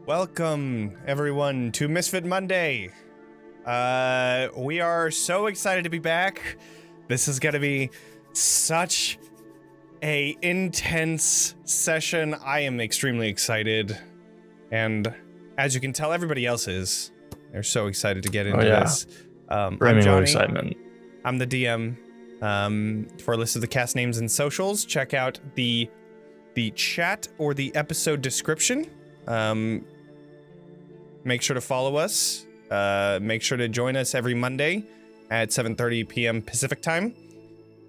Welcome, everyone, to Misfit Monday. We are so excited to be back. This is going to be such a intense session. I am extremely excited. And as you can tell, everybody else is. They're so excited to get into this. I'm Jonny. Excitement. I'm the DM. For a list of the cast names and socials, check out the chat or the episode description. Make sure to follow us. Make sure to join us every Monday at 7:30 p.m. Pacific time.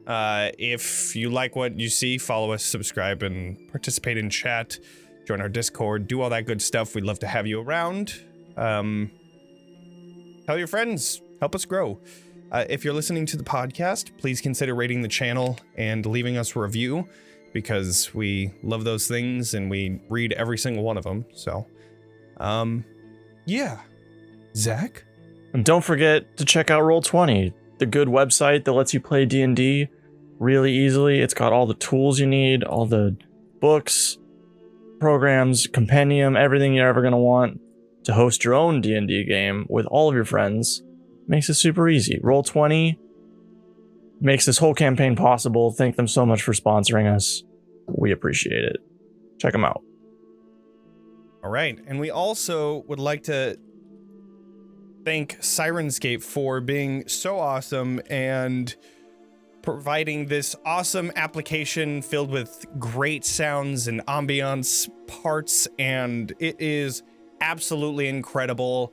If you like what you see, follow us, subscribe, and participate in chat. Join our Discord. Do all that good stuff. We'd love to have you around. Tell your friends. Help us grow. If you're listening to the podcast, please consider rating the channel and leaving us a review, because we love those things and we read every single one of them. So, yeah. Zach? And don't forget to check out Roll20, the good website that lets you play D&D really easily. It's got all the tools you need, all the books, programs, compendium, everything you're ever going to want to host your own D&D game with all of your friends. Makes it super easy. Roll20 makes this whole campaign possible. Thank them so much for sponsoring us. We appreciate it. Check them out. All right. And we also would like to thank Syrinscape for being so awesome and providing this awesome application filled with great sounds and ambiance parts, and it is absolutely incredible.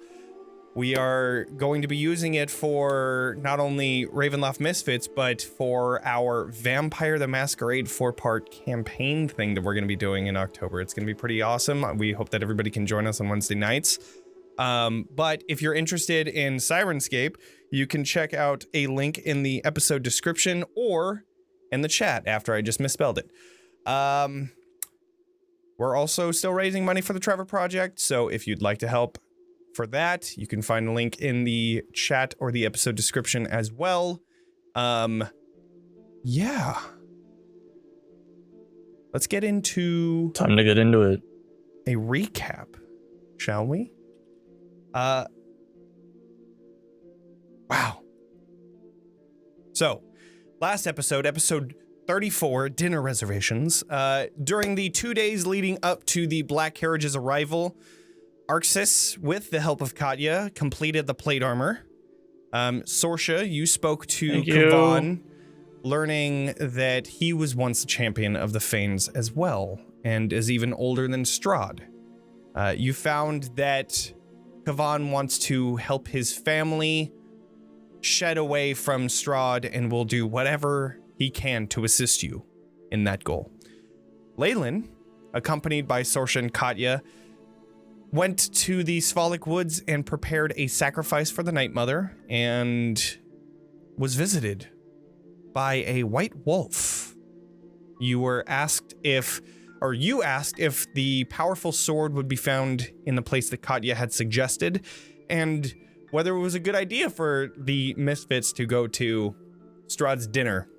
We are going to be using it for not only Ravenloft Misfits, but for our Vampire the Masquerade 4-part campaign thing that we're going to be doing in October. It's going to be pretty awesome. We hope that everybody can join us on Wednesday nights. But if you're interested in Syrinscape, you can check out a link in the episode description or in the chat after I just misspelled it. We're also still raising money for the Trevor Project, so if you'd like to help for that, you can find a link in the chat or the episode description as well. Yeah. Let's get into... Time to get into it. A recap, shall we? Wow. So, last episode 34, dinner reservations. During the 2 days leading up to the Black Carriage's arrival, Arxes, with the help of Katya, completed the plate armor. Sorsha, you spoke to Devan, learning that he was once the champion of the Fanes as well, and is even older than Strahd. You found that Devan wants to help his family shed away from Strahd and will do whatever he can to assist you in that goal. Leilyn, accompanied by Sorsha and Katya, went to the Sphalic Woods and prepared a sacrifice for the Night Mother and was visited by a white wolf. You asked if the powerful sword would be found in the place that Katya had suggested, and whether it was a good idea for the Misfits to go to Strahd's dinner.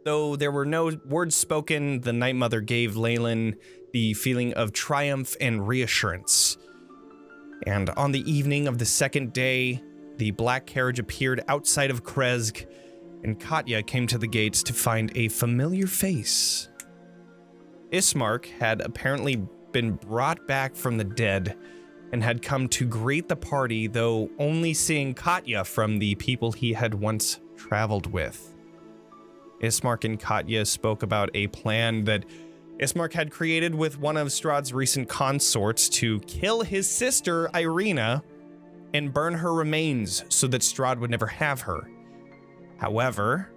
Though there were no words spoken, the Night Mother gave Leilyn the feeling of triumph and reassurance. And on the evening of the second day, the Black Carriage appeared outside of Krezk, and Katya came to the gates to find a familiar face. Ismark had apparently been brought back from the dead and had come to greet the party, though only seeing Katya from the people he had once traveled with. Ismark and Katya spoke about a plan that Ismark had created with one of Strahd's recent consorts to kill his sister, Irina, and burn her remains so that Strahd would never have her. However,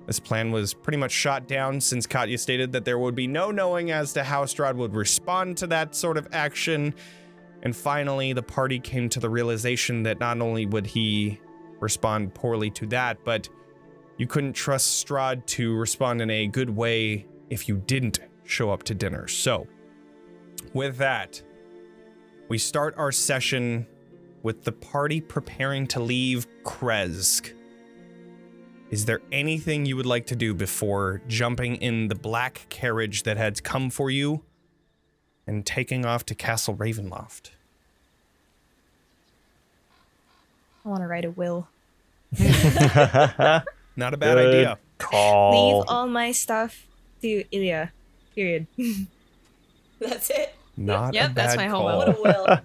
this plan was pretty much shot down since Katya stated that there would be no knowing as to how Strahd would respond to that sort of action. And finally, the party came to the realization that not only would he respond poorly to that, but you couldn't trust Strahd to respond in a good way if you didn't show up to dinner. So, with that, we start our session with the party preparing to leave Krezk. Is there anything you would like to do before jumping in the black carriage that had come for you? and taking off to Castle Ravenloft. I want to write a will. Not a bad idea. Call. Leave all my stuff to Ilya. Period. That's it. Not a Yep, bad that's my whole call. What a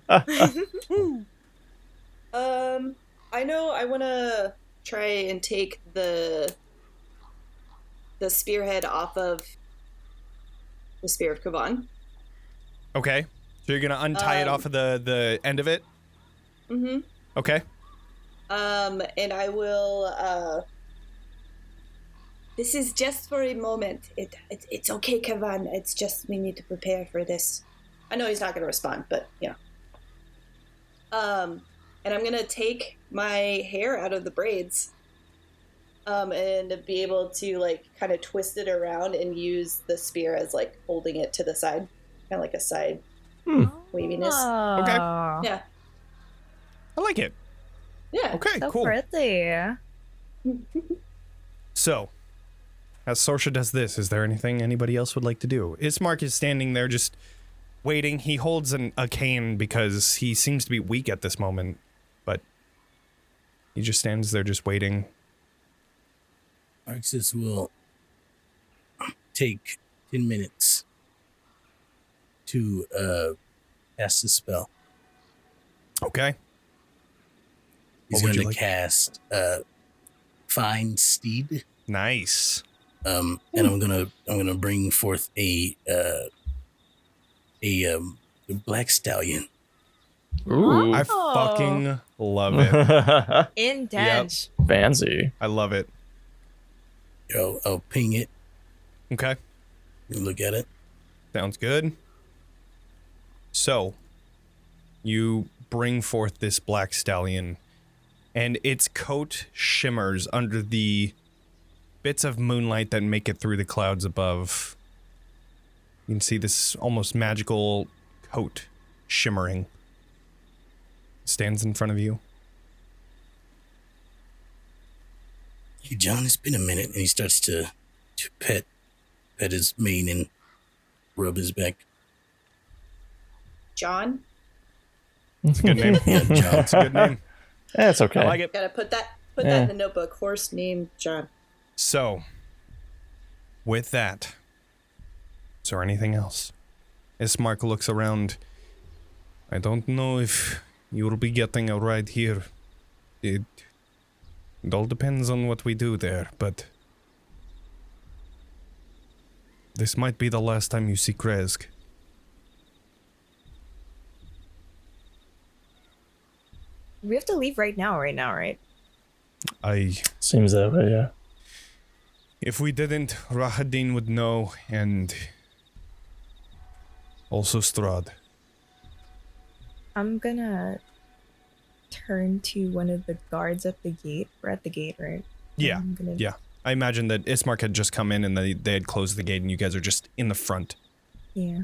will. I know I want to try and take the spearhead off of the Spear of Kavan. Okay. So you're going to untie it off of the end of it? Mm-hmm. Okay. And I will, this is just for a moment. It's okay, Kavan. It's just we need to prepare for this. I know he's not going to respond, but, you know. And I'm going to take my hair out of the braids and be able to, like, kind of twist it around and use the spear as, like, holding it to the side. Kind of like a side waviness. Okay. Yeah. I like it. Yeah. Okay, So cool. pretty. So, as Sorsha does this, is there anything anybody else would like to do? Ismark is standing there just waiting. He holds a cane because he seems to be weak at this moment, but he just stands there just waiting. Arxes will take 10 minutes to cast the spell. Okay. He's What would going you to like? cast Find Steed. Nice. And I'm gonna bring forth a black stallion. Ooh. I fucking love it. Intense. Fancy. I love it. I'll ping it. Okay. You look at it. Sounds good. So, you bring forth this black stallion, and its coat shimmers under the bits of moonlight that make it through the clouds above. You can see this almost magical coat shimmering. Stands in front of you. Hey, John, it's been a minute. And he starts to pet his mane and rub his back. John, It's a good name. Yeah, John. It's a good name. Yeah, it's okay. I like it. gotta put that Yeah. in the notebook. Horse named John. So, with that, is there anything else? Ismark looks around. I don't know if you'll be getting a ride here. It all depends on what we do there, but this might be the last time you see Kresk. We have to leave right now, right? Seems that way, yeah. If we didn't, Rahadin would know, and also Strahd. I'm gonna turn to one of the guards at the gate. We're at the gate, right? Yeah, I'm gonna, yeah. I imagine that Ismark had just come in and they had closed the gate and you guys are just in the front. Yeah.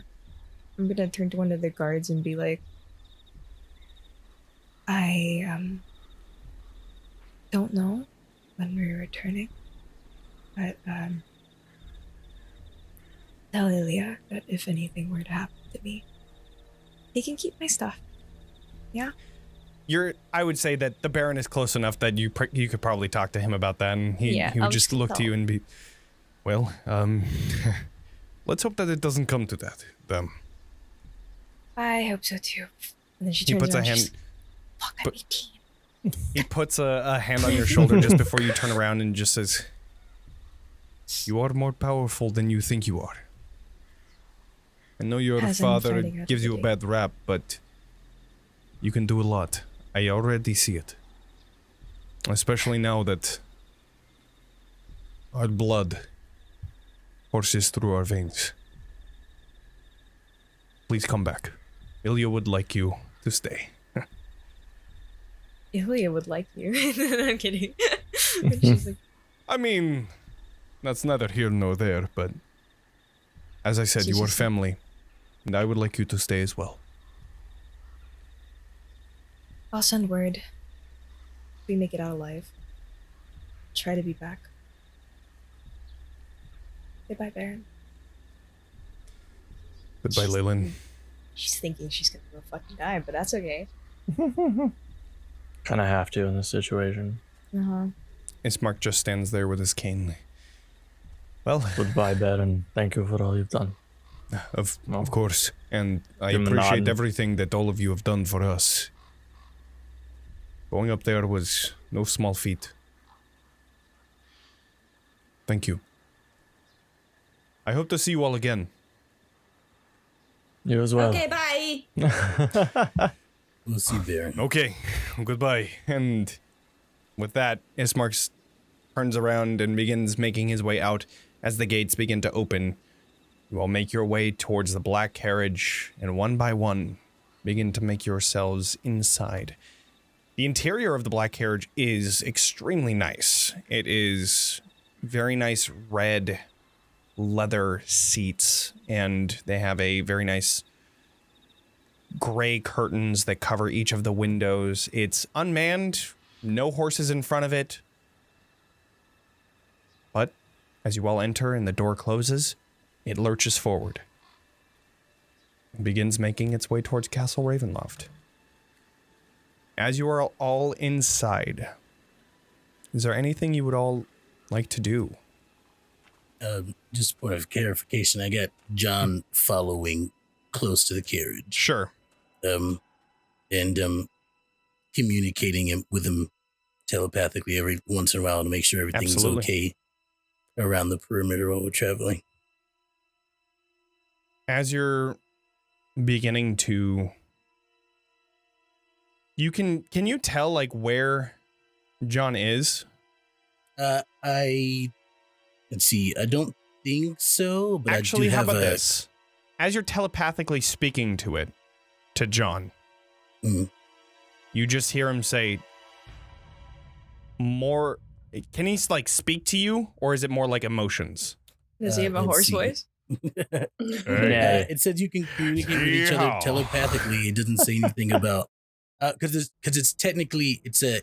I'm gonna turn to one of the guards and be like, I don't know when we're returning, but tell Ilya that if anything were to happen to me, he can keep my stuff. Yeah. I would say that the Baron is close enough that you could probably talk to him about that, and he Yeah, would I'll just look to you and be, well, let's hope that it doesn't come to that. I hope so too. And then she He turns puts a around, hand. she's, fuck, I'm 18. He puts a hand on your shoulder just before you turn around and just says, "You are more powerful than you think you are. I know your As I'm father finding out gives you a today. bad rap, but you can do a lot. I already see it. Especially now that our blood courses through our veins. Please come back. Ilya would like you to stay." Ilya would like you. I'm kidding. And she's like, I mean, that's neither here nor there, but as I said, She's you are just- family, and I would like you to stay as well. I'll send word. If we make it out alive. Try to be back. Goodbye, Baron. Goodbye, Leilyn. She's thinking she's gonna go fucking die, but that's okay. Kind of have to in this situation. Uh-huh. Ismark just stands there with his cane. Well, Goodbye, Ben, and thank you for all you've done. of course, and I Give him a appreciate nod. everything that all of you have done for us. Going up there was no small feat. Thank you. I hope to see you all again. You as well. Okay, bye. We'll see, Baron. Okay, goodbye. And with that, Ismark turns around and begins making his way out as the gates begin to open. You all make your way towards the black carriage, and one by one, begin to make yourselves inside. The interior of the black carriage is extremely nice. It is very nice red leather seats, and they have a very nice gray curtains that cover each of the windows. It's unmanned, no horses in front of it. But as you all enter and the door closes, it lurches forward and begins making its way towards Castle Ravenloft. As you are all inside, is there anything you would all like to do? Just point of clarification, I got John following close to the carriage. Sure. And communicating with him telepathically every once in a while to make sure everything's Absolutely. okay around the perimeter while we're traveling. As you're beginning to, can you tell like where John is? Let's see, I don't think so, but Actually, I do how have about a, this? As you're telepathically speaking to John, you just hear him say more. Can he like speak to you, or is it more like emotions? Does he have a let's horse see. voice? It says you can communicate with each other Yeah. telepathically. It doesn't say anything about because it's technically it's a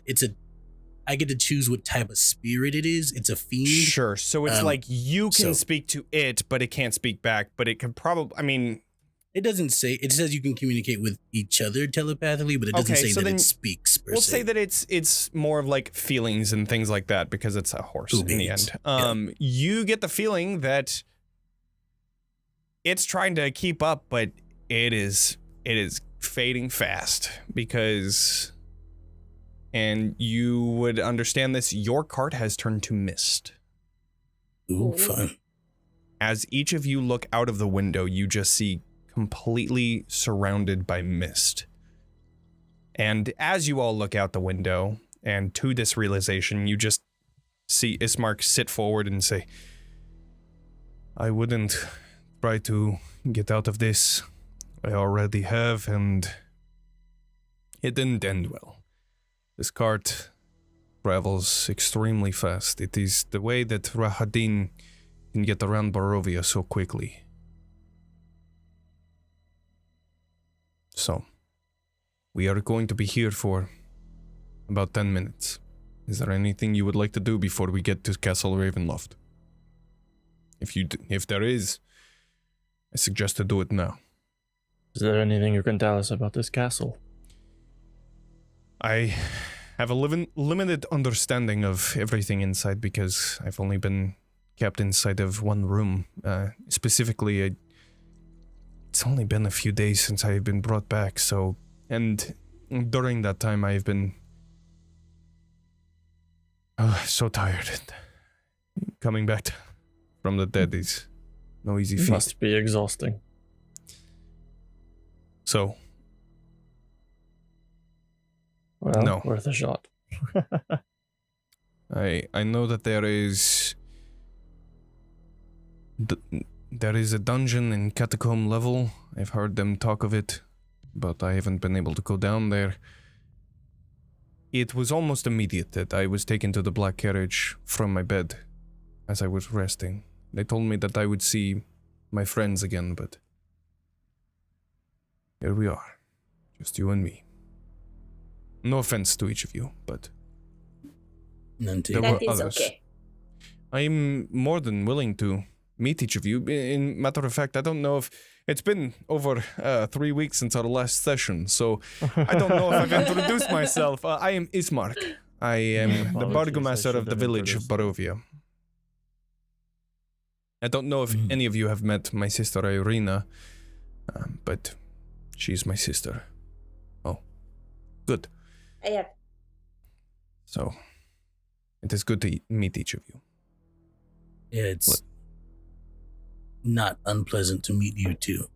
I get to choose what type of spirit it is. It's a fiend. Sure. So it's like you can so- speak to it, but it can't speak back. But it could probably. I mean, It doesn't say. It says you can communicate with each other telepathically, but it doesn't Okay, say so that then it speaks. Per we'll se. say that it's more of like feelings and things like that because it's a horse Cool in the beans. end. You get the feeling that it's trying to keep up, but it is fading fast because, and you would understand this, your cart has turned to mist. Ooh, fun. As each of you look out of the window, you just see completely surrounded by mist. And as you all look out the window, and to this realization, you just see Ismark sit forward and say, I wouldn't try to get out of this. I already have, and it didn't end well. This cart travels extremely fast. It is the way that Rahadin can get around Barovia so quickly. So, we are going to be here for about 10 minutes. Is there anything you would like to do before we get to Castle Ravenloft? If there is, I suggest to do it now. Is there anything you can tell us about this castle? I have a limited understanding of everything inside because I've only been kept inside of one room. Specifically, it's only been a few days since I've been brought back, so... And during that time, I've been... so tired. Coming back from the dead is no easy feat. Must be exhausting. So, Well, No. worth a shot. I know that there is... There is a dungeon in Catacomb level. I've heard them talk of it, but I haven't been able to go down there. It was almost immediate that I was taken to the black carriage from my bed as I was resting. They told me that I would see my friends again, but here we are. Just you and me. No offense to each of you, but None to There you. were That is others. okay. I'm more than willing to meet each of you. In matter of fact, I don't know It's been over 3 weeks since our last session, so I don't know if I've introduced myself. I am Ismark. I am the burgomaster of the village of Barovia. I don't know if any of you have met my sister Irina, but she's my sister. Oh, good. I have. So, it is good to meet each of you. Yeah, it's not unpleasant to meet you too.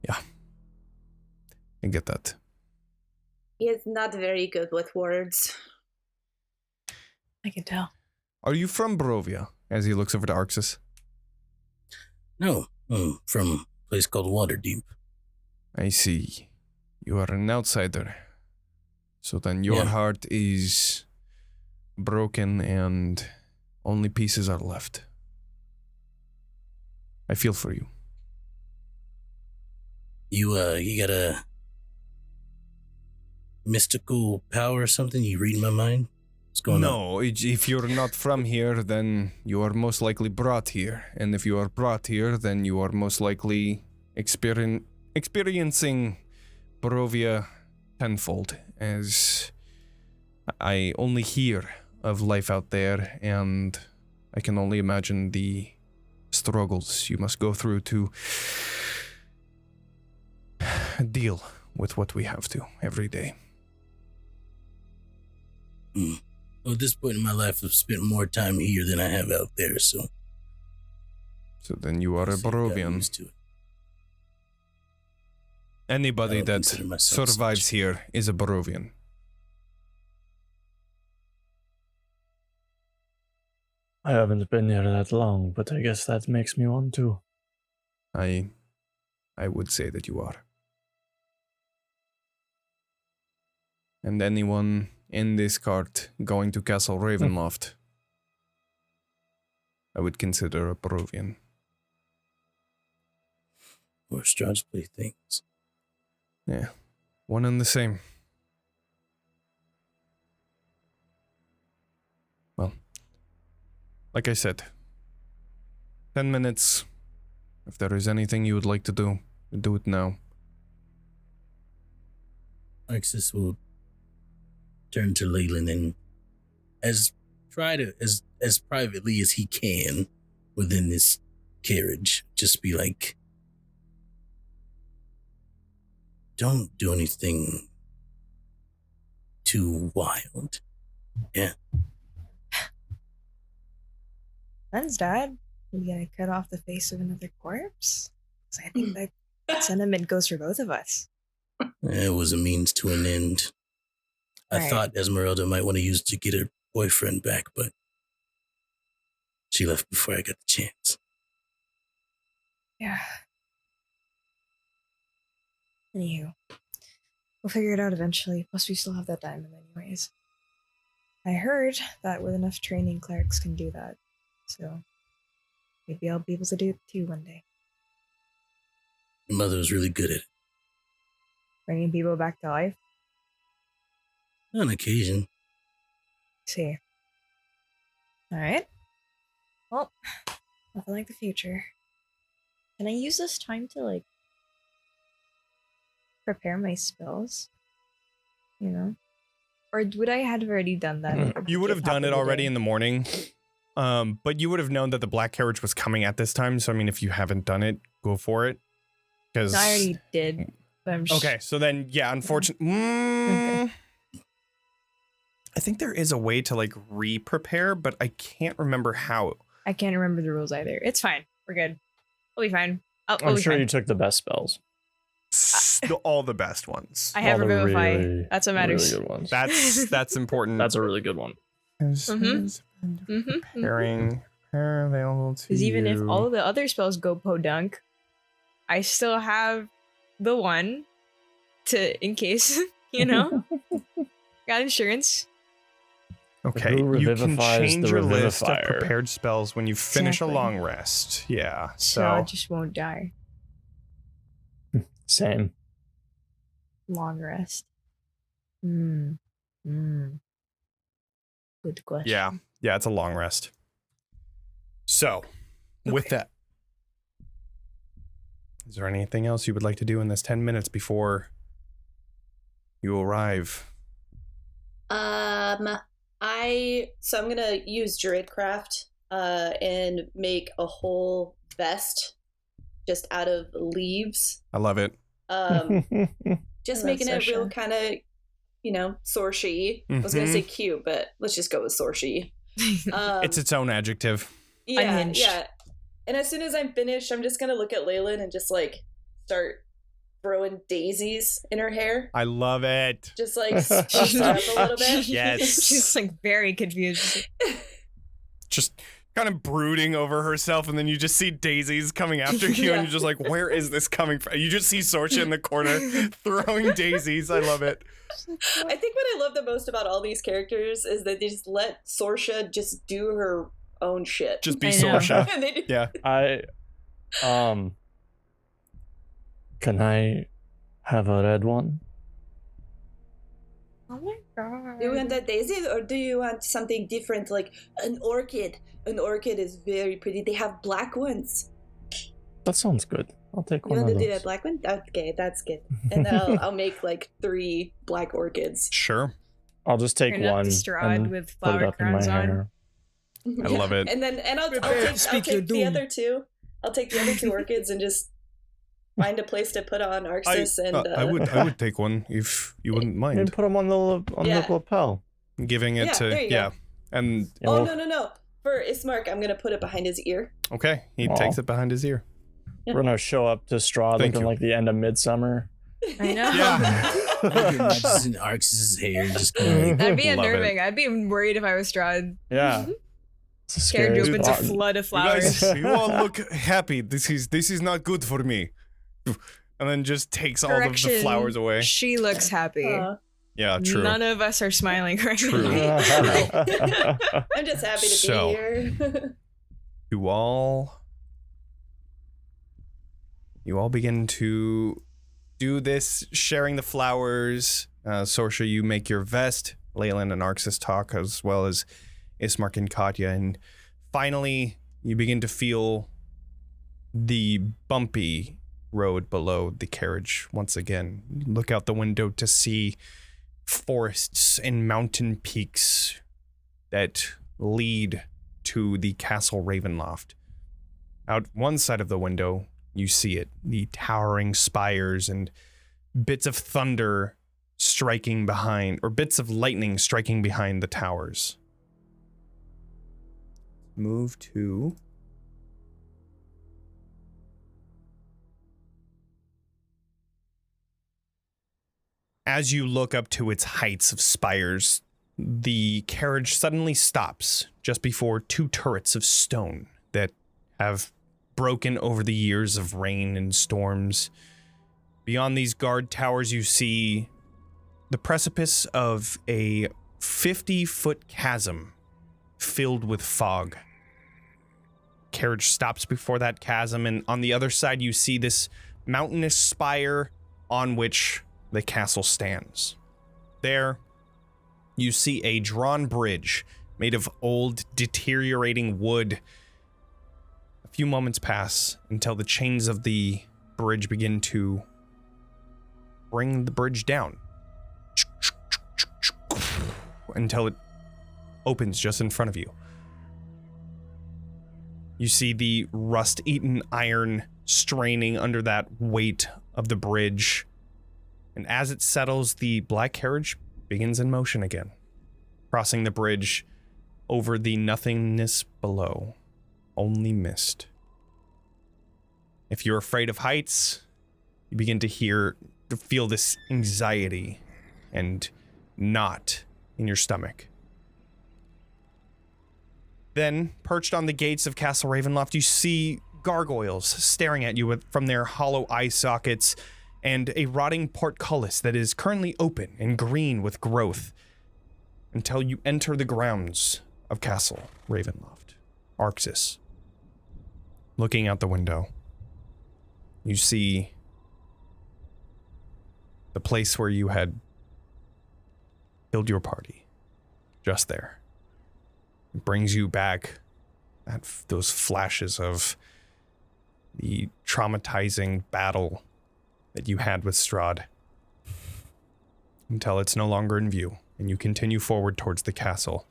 Yeah. I get that. He is not very good with words. I can tell. Are you from Barovia? As he looks over to Arxes. No, I'm from a place called Waterdeep. I see. You are an outsider. So then your heart is broken and only pieces are left. I feel for you. You got a mystical power or something? You read my mind? What's going on? No, if you're not from here, then you are most likely brought here. And if you are brought here, then you are most likely experiencing Barovia tenfold, as I only hear of life out there, and I can only imagine the struggles you must go through to deal with what we have to every day. Well, at this point in my life, I've spent more time here than I have out there, so... So then you are a Barovian. Anybody that survives here is a Barovian. I haven't been here that long, but I guess that makes me one too. I would say that you are. And anyone in this cart going to Castle Ravenloft, I would consider a Barovian. Or Strahd's playthings. Yeah, one and the same. Well, like I said, 10 minutes. If there is anything you would like to do it now. Arxes will turn to Leilyn and try to as privately as he can within this carriage, just be like, don't do anything too wild. Yeah. Friends, Dad. We gotta cut off the face of another corpse? 'Cause I think that sentiment goes for both of us. It was a means to an end. I thought Esmeralda might want to use it to get her boyfriend back, but she left before I got the chance. Yeah. Anywho, we'll figure it out eventually. Plus, we still have that diamond anyways. I heard that with enough training, clerics can do that. So, maybe I'll be able to do it too one day. Your mother was really good at it. Bringing people back to life? On occasion. See. Alright. Well, nothing like the future. Can I use this time to, like, prepare my spells? You know? Or would I have already done that? You would have done it already in the morning. But you would have known that the black carriage was coming at this time. So, I mean, if you haven't done it, go for it. Because I already did. But I'm okay, so then, yeah, unfortunately. Okay. I think there is a way to, like, re-prepare, but I can't remember how. I can't remember the rules either. It's fine. We're good. We'll be fine. I'm sure you took the best spells. All the best ones. I have All the Revivify. really, That's what matters. Really good ones. That's important. That's a really good one. Preparing available to Because even if you. all of the other spells go podunk, I still have the one to, in case, you know, got insurance. Okay, Who you can revivifies change the your list of revivifier? prepared spells when you finish Exactly. a long rest. Yeah, So I so just won't die. Same. Long rest. Good question. yeah, it's a long rest. So, with that, Is there anything else you would like to do in this 10 minutes before you arrive? I'm gonna use Druidcraft and make a whole vest just out of leaves. I love it. Just I love making it real Sorsha. kind of, Sorsha. I was gonna say cute, but let's just go with Sorsha. It's its own adjective. Yeah, Unhinged. yeah. And as soon as I'm finished, I'm just gonna look at Leilyn and just like start throwing daisies in her hair. I love it. Just like spruce her up a little bit. Yes. She's like very confused. Just kind of brooding over herself, and then you just see daisies coming after you, and you're just like, where is this coming from? You just see Sorsha in the corner throwing daisies. I love it. I think what I love the most about all these characters is that they just let Sorsha just do her own shit. Just be I know. Sorsha. And they do- Yeah. Can I have a red one? Oh my god. Do you want a daisy or do you want something different like an orchid? An orchid is very pretty. They have black ones. That sounds good. I'll take You one want of to do those. that black one? Okay, that's good. And then I'll make like 3 black orchids. Sure. I'll just take Turn up one the Strahd and with put it flower up in my crowns on. hair. I love it. And I'll take the other 2. I'll take the other 2 orchids and just find a place to put on Arxes I would take one if you wouldn't And mind put them on the Yeah. lapel. giving it Yeah, to there you go. and Yeah, Oh, well, no. For Ismark, I'm going to put it behind his ear. okay, he Aw. takes it behind his ear. We're gonna show up to Strahd Thank looking you. like the end of Midsummer. I know. Yeah. Just in Arxes' hair, just going like, That'd be Love it. unnerving. I'd be worried if I was Strahd. Yeah. It's a Scared scary you opens a spot. flood of You flowers. guys, you all look happy. This is not good for me. And then just takes all of the Correction. flowers away. She looks happy. Yeah, true. None of us are smiling right True. now. I'm just happy to So- be here. You all begin to do this, sharing the flowers. Sorsha, you make your vest. Leilyn and Arxes talk, as well as Ismark and Katya. And finally, you begin to feel the bumpy road below the carriage once again. You look out the window to see forests and mountain peaks that lead to the Castle Ravenloft. Out one side of the window, you see it, the towering spires and bits of thunder striking behind, or bits of lightning striking behind the towers. Move to... As you look up to its heights of spires, the carriage suddenly stops just before 2 turrets of stone that have broken over the years of rain and storms. Beyond these guard towers, you see the precipice of a 50-foot chasm filled with fog. Carriage stops before that chasm, and on the other side, you see this mountainous spire on which the castle stands. There, you see a drawn bridge made of old, deteriorating wood. A few moments pass until the chains of the bridge begin to bring the bridge down. Until it opens just in front of you. You see the rust-eaten iron straining under that weight of the bridge. And as it settles, the black carriage begins in motion again, crossing the bridge over the nothingness below. Only mist. If you're afraid of heights, you begin to feel this anxiety and knot in your stomach. Then, perched on the gates of Castle Ravenloft, you see gargoyles staring at you from their hollow eye sockets, and a rotting portcullis that is currently open and green with growth until you enter the grounds of Castle Ravenloft. Arxes. Looking out the window, you see the place where you had killed your party. Just there. It brings you back those flashes of the traumatizing battle that you had with Strahd, until it's no longer in view, and you continue forward towards the castle.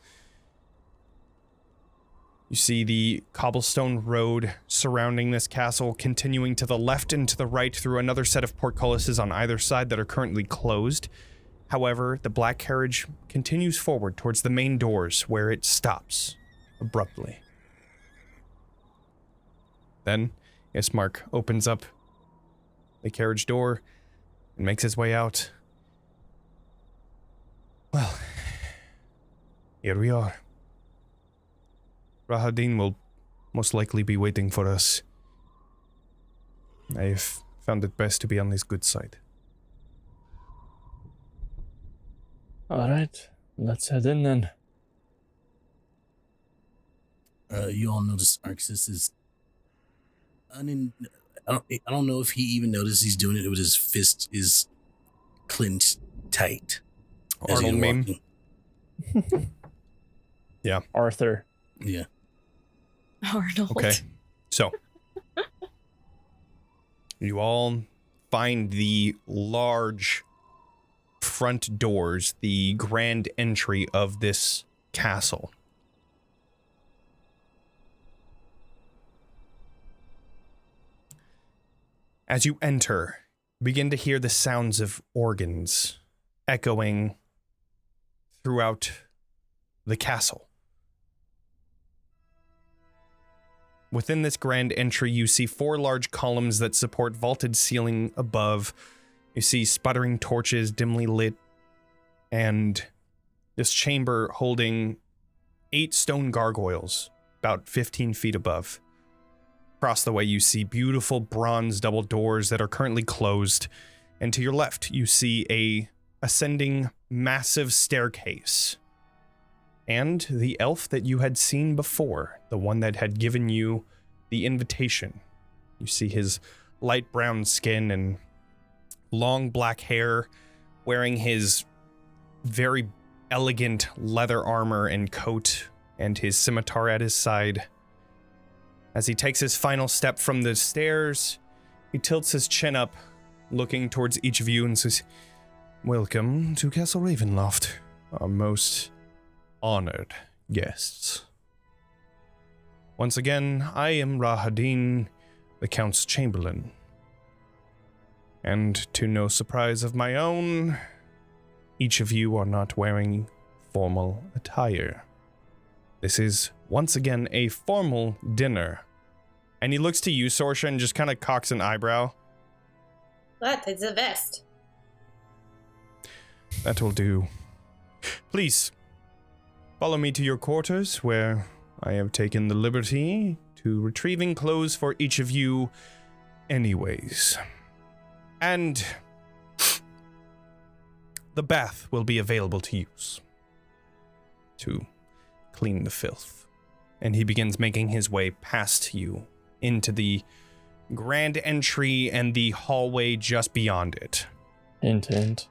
You see the cobblestone road surrounding this castle, continuing to the left and to the right through another set of portcullises on either side that are currently closed. However, the black carriage continues forward towards the main doors, where it stops abruptly. Then, Ismark opens up the carriage door and makes his way out. Well, here we are. Rahadin will most likely be waiting for us. I've found it best to be on his good side. Alright, let's head in then. You all notice Arxes is I don't know if he even noticed he's doing it with his fist is clenched tight. Arnold meme. Yeah. Arthur. Yeah. Arnold. Okay. So, you all find the large front doors, the grand entry of this castle. As you enter, begin to hear the sounds of organs echoing throughout the castle. Within this grand entry, you see 4 large columns that support vaulted ceiling above. You see sputtering torches dimly lit, and this chamber holding 8 stone gargoyles about 15 feet above. Across the way, you see beautiful bronze double doors that are currently closed, and to your left, you see a ascending massive staircase. And the elf that you had seen before, the one that had given you the invitation. You see his light brown skin and long black hair, wearing his very elegant leather armor and coat, and his scimitar at his side. As he takes his final step from the stairs, he tilts his chin up, looking towards each of you and says, "Welcome to Castle Ravenloft, our most honored guests. Once again, I am Rahadin, the Count's Chamberlain. And to no surprise of my own, each of you are not wearing formal attire. This is, once again, a formal dinner." And he looks to you, Sorsha, and just kind of cocks an eyebrow. What? It's a vest. That will do. Please, follow me to your quarters, where I have taken the liberty to retrieving clothes for each of you anyways. And the bath will be available to use to clean the filth. And he begins making his way past you into the grand entry and the hallway just beyond it. Hint, hint.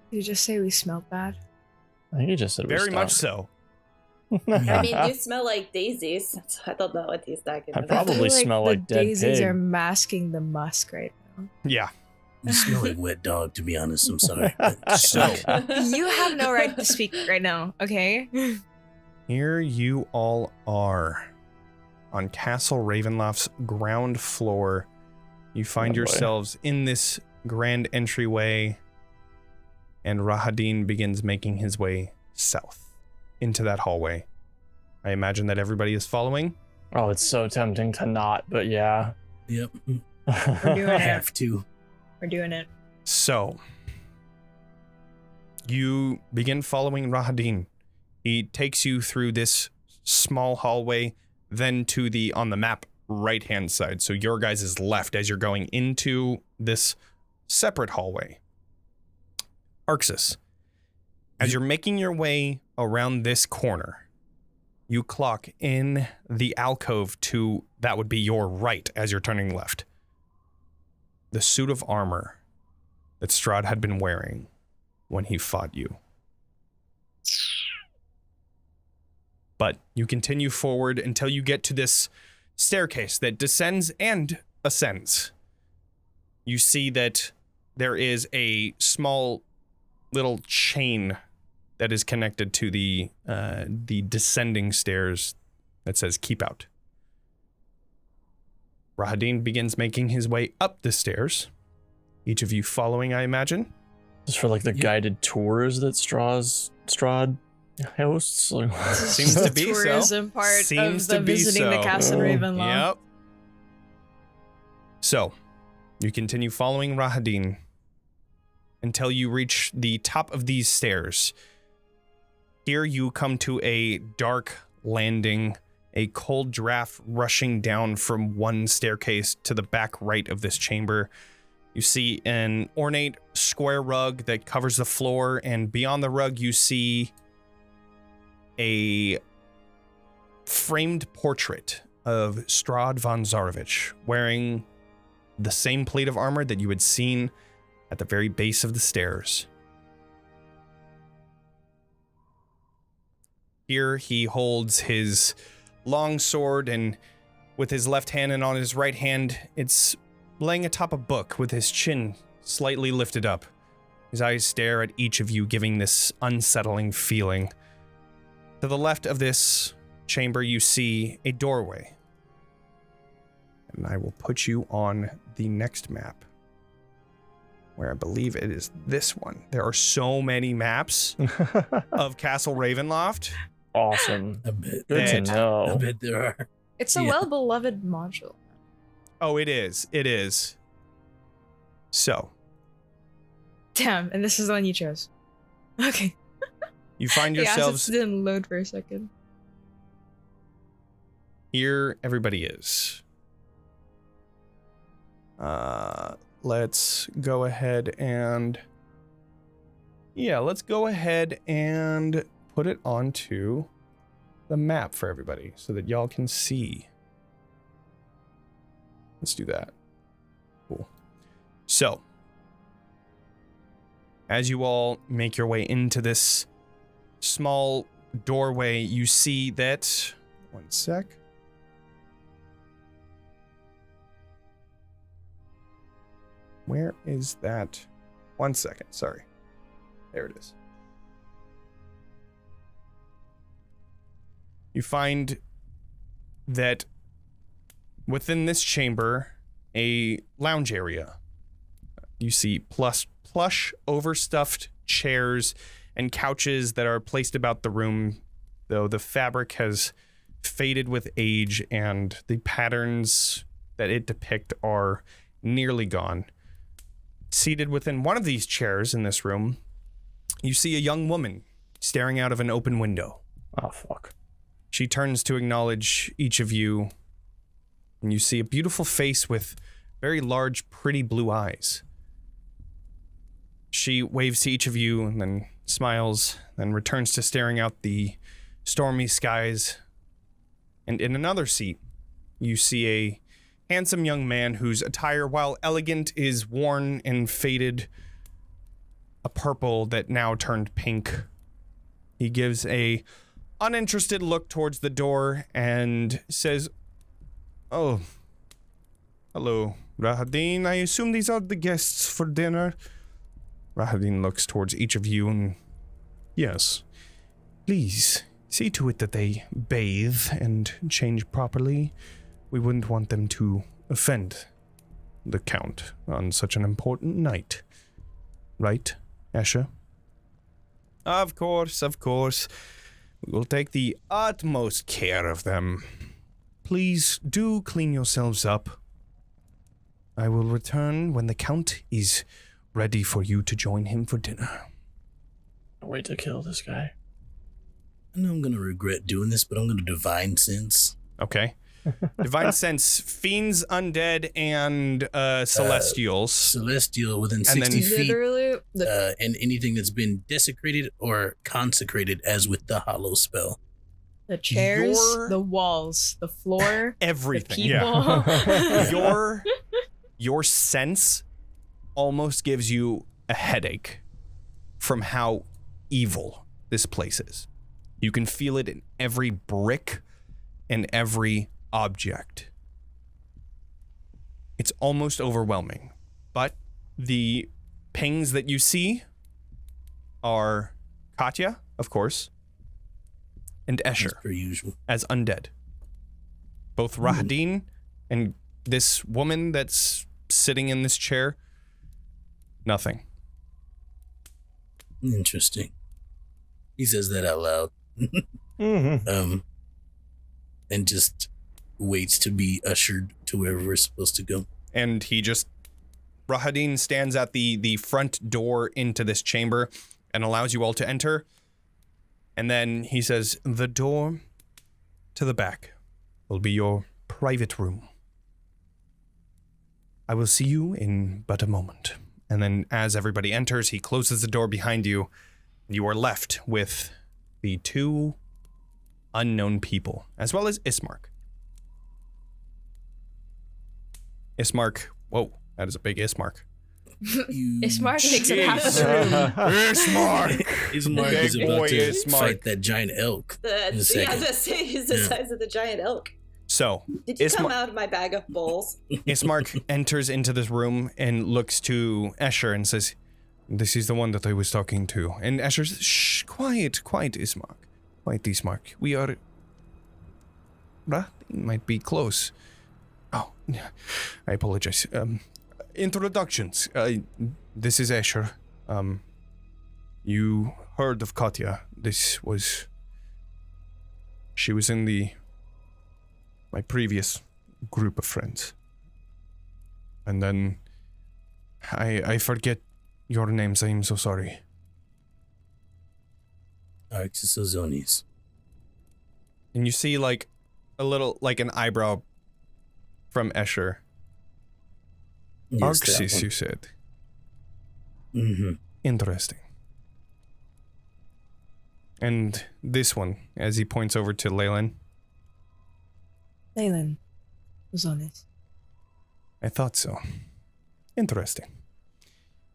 Did you just say we smelled bad? I think you just said Very much so. I mean, you smell like daisies. I don't know what he's talking I about. probably smell the like dead daisies pig. are masking the musk right now. Yeah. You smell like wet dog, to be honest. I'm sorry. So, You have no right to speak right now, okay? here you all are on Castle Ravenloft's ground floor. You find Oh, boy. yourselves in this grand entryway, and Rahadin begins making his way south into that hallway. I imagine that everybody is following. Oh, it's so tempting to not, but yeah. Yep. We're I doing it. have to. We're doing it. So, you begin following Rahadin. He takes you through this small hallway, then to the, on the map, right-hand side. So your guys' left as you're going into this separate hallway. Arxes, as you're making your way around this corner, you clock in the alcove to, that would be your right as you're turning left. The suit of armor that Strahd had been wearing when he fought you. But you continue forward until you get to this staircase that descends and ascends, you see that there is a small little chain that is connected to the descending stairs that says "Keep Out." Rahadin begins making his way up the stairs. Each of you following, I imagine. Just for like the guided tours that Strahd hosts. Like, Seems to be so. Tourism part Seems of the to be visiting the so. Castle Ravenloft. Yep. So, you continue following Rahadin until you reach the top of these stairs. Here you come to a dark landing, a cold draft rushing down from one staircase to the back right of this chamber. You see an ornate square rug that covers the floor, and beyond the rug you see a framed portrait of Strahd von Zarovich wearing the same plate of armor that you had seen at the very base of the stairs. Here he holds his long sword, and with his left hand and on his right hand, it's laying atop a book with his chin slightly lifted up. His eyes stare at each of you, giving this unsettling feeling. To the left of this chamber, you see a doorway. And I will put you on the next map, where I believe it is this one. There are so many maps of Castle Ravenloft. awesome. I bet. Good to know. I bet there are. It's a well-beloved module. Oh, it is. It is. So, Damn, and this is the one you chose. Okay. you find The assets yourselves didn't load for a second. here. Everybody is. Let's go ahead and... Yeah, let's go ahead and put it onto the map for everybody so that y'all can see. Let's do that. Cool. So, as you all make your way into this small doorway, you see that... One sec. Where is that? 1 second, sorry. There it is. You find that within this chamber, a lounge area. You see plush, overstuffed chairs and couches that are placed about the room, though the fabric has faded with age and the patterns that it depict are nearly gone. Seated within one of these chairs in this room, you see a young woman staring out of an open window. Oh, fuck. She turns to acknowledge each of you, and you see a beautiful face with very large, pretty blue eyes. She waves to each of you and then smiles, then returns to staring out the stormy skies. And in another seat, you see a handsome young man whose attire, while elegant, is worn and faded, a purple that now turned pink. He gives a uninterested look towards the door and says, "Oh, hello, Rahadin. I assume these are the guests for dinner." Rahadin looks towards each of you and, "Yes, please see to it that they bathe and change properly. We wouldn't want them to offend the Count on such an important night. Right, Esha?" Of course. We will take the utmost care of them. Please do clean yourselves up. I will return when the Count is ready for you to join him for dinner. Wait to kill this guy. I know I'm going to regret doing this, but I'm going to divine sense. Okay. Divine sense, fiends, undead, and celestials. Celestial within And 60 then- feet. Literally, And anything that's been desecrated or consecrated, as with the hollow spell. the chairs, Your- the walls, the floor, Everything. the people. Your sense almost gives you a headache from how evil this place is. You can feel it in every brick and every object. It's almost overwhelming. But the pings that you see are Katya, of course, and Escher As per usual. as undead. Both Rahadin and this woman that's sitting in this chair, nothing. Interesting. He says that out loud. Mm-hmm. And just waits to be ushered to wherever we're supposed to go. And Rahadin stands at the front door into this chamber and allows you all to enter. And then he says, the door to the back will be your private room. I will see you in but a moment. And then as everybody enters, he closes the door behind you. You are left with the two unknown people, as well as Ismark. Ismark, whoa, that is a big Ismark. Ismark takes up half of the room. Ismark! Ismark is Big about boy to Ismark. fight that giant elk. in a Yeah, I was second. gonna say he's the Yeah. size of the giant elk. So, Did you come Ismark, out of my bag of bowls? Ismark enters into this room and looks to Escher and says, this is the one that I was talking to. And Escher says, shh, quiet, Ismark. Quiet, Ismark. We are... It might be close. Oh, I apologize. Introductions. This is Escher. You heard of Katya. She was in my previous group of friends. And then I forget your names. I am so sorry. Arxes. And you see like a little, like an eyebrow from Escher. Yes, Arxes, you said. Mm-hmm. Interesting. And this one, as he points over to Leilyn. Leilyn was on it. I thought so. Interesting.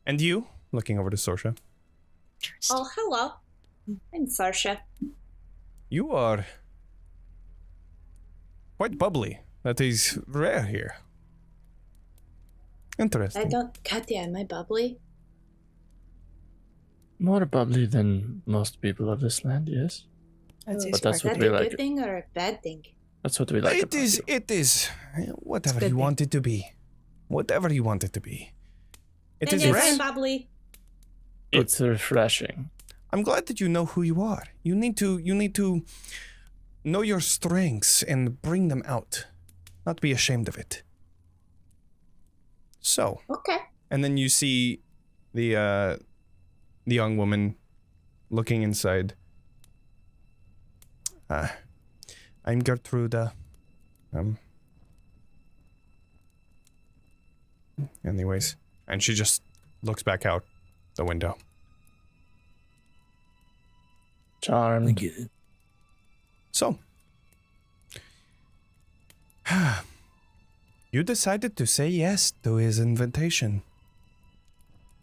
And you, looking over to Sorsha. Oh, hello. I'm Sorsha. You are quite bubbly. That is rare here. Interesting. Katya, am I bubbly? More bubbly than most people of this land, yes. I'd say But that's Is what Spark. that we a like. good thing or a bad thing? That's what we like. It about is, you. it is. Whatever It's good you thing. want it to be. Whatever you want it to be. It And is yes, rare. I'm bubbly. It's refreshing. I'm glad that you know who you are. You need to know your strengths and bring them out. Not be ashamed of it. So, Okay. and then you see the young woman looking inside. I'm Gertruda. Anyways, and she just looks back out the window. I Charmed. get it. So, you decided to say yes to his invitation.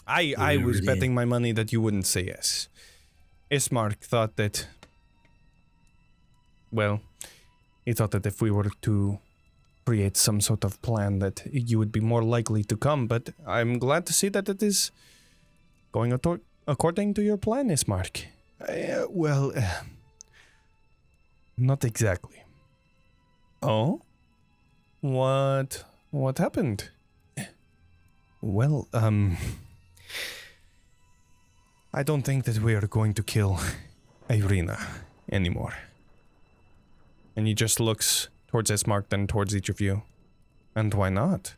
I was Really? betting my money that you wouldn't say yes. Ismark thought that, well, he thought that if we were to create some sort of plan that you would be more likely to come, but I'm glad to see that it is going according to your plan, Ismark. Not exactly. Oh? What happened? Well, I don't think that we are going to kill Irina anymore. And he just looks towards Ismark, then towards each of you. And why not?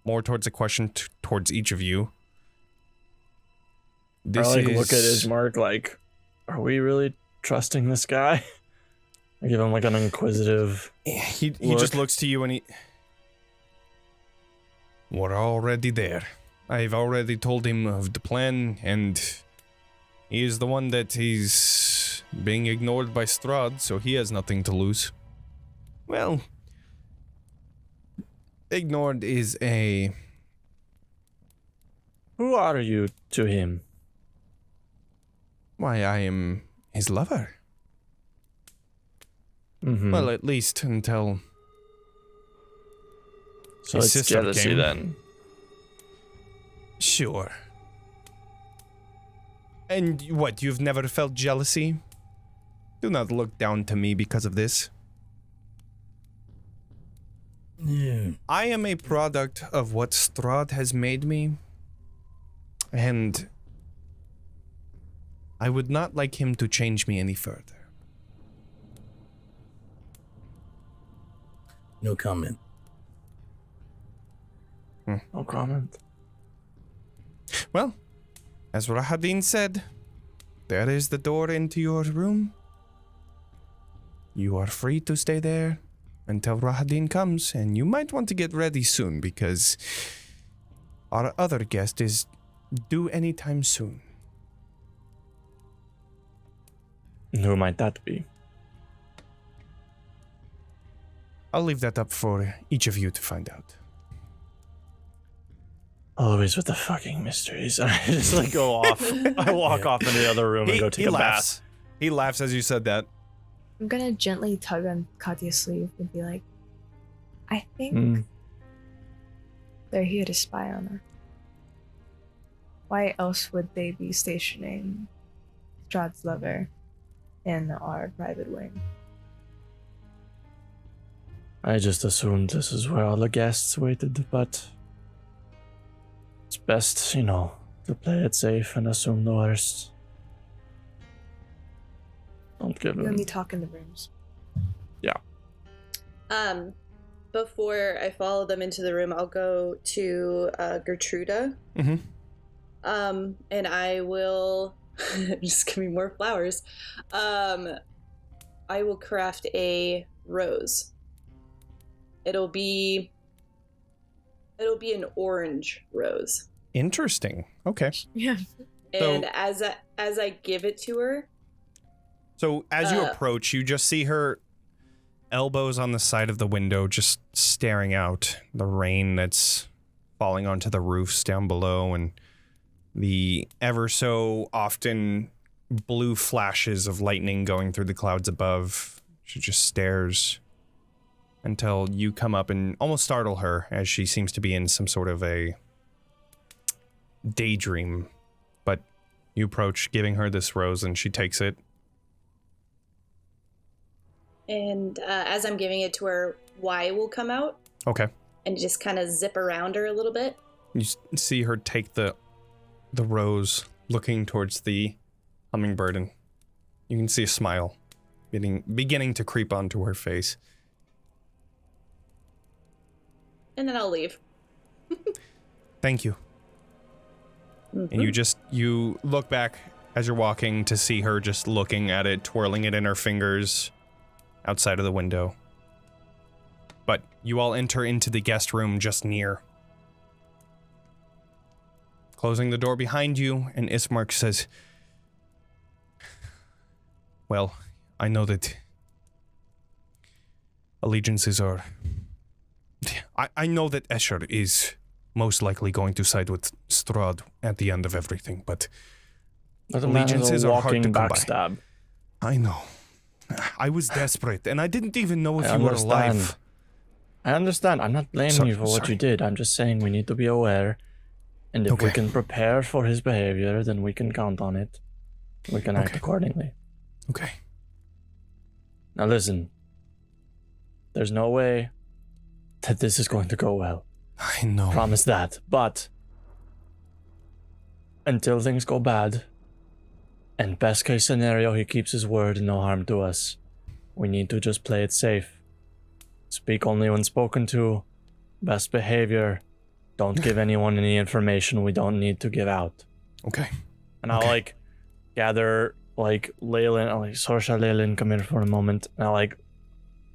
More towards a question towards each of you. I look at his mark like, are we really trusting this guy? I give him like an inquisitive. He just looks to you and he... We're already there. I've already told him of the plan, and he is the one that he's being ignored by Strahd, so he has nothing to lose. Well, ignored is a... Who are you to him? Why, I am his lover. Mm-hmm. Well, at least until So A it's sister jealousy king. then. Sure. And what, you've never felt jealousy? Do not look down to me because of this. Yeah. I am a product of what Strahd has made me, and I would not like him to change me any further. No comment. No comment. Well, as Rahadin said, there is the door into your room. You are free to stay there until Rahadin comes, and you might want to get ready soon because our other guest is due anytime soon. And who might that be? I'll leave that up for each of you to find out. Always with the fucking mysteries. I just like go off. I walk off into the other room and go take a bath. He laughs as you said that. I'm gonna gently tug on Katya's sleeve and be like, I think they're here to spy on her. Why else would they be stationing Strahd's lover in our private wing? I just assumed this is where all the guests waited, but it's best, you know, to play it safe and assume the worst. Don't give You and them. me talk in the rooms. Before I follow them into the room, I'll go to Gertruda. Mm-hmm. And I will just give me more flowers. I will craft a rose. It'll be an orange rose. Interesting. Okay. Yeah. And as I give it to her, So as you approach, you just see her elbows on the side of the window, just staring out the rain that's falling onto the roofs down below and the ever so often blue flashes of lightning going through the clouds above. She just stares until you come up and almost startle her as she seems to be in some sort of a daydream. But you approach, giving her this rose, and she takes it. and as I'm giving it to her, Y will come out Okay. and just kind of zip around her a little bit. You see her take the rose, looking towards the hummingbird, and you can see a smile beginning to creep onto her face. And then I'll leave. Thank you. Mm-hmm. And you look back as you're walking to see her just looking at it, twirling it in her fingers outside of the window. But you all enter into the guest room just near. Closing the door behind you, and Ismark says, well, I know that allegiances are... I know that Escher is most likely going to side with Strahd at the end of everything, but allegiances are hard to come backstab. by. I know. I was desperate, and I didn't even know if you were alive. I understand. I'm not blaming you for what sorry. you did. I'm just saying we need to be aware. And if we Okay. can prepare for his behavior, then we can count on it. We can act Okay. accordingly. Okay. Now listen. There's no way that this is going to go well. I know. Promise that. But until things go bad, and best case scenario, he keeps his word, no harm to us. We need to just play it safe. Speak only when spoken to. Best behavior. Don't give anyone any information we don't need to give out. Okay. And I'll gather Leilyn, Sorsha, Leilyn, come here for a moment. And I'll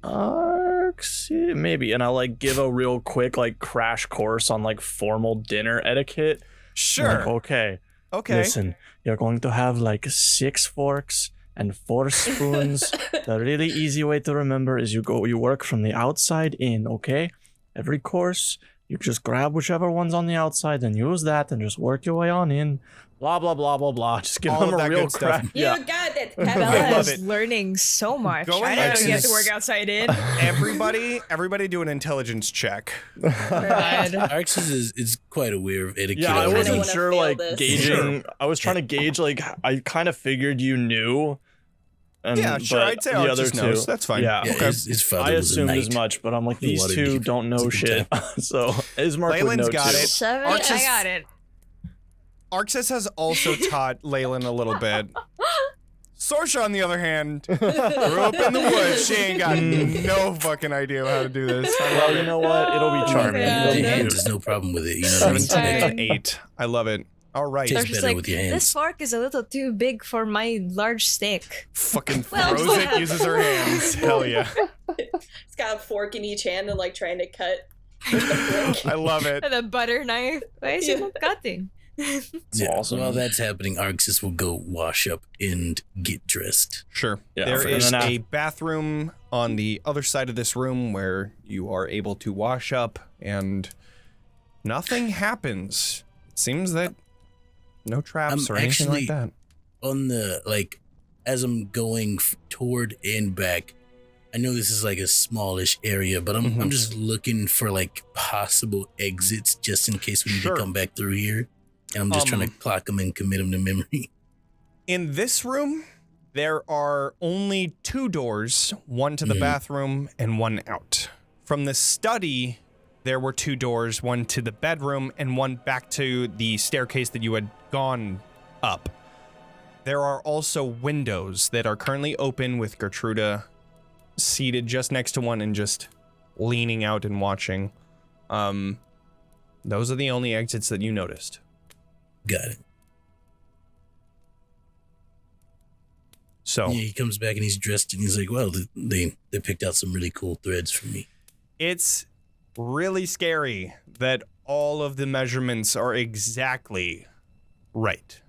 Arxes, maybe. And I'll give a real quick crash course on formal dinner etiquette. Sure. Okay. Okay. Listen, you're going to have 6 forks and 4 spoons. The really easy way to remember is you work from the outside in, okay? Every course, You just grab whichever one's on the outside and use that and just work your way on in. Blah, blah, blah, blah, blah. Just give All them of a that real good stuff. crack. You Yeah. got it, I Bella love is it. learning so much. Go I ahead. know you have to Arxes. work outside in. Everybody do an intelligence check. God. Arxes is quite aware of etiquette. Yeah, I already. wasn't wanna sure, fail like, this. gauging. I was trying to gauge, like, I kind of figured you knew. And, Yeah, sure, but I'd say the Arxes other two, knows. That's fine. Yeah, Yeah, Okay. his father I was a assumed knight. as much, but I'm like, He these wanted two you. don't know It's a shit. good So Ismark would Leilyn's know got too. it. 7? Arxes- I got it. Arxes has also taught Leilyn a little bit. Sorsha, on the other hand, grew up in the woods. She ain't got no fucking idea how to do this. I love Well, you it. know what? It'll be Oh, charming. yeah. It'll With be your hands, cute. there's no problem with it. You know what I mean? 17 Fine. and 8. I love it. All right. Tastes They're just better like, with your hands. this fork is a little too big for my large steak. Fucking Well, throws it, yeah. uses her hands. Hell yeah. It's got a fork in each hand and like trying to cut with the fork. I love it. And a butter knife. Why is it not cutting? It's Yeah, awesome. While that's happening, Arxes will go wash up and get dressed. Sure. Yeah, There fair is enough. a bathroom on the other side of this room where you are able to wash up and nothing happens. It seems that no traps I'm or anything like actually- that. On the, like, as I'm going toward and back, I know this is like a smallish area, but I'm Mhm. just looking for like possible exits just in case we need Sure. to come back through here. And I'm just trying to clock them and commit them to memory. In this room, there are only 2 doors, one to the Mhm. bathroom and one out. From the study, there were 2 doors, one to the bedroom and one back to the staircase that you had gone up. There are also windows that are currently open with Gertruda seated just next to one and just leaning out and watching. Those are the only exits that you noticed. Got it. So Yeah, he comes back and he's dressed and he's like, well, they picked out some really cool threads for me. it's really scary that all of the measurements are exactly right.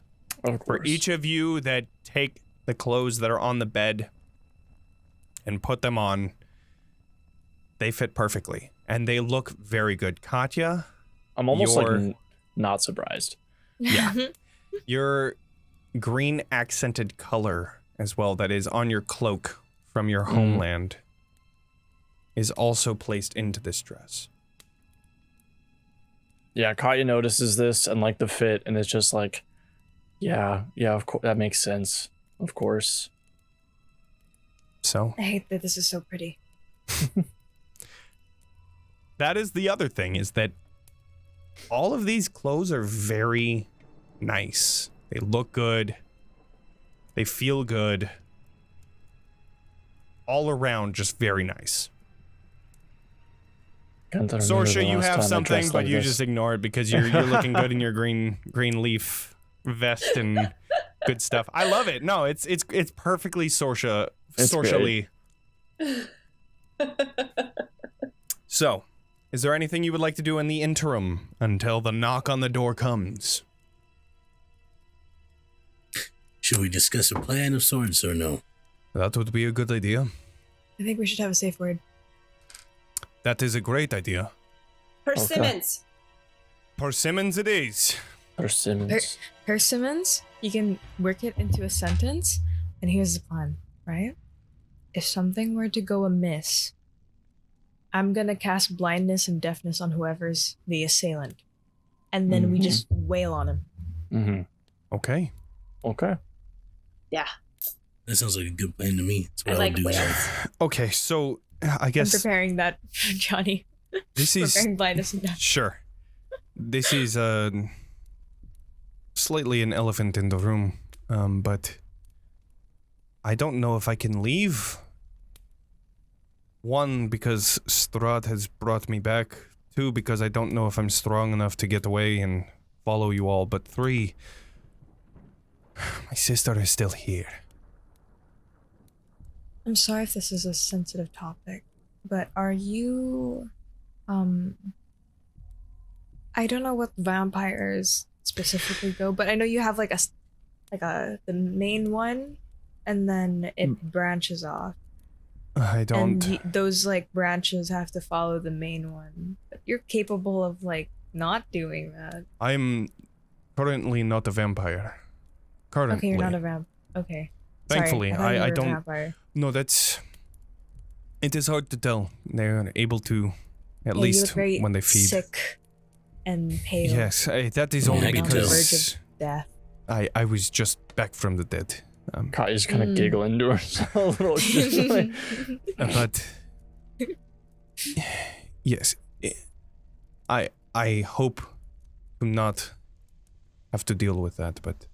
Of For course. each of you that take the clothes that are on the bed and put them on, they fit perfectly. And they look very good. Katya, I'm almost like your- not surprised. Yeah. your green accented color as well that is on your cloak from your homeland is also placed into this dress. Yeah, Katya notices this and like the fit, and it's just like, yeah, of course, that makes sense. Of course. So I hate that this is so pretty. that is the other thing, is that all of these clothes are very nice. They look good. They feel good. All around, just very nice. Can't remember the Sorsha, you last have time I something, dressed but like you this. just ignore it because you're looking good in your green leaf vest and good stuff. I love it. No, it's perfectly Sorsha It's Lee. So, is there anything you would like to do in the interim until the knock on the door comes? Should we discuss a plan of sorts or no? That would be a good idea. I think we should have a safe word. That is a great idea. Persimmons. Persimmons it is. Persimmons. Persimmons, you can work it into a sentence, and here's the plan, right? If something were to go amiss, I'm gonna cast blindness and deafness on whoever's the assailant. And then we just wail on him. Mm-hmm. Okay. Okay. That sounds like a good plan to me. That's what I I'll like do. whales. Okay, so I I'm guess preparing that for Johnny. this is Preparing blindness and deafness. sure. This is slightly an elephant in the room, but I don't know if I can leave. One, because Strahd has brought me back. 2, because I don't know if I'm strong enough to get away and follow you all. But 3, my sister is still here. I'm sorry if this is a sensitive topic, but are you I don't know what vampires specifically go, but I know you have like the main one and then it branches off. I don't. And those like branches have to follow the main one. But you're capable of like not doing that. I'm currently not a vampire. Currently. Okay, you're not a vamp. Okay. Thankfully, Sorry, I you were a don't. vampire. No, that's. It is hard to tell. They're able to, at Yeah, you least look very when they feed. sick and pale. Yes, that is Yeah, only I can on the verge because of death. I was just back from the dead. Katya's kind of giggling to herself a little. Just like, But yes, I hope to not have to deal with that, but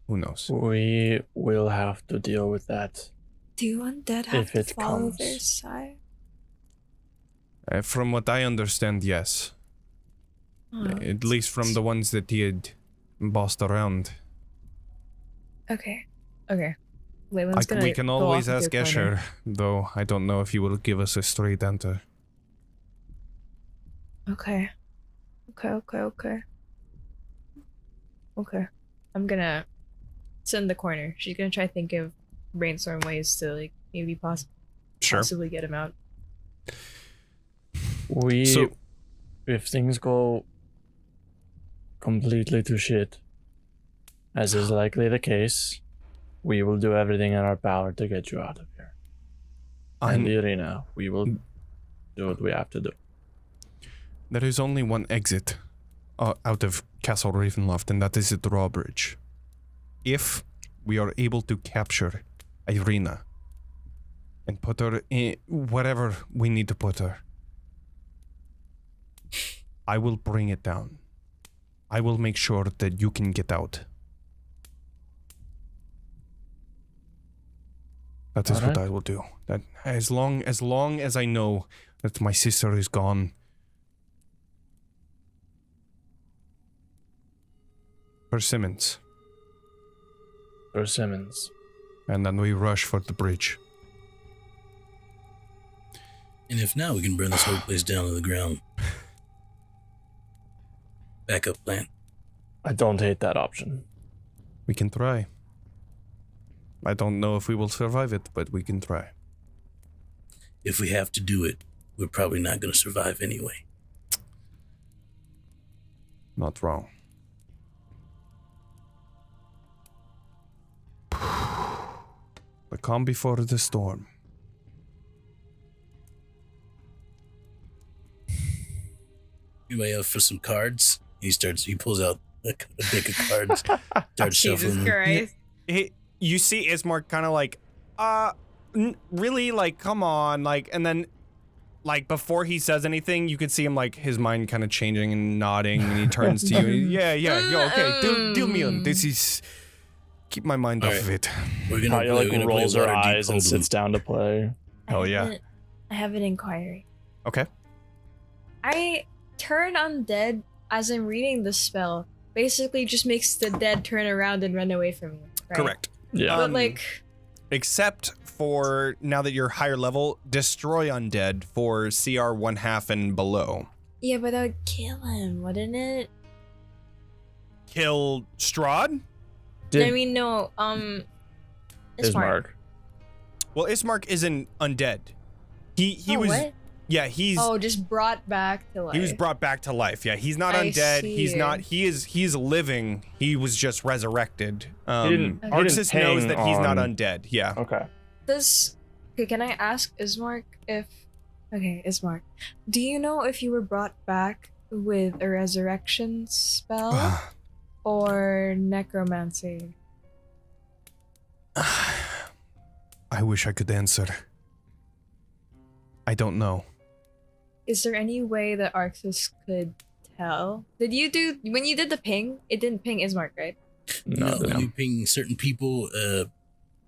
who knows? we will have to deal with that. Do undead have If to it follow comes. their side? From what I understand, yes. Oh, At least from the ones that he had bossed around. Okay. Leilyn's gonna We can go always off ask into a corner. Escher, though I don't know if he will give us a straight answer. Okay. I'm gonna sit in the corner. She's gonna try to think of brainstorm ways to like maybe possibly get him out. If things go completely to shit, as is likely the case, we will do everything in our power to get you out of here. In the arena, we will do what we have to do. There is only one exit out of Castle Ravenloft, and that is the drawbridge. If we are able to capture Irina and put her in whatever we need to put her, I will bring it down. I will make sure that you can get out. That is what I will do. That as long as I know that my sister is gone. Persimmons. And then we rush for the bridge. And if not, we can burn this whole place down to the ground. Backup plan. I don't hate that option. We can try. I don't know if we will survive it, but we can try. If we have to do it, we're probably not going to survive anyway. Not wrong. The calm before the storm. Anybody up for some cards? He pulls out a deck of cards, starts shuffling them. You see Ismark kind of like, really? Like, come on. Like, and then, like, before he says anything, you could see him, like, his mind kind of changing and nodding, and he turns to you. Yeah, okay, deal me in. This is... Keep my mind off of it. Katya like rolls her eyes and sits down to play. Oh, yeah. I have an inquiry. Okay. I turn undead as I'm reading the spell. Basically just makes the dead turn around and run away from you. Right? Correct. Yeah. But like... Except for, now that you're higher level, destroy undead for CR 1/2 and below. Yeah, but that would kill him, wouldn't it? Kill Strahd? I mean, no, Ismark. Well, Ismark isn't undead. He was... What? Yeah, he's... Oh, just brought back to life. He was brought back to life. Yeah, he's not I undead. see. He's not... He's living. He was just resurrected. didn't Arxes ping knows that he's not on- undead. Yeah. Okay. Okay, can I ask Ismark if... Okay, Ismark. Do you know if you were brought back with a resurrection spell or necromancy? I wish I could answer. I don't know. Is there any way that Arxes could tell? When you did the ping, it didn't ping Ismark, right? No, when you ping certain people,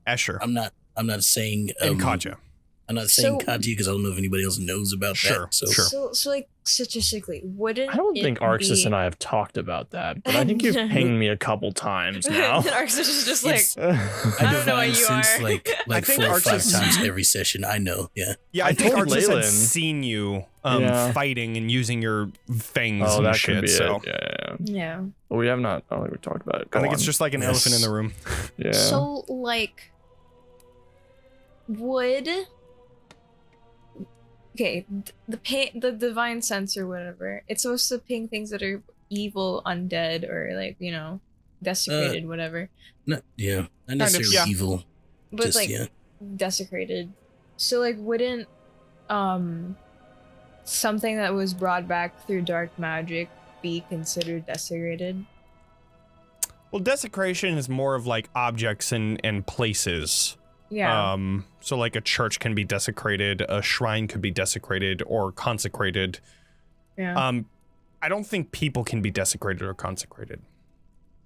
Escher. I'm not saying and Katya. I'm not saying So- Katya because I don't know if anybody else knows about that. So So like statistically, wouldn't I don't it think Arxes be... and I have talked about that, but I think you've pinged me a couple times now. Arxes is just like, It's- I don't know what divine you sense are. like I think 4 or 5 Arxes- times every session. I know. Yeah. Yeah, I I think told Arxes had Leilyn. seen you Yeah. fighting and using your fangs Oh, and that shit. could be So it. Yeah. Yeah. But we have not. I don't think we talked about it. Go I think on. it's just like an Yes. elephant in the room. Yeah. So like, would the divine sense or whatever, it's supposed to ping things that are evil, undead, or like, you know, desecrated, whatever. Not necessarily evil, But just, like desecrated. So like wouldn't something that was brought back through dark magic be considered desecrated? Well, desecration is more of like objects and places. Yeah. So like a church can be desecrated, a shrine could be desecrated or consecrated. Yeah. I don't think people can be desecrated or consecrated.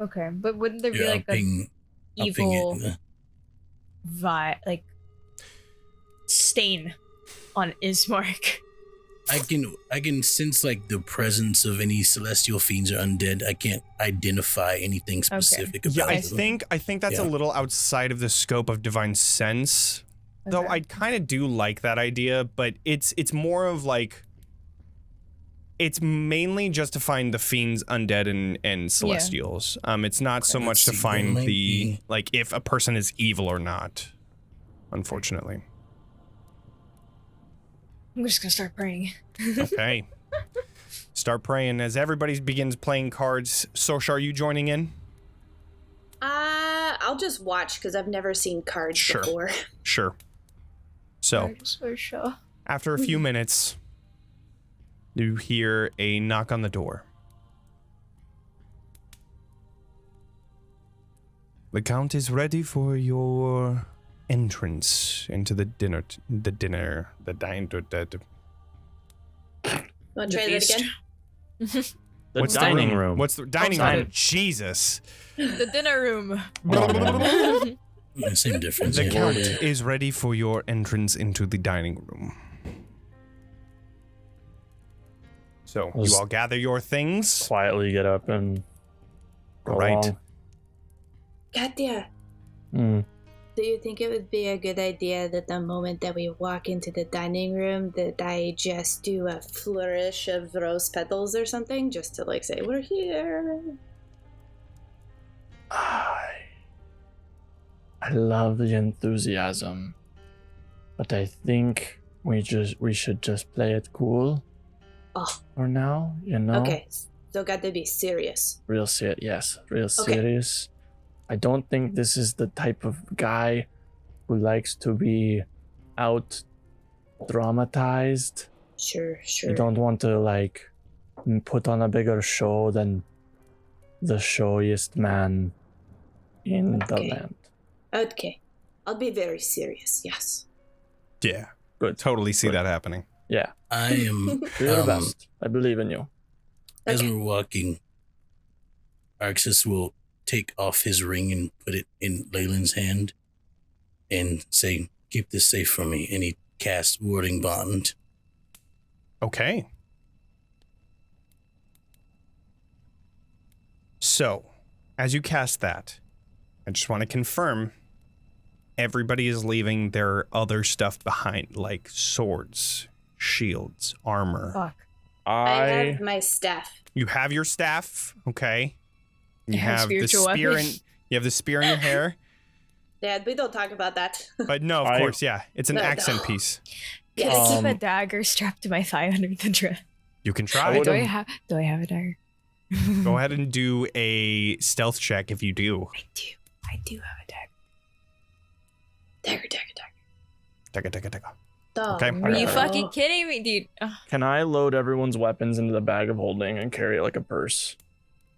Okay, but wouldn't there be like a evil like stain on Ismark? I can sense like the presence of any celestial fiends or undead. I can't identify anything specific about them. Yeah, I think that's a little outside of the scope of divine sense. Okay. Though I kind of do like that idea, but it's more of like it's mainly just to find the fiends, undead, and celestials. It's not so much to find the like if a person is evil or not. Unfortunately. I'm just gonna start praying. Okay. Start praying as everybody begins playing cards. Sorsha, are you joining in? I'll just watch because I've never seen cards before. Sure. So, Sorsha. After a few minutes, you hear a knock on the door. The Count is ready for your entrance into the dine. Want to try that again? What's dining room? What's the dining room? Jesus. The dinner room. Same difference. The Count is ready for your entrance into the dining room. So you all gather your things. Quietly get up and go right. along. Katya. Do you think it would be a good idea that the moment that we walk into the dining room that I just do a flourish of rose petals or something just to like say, we're here? I love the enthusiasm, but I think we should just play it cool. For now, you know? Okay, so got to be serious. Real serious. I don't think this is the type of guy who likes to be out dramatized. Sure. You don't want to like put on a bigger show than the showiest man in the land. Okay. I'll be very serious, yes. Yeah. Good. Totally see that happening. Yeah. I am You're the best. I believe in you. As we're walking, Arxes will take off his ring and put it in Leilyn's hand and say, keep this safe from me. And he casts warding bond. Okay. So, as you cast that, I just want to confirm everybody is leaving their other stuff behind, like swords, shields, armor. Fuck. I have my staff. You have your staff, okay. You have have the spear you have the spear in your hair. Yeah, we don't talk about that. But no, of course, yeah. It's an accent piece. Can I keep a dagger strapped to my thigh under the dress? You can try. Do I have a dagger? Go ahead and do a stealth check if you do. I do have a dagger. Dagger. Okay. Are you fucking kidding me, dude? Ugh. Can I load everyone's weapons into the bag of holding and carry it like a purse?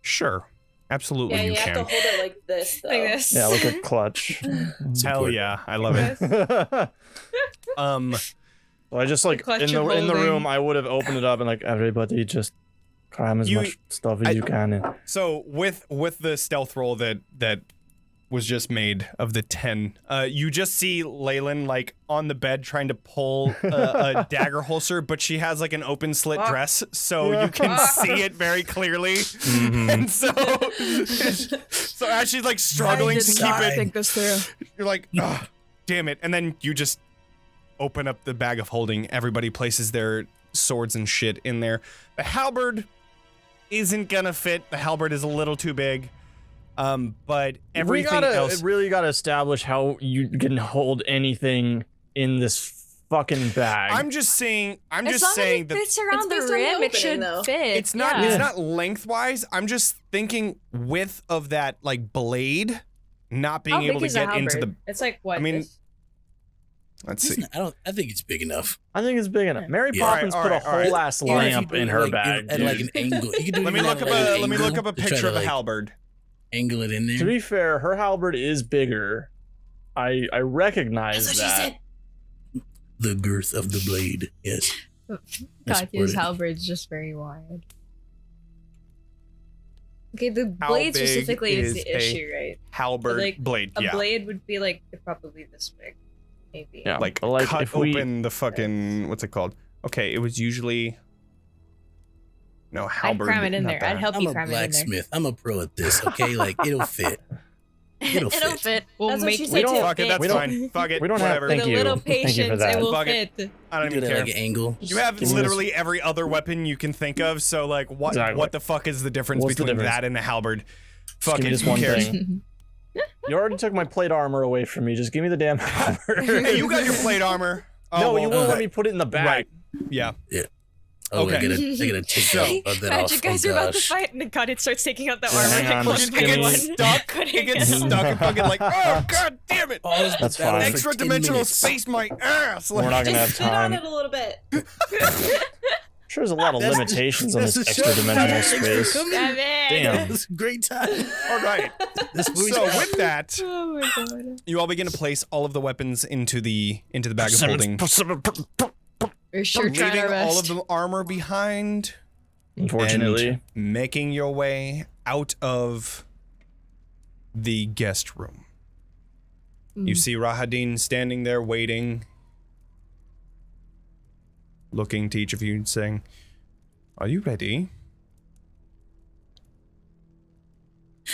Sure. Absolutely, you have can. to hold it like this, though. Like this. Yeah, like a clutch. Hell yeah, I love it. Well, I just like Clutch in the room, I would have opened it up and like everybody just cram as much stuff as you can in. So with the stealth roll that was just made of the 10, you just see Leilyn like on the bed trying to pull a dagger holster, but she has like an open slit dress, so you can see it very clearly. And so as she's like struggling to keep it, think this through. you're like, oh, damn it, and then you just open up the bag of holding. Everybody places their swords and shit in there. The halberd isn't gonna fit. The halberd is a little too big. But everything else, it really gotta establish how you can hold anything in this fucking bag. I'm just saying As long saying as that it fits around the based on the rim, it opening, should though. fit. it's not yeah. it's not lengthwise. I'm just thinking width of that like blade not being How able big to is a get into the halberd? It's like what? I mean, this? let's It's see. not- I think it's big enough. I think it's big enough. Mary Yeah. Poppins Alright, put a alright, whole ass Even if you lamp do in it, her like, bag. at like dude. an angle. You can do it Let me even look at, up like, an let me look angle up a to try picture to, of the like, halberd. Angle it in there. To be fair, her halberd is bigger. I recognize That's what she that. said. The girth of the blade. Yes. That's Katya's what it- halberd's just very wide. Okay, the How blade big specifically is is the a issue, right? Halberd Like, blade, A yeah. blade would be like probably this big, maybe. Yeah. Like, But, like, cut if we- open the fucking what's it called? Okay, it was usually no I'd halberd. cram it in not there. that. I'd help I'm you a cram it in there. blacksmith. I'm a pro at this. Okay, like it'll fit. It'll It'll fit. fit. We'll That's what make she we said, don't too. Fuck it, that's We don't- fine. Fuck it. we don't whatever. have. Thank With a you. little Thank you patience, for that. it will Fuck it. fit. I don't Do even that care. like an angle. You have Give me literally every other weapon you can think of, so like what Exactly. what the fuck is the difference What's the between difference? that and a halberd? Just Fuck give me it, this who one cares? thing. You already took my plate armor away from me. Just give me the damn halberd. Hey, you got your plate armor. Oh, No, well, you won't let me put it in the bag. Right. Yeah. Oh, Okay. I gotta take So- that off. You Oh, guys are about to gosh. fight, and then Katya starts taking out the Yeah, armor. hang on, one just by give me- one. Stuck. It gets stuck and fucking like, oh god damn it! Pause the That's battle fine. for Extra 10 dimensional minutes. space my ass. We're not gonna have Just sit on time. it a little bit. Sure, there's a lot of That's the- limitations on that's this the extra show. dimensional Thanks for space. coming. Damn it! Damn. It's a great time. All right. This movie's So with that, Oh my god. you all begin to place all of the weapons into the bag of holding, We're sure trying leaving our all of best. the armor behind. Unfortunately. And making your way out of the guest room. You see Rahadin standing there waiting, looking to each of you and saying, "Are you ready?"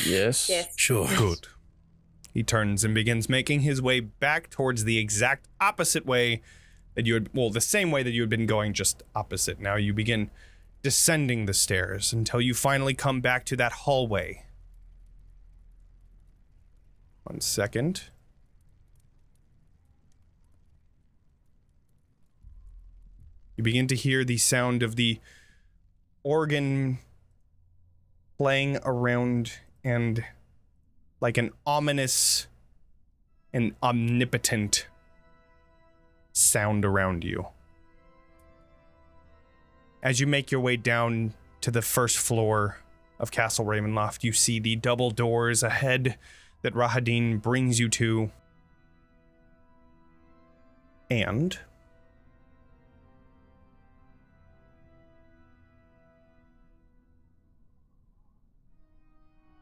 Yes. Yes. Sure. Good. He turns and begins making his way back towards the exact opposite way that you had, well, the same way that you had been going, just opposite. Now you begin descending the stairs until you finally come back to that hallway. 1 second. You begin to hear the sound of the organ playing around and like an ominous and omnipotent sound around you. As you make your way down to the first floor of Castle Ravenloft, you see the double doors ahead that Rahadin brings you to. And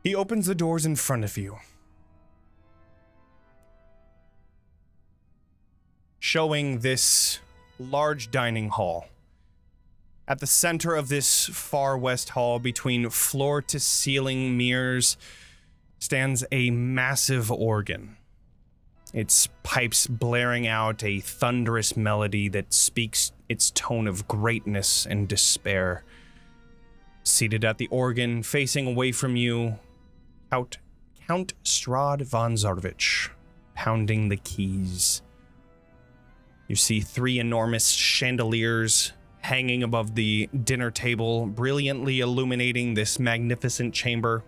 he opens the doors in front of you, showing this large dining hall. At the center of this far west hall, between floor-to-ceiling mirrors, stands a massive organ. Its pipes blaring out a thunderous melody that speaks its tone of greatness and despair. Seated at the organ, facing away from you, Count Strahd von Zarovich, pounding the keys. You see 3 enormous chandeliers hanging above the dinner table, brilliantly illuminating this magnificent chamber.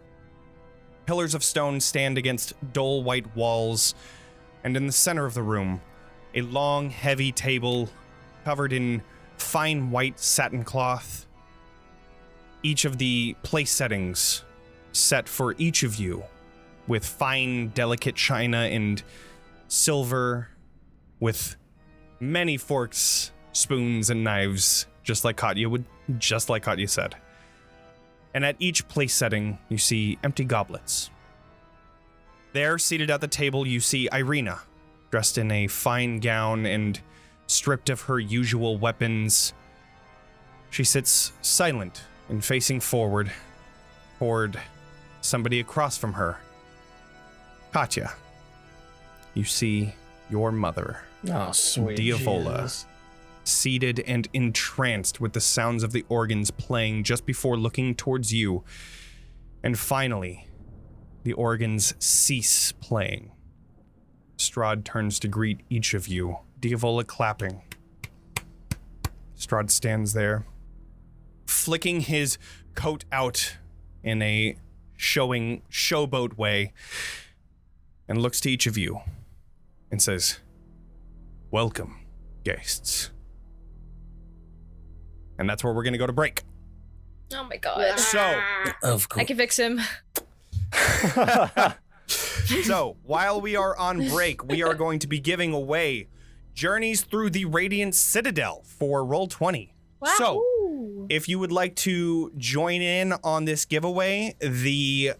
Pillars of stone stand against dull white walls, and in the center of the room, a long, heavy table covered in fine white satin cloth. Each of the place settings set for each of you with fine, delicate china and silver, with many forks, spoons, and knives, just like Katya said. And at each place setting, you see empty goblets. There, seated at the table, you see Irina, dressed in a fine gown and stripped of her usual weapons. She sits silent and facing forward toward somebody across from her. Katya, you see your mother, Oh, sweet Diavola, Jesus. seated and entranced with the sounds of the organs playing just before looking towards you. And finally, the organs cease playing. Strahd turns to greet each of you, Diavola clapping. Strahd stands there, flicking his coat out in a showboat way, and looks to each of you and says, "Welcome, guests." And that's where we're going to go to break. Oh my god. So, Of course. I can fix him. So, while we are on break, we are going to be giving away Journeys Through the Radiant Citadel for Roll20. Wow. So, if you would like to join in on this giveaway, the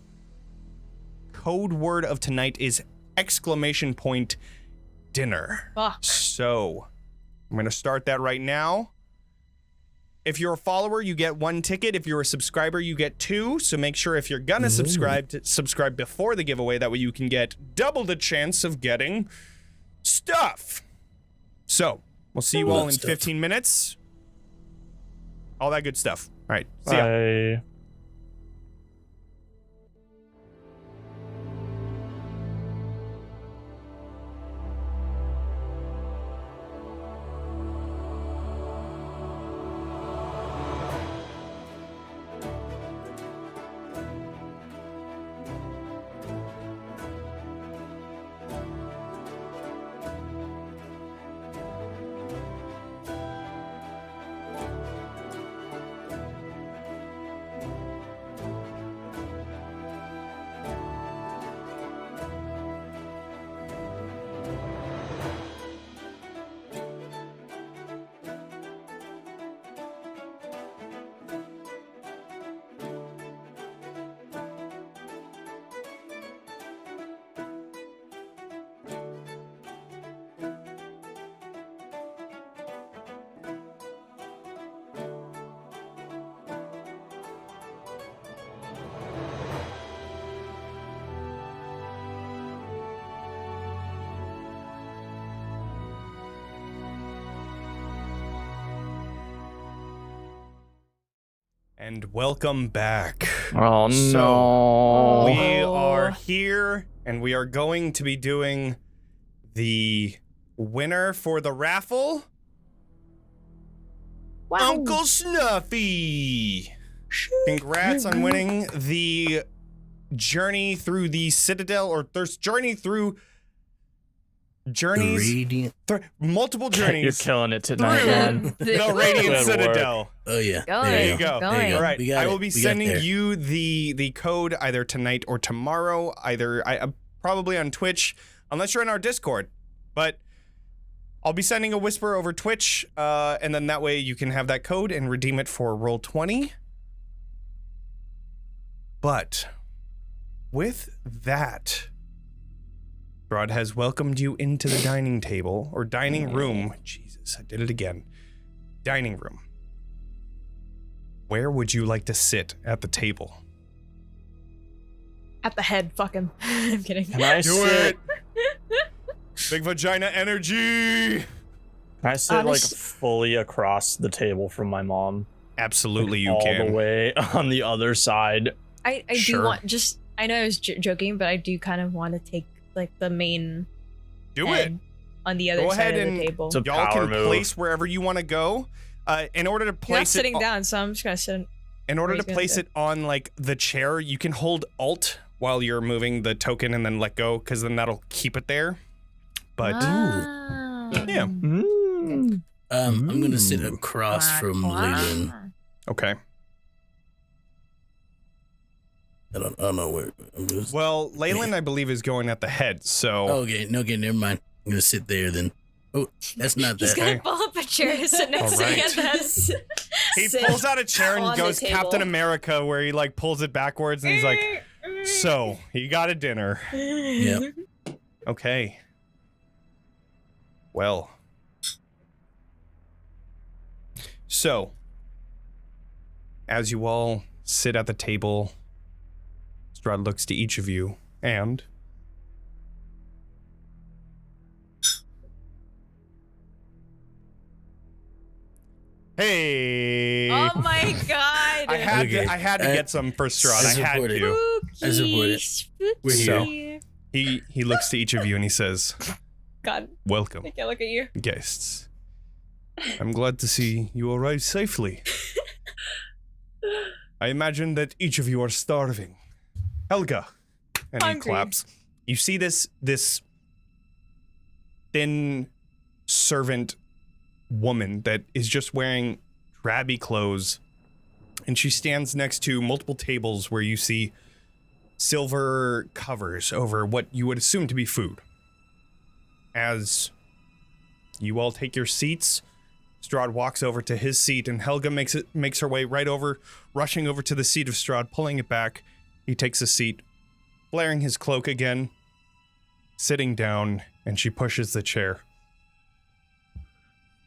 code word of tonight is !dinner. Fuck. So, I'm going to start that right now. If you're a follower, you get 1 ticket. If you're a subscriber, you get 2. So make sure if you're gonna subscribe, to subscribe before the giveaway. That way you can get double the chance of getting stuff. So we'll see you all in 15 minutes. All that good stuff. All right. See ya. Bye. And welcome back. Oh So, no. we are here, and we are going to be doing the winner for the raffle, Wow. Uncle Snuffy. Congrats on winning the journey through the Citadel, or there's journey through journeys, Radiant. multiple You're journeys. killing it tonight, Through man. The Radiant Good Citadel. Oh yeah. Going. you go. There you go. All right, We got I it. will be We got sending there. you the code either tonight or tomorrow, probably on Twitch, unless you're in our Discord. But I'll be sending a whisper over Twitch, and then that way you can have that code and redeem it for Roll20. But with that, Strahd has welcomed you into the dining table, or dining room. Jesus, I did it again. Dining room. Where would you like to sit at the table? At the head, fuck him. I'm kidding. Can I Do sit? it! Big vagina energy! Can I sit like Honest- fully across the table from my mom? Absolutely, you all can. the way on the other side. I Sure. do want, just, I know I was joking, but I do kind of want to take like the main Do it. head on the other Go side ahead of and- the table. It's a Y'all power can move. place wherever you want to go. In order to You're not place it, sitting down, so I'm just gonna sit. in order to He's gonna place sit. it on like the chair, you can hold Alt while you're moving the token and then let go, because then that'll keep it there. But Ah. yeah. Mm. I'm gonna sit Ooh. across from Leilyn. Okay. I don't know where. I'm gonna, Well, Leilyn, I believe, is going at the head. So okay, never mind. I'm gonna sit there then. Oh, that's not He's that. gonna pull up a chair to sit next to Alright. me. That's he Sit pulls out a chair and on the goes table. Captain America, where he like pulls it backwards and he's like, "So you got a dinner." Yep. Okay. Well. So, as you all sit at the table, Strahd looks to each of you and hey. Oh my god! I had Okay. to, I had to get some for Strahd. I had support it. to. I support it. Spooky. We're here. So- He looks to each of you and he says, God, Welcome, I can't look at you. guests. I'm glad to see you arrived safely. I imagine that each of you are starving. Helga. And he Hungry. claps. You see this thin servant woman that is just wearing drabby clothes, and she stands next to multiple tables where you see silver covers over what you would assume to be food. As you all take your seats, Strahd walks over to his seat, and Helga makes her way right over, rushing over to the seat of Strahd, pulling it back. He takes a seat, flaring his cloak again, sitting down, and she pushes the chair.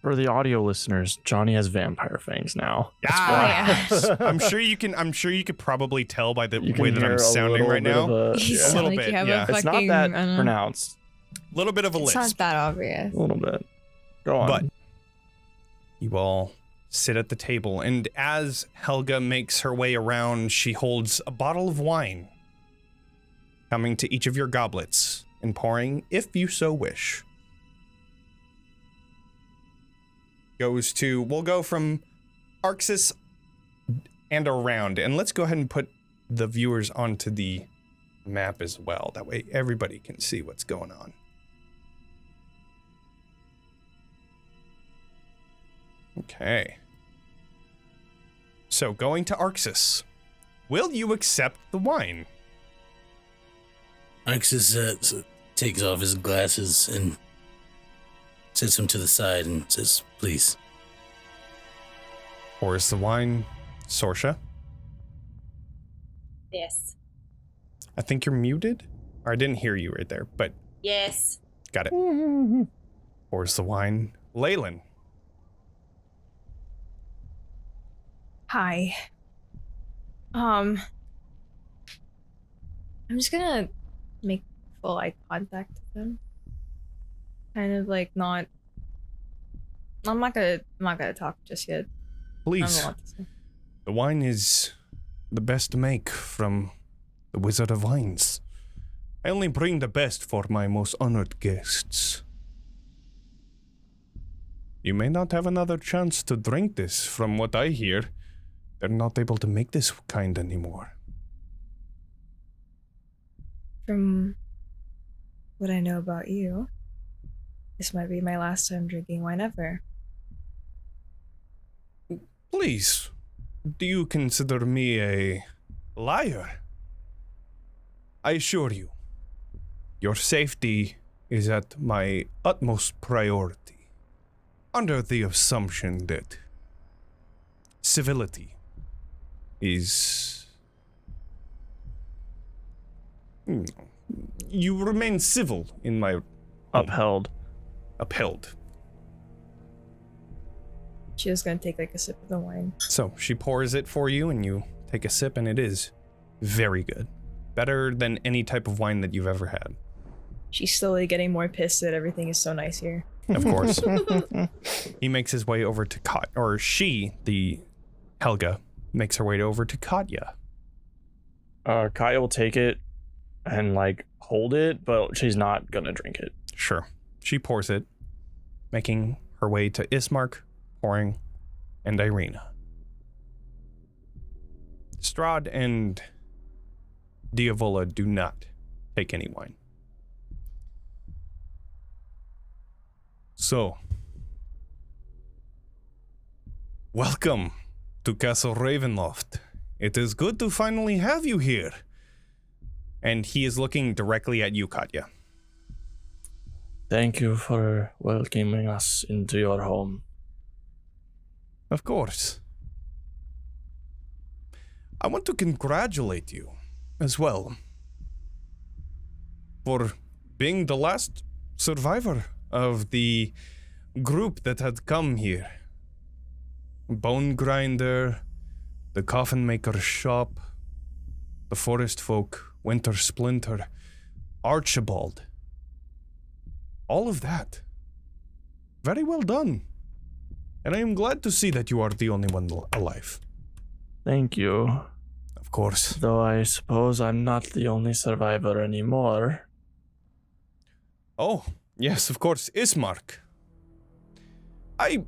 For the audio listeners, Jonny has vampire fangs now. I'm sure you could probably tell by the You can way that hear I'm a sounding little right bit now. of You A sound little like bit, you have yeah. a It's not fucking, that I don't know. pronounced. Little bit of a It's lisp. not that obvious. A little bit. Go on. But you all sit at the table, and as Helga makes her way around, she holds a bottle of wine, coming to each of your goblets and pouring, if you so wish. We'll go from Arxes and around, and let's go ahead and put the viewers onto the map as well. That way everybody can see what's going on. Okay. So going to Arxes, will you accept the wine? Arxes takes off his glasses and sets them to the side and says, please. Pours the wine. Sorsha, Yes. I think you're muted. Or I didn't hear you right there, but Yes. got it. Pours the wine. Leilyn. Hi. I'm just gonna make full eye contact with them. Kind of like not. I'm not gonna talk just yet. I don't Please. know what to say. The wine is the best to make from the Wizard of Wines. I only bring the best for my most honored guests. You may not have another chance to drink this. From what I hear, they're not able to make this kind anymore. From what I know about you, this might be my last time drinking wine ever. Please, do you consider me a liar? I assure you, your safety is at my utmost priority, under the assumption that civility is... You remain civil in my... Upheld. Upheld. She was gonna take like a sip of the wine. So she pours it for you, and you take a sip, and it is very good. Better than any type of wine that you've ever had. She's slowly getting more pissed that everything is so nice here. Of course. He makes his way over to Helga, makes her way over to Katya. Katya will take it and like hold it, but she's not gonna drink it. Sure. She pours it, making her way to Ismark, pouring, and Irina. Strahd and Diavola do not take any wine. So, welcome to Castle Ravenloft. It is good to finally have you here. And he is looking directly at you, Katya. Thank you for welcoming us into your home. Of course. I want to congratulate you as well for being the last survivor of the group that had come here. Bone Grinder, the Coffin Maker's Shop, the Forest Folk, Winter Splinter, Archibald. All of that. Very well done. And I am glad to see that you are the only one alive. Thank you. Of course. Though I suppose I'm not the only survivor anymore. Oh, Yes, of course, Ismark. I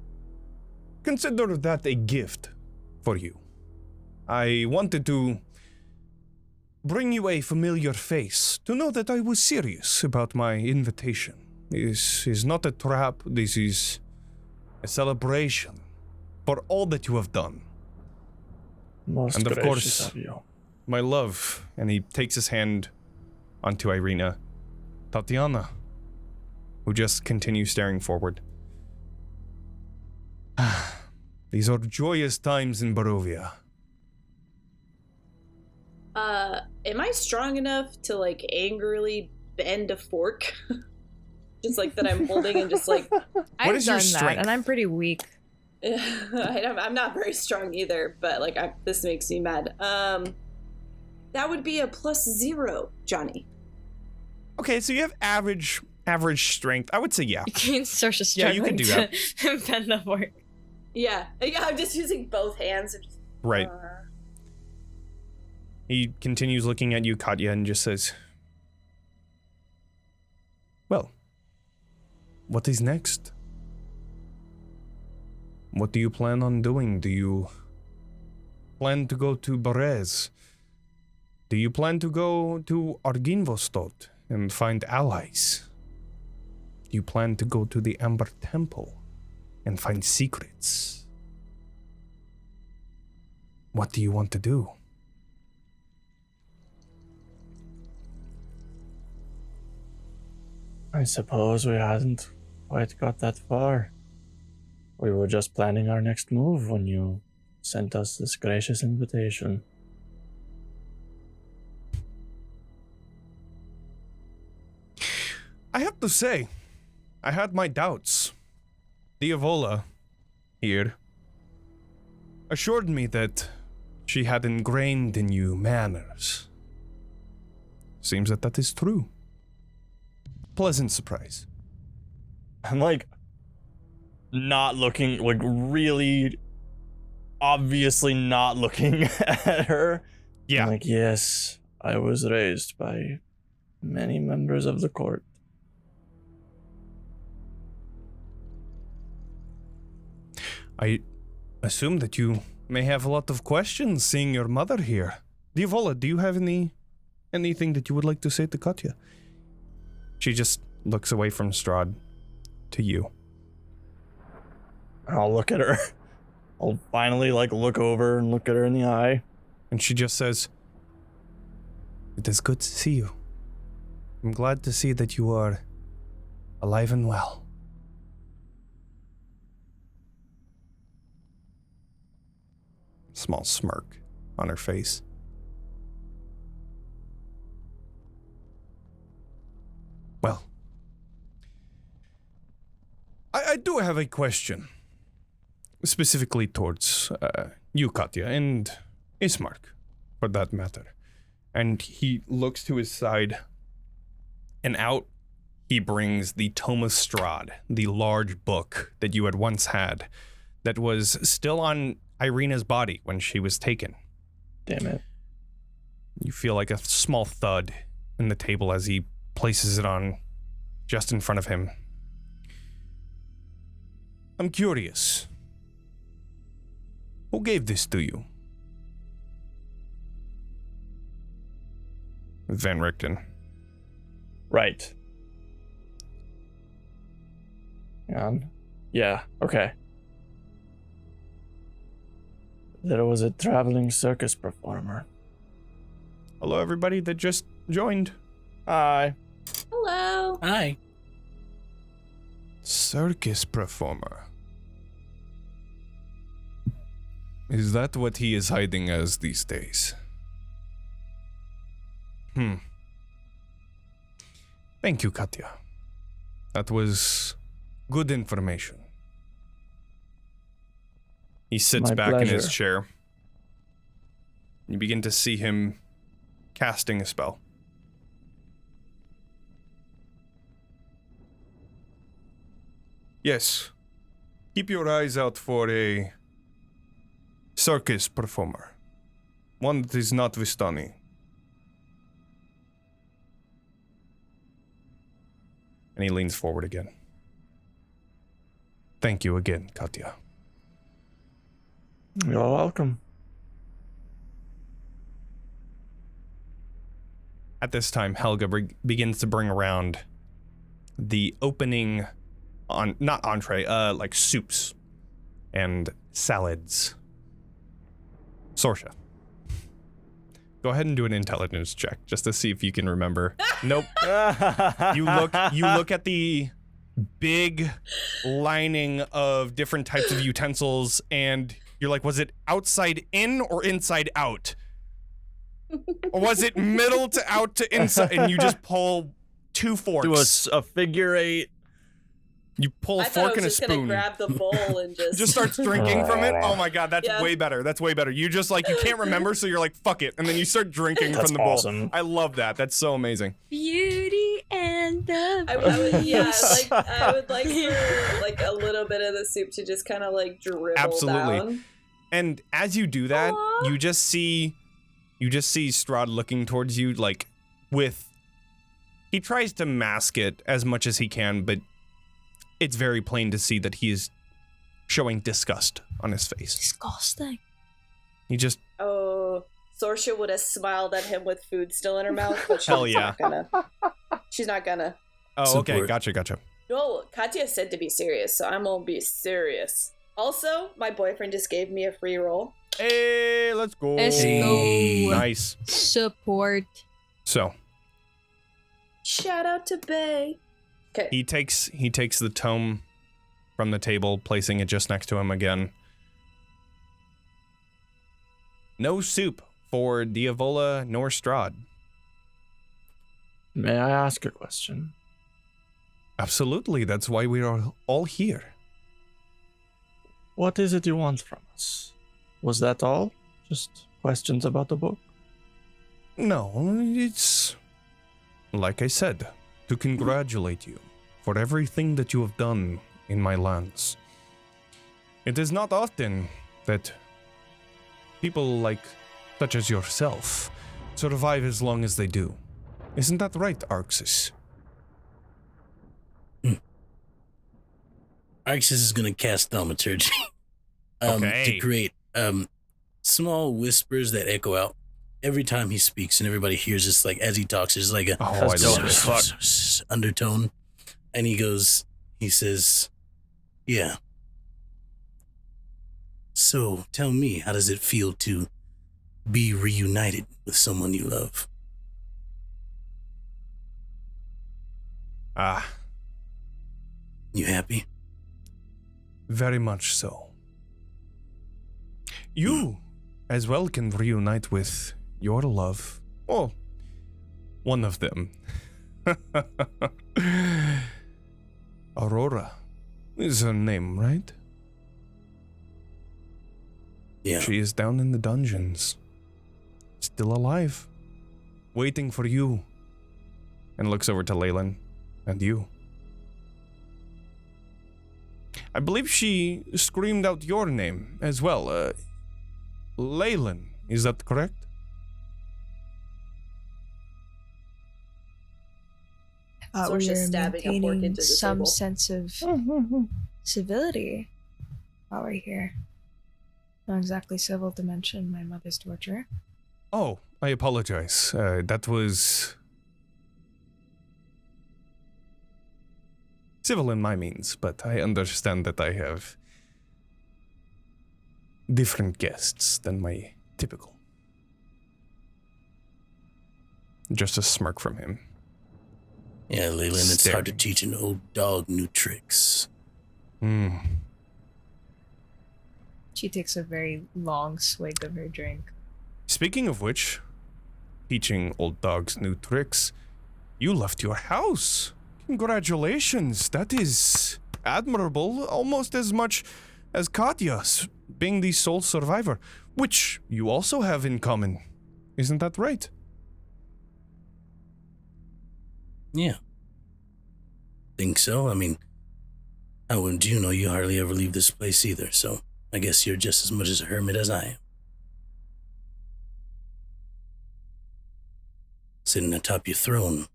consider that a gift for you. I wanted to bring you a familiar face to know that I was serious about my invitation. This is not a trap, this is a celebration for all that you have done. Most And of gracious course, of you. my love, and he takes his hand onto Irina, Tatiana, who just continues staring forward. These are joyous times in Barovia. Am I strong enough to, like, angrily bend a fork? Just like that I'm holding and just like... I've is your done that, strength? and I'm pretty weak. I'm not very strong either, but, like, this makes me mad. That would be a +0, Jonny. Okay, so you have average strength. I would say yeah. You can Sorsha Yeah, you struggling can do that. to bend the fork. Yeah, I'm just using both hands. And just, Right. He continues looking at you, Katya, and just says, well, what is next? What do you plan on doing? Do you plan to go to Berez? Do you plan to go to Arginvostot and find allies? Do you plan to go to the Amber Temple and find secrets? What do you want to do? I suppose we hadn't quite got that far. We were just planning our next move when you sent us this gracious invitation. I have to say, I had my doubts. Diavola, here, assured me that she had ingrained in you manners. Seems that is true. Pleasant surprise. I'm like, not looking, like really obviously not looking at her. Yeah. I'm like, yes, I was raised by many members of the court. I assume that you may have a lot of questions seeing your mother here. Diavola, do you have anything that you would like to say to Katya? She just looks away from Strahd to you. I'll look at her. I'll finally like look over and look at her in the eye. And she just says, it is good to see you. I'm glad to see that you are alive and well. Small smirk on her face. Well, I do have a question. Specifically towards you, Katya, and Ismark, for that matter. And he looks to his side, and out he brings the Tome of Strahd, the large book that you had once had, that was still on Irina's body when she was taken. Damn it. You feel like a small thud in the table as he places it on just in front of him. I'm curious. Who gave this to you? Van Richten. Right. Yeah, okay. There was a traveling circus performer. Hello, everybody that just joined. Hi. Hello. Hi. Circus performer. Is that what he is hiding as these days? Thank you, Katya. That was good information. He sits My back in his pleasure. chair. You begin to see him casting a spell. Yes. Keep your eyes out for a circus performer. One that is not Vistani. And he leans forward again. Thank you again, Katya. You're welcome. At this time, Helga begins to bring around the opening, not entree, like soups and salads. Sorsha, go ahead and do an intelligence check just to see if you can remember. Nope. You look at the big lining of different types of utensils, and you're like, was it outside in or inside out? Or was it middle to out to inside? And you just pull 2 forks. Do a figure 8. You pull a fork and a spoon. I was just gonna grab the bowl and just starts drinking from it. Oh my god, that's way better. That's way better. You just like, you can't remember, so you're like, fuck it, and then you start drinking from the bowl. I love that. That's so amazing. Beauty and the I would like for like a little bit of the soup to just kind of like dribble down. And as you do that, you just see Strahd looking towards you, like, he tries to mask it as much as he can, but it's very plain to see that he is showing disgust on his face. Disgusting. He just... Oh, Sorsha would have smiled at him with food still in her mouth, but she's not gonna. Oh, okay, gotcha. No, Katya said to be serious, so I'm gonna be serious. Also, my boyfriend just gave me a free roll. Hey, let's go. Let's go. Nice. Support. So. Shout out to Bay. Okay. He takes the tome from the table, placing it just next to him again. No soup for Diavola nor Strahd. May I ask a question? Absolutely, that's why we are all here. What is it you want from us? Was that all? Just questions about the book? No, it's... like I said, to congratulate you for everything that you have done in my lands. It is not often that people such as yourself survive as long as they do. Isn't that right, Arxes? Arxes is going to cast thaumaturgy to create small whispers that echo out every time he speaks, and everybody hears this, like, as he talks, it's like a undertone. And he says, yeah. So tell me, how does it feel to be reunited with someone you love? You happy? Very much so. You as well can reunite with your love. Oh, one of them. Aurora is her name, right? Yeah. She is down in the dungeons. Still alive. Waiting for you. And looks over to Leilyn and you. I believe she screamed out your name as well. Leilyn, is that correct? We Sorsha are stabbing a fork maintaining into the some table. sense of civility while we're here. Not exactly civil to mention my mother's torture. Oh, I apologize. That was civil in my means, but I understand that I have different guests than my typical. Just a smirk from him. Yeah, Leilyn, it's hard to teach an old dog new tricks. She takes a very long swig of her drink. Speaking of which, teaching old dogs new tricks, you left your house. Congratulations. That is admirable, almost as much as Katya's being the sole survivor, which you also have in common. Isn't that right? Yeah. Think so? I mean, how wouldn't you know? You hardly ever leave this place either, so I guess you're just as much as a hermit as I am. Sitting atop your throne,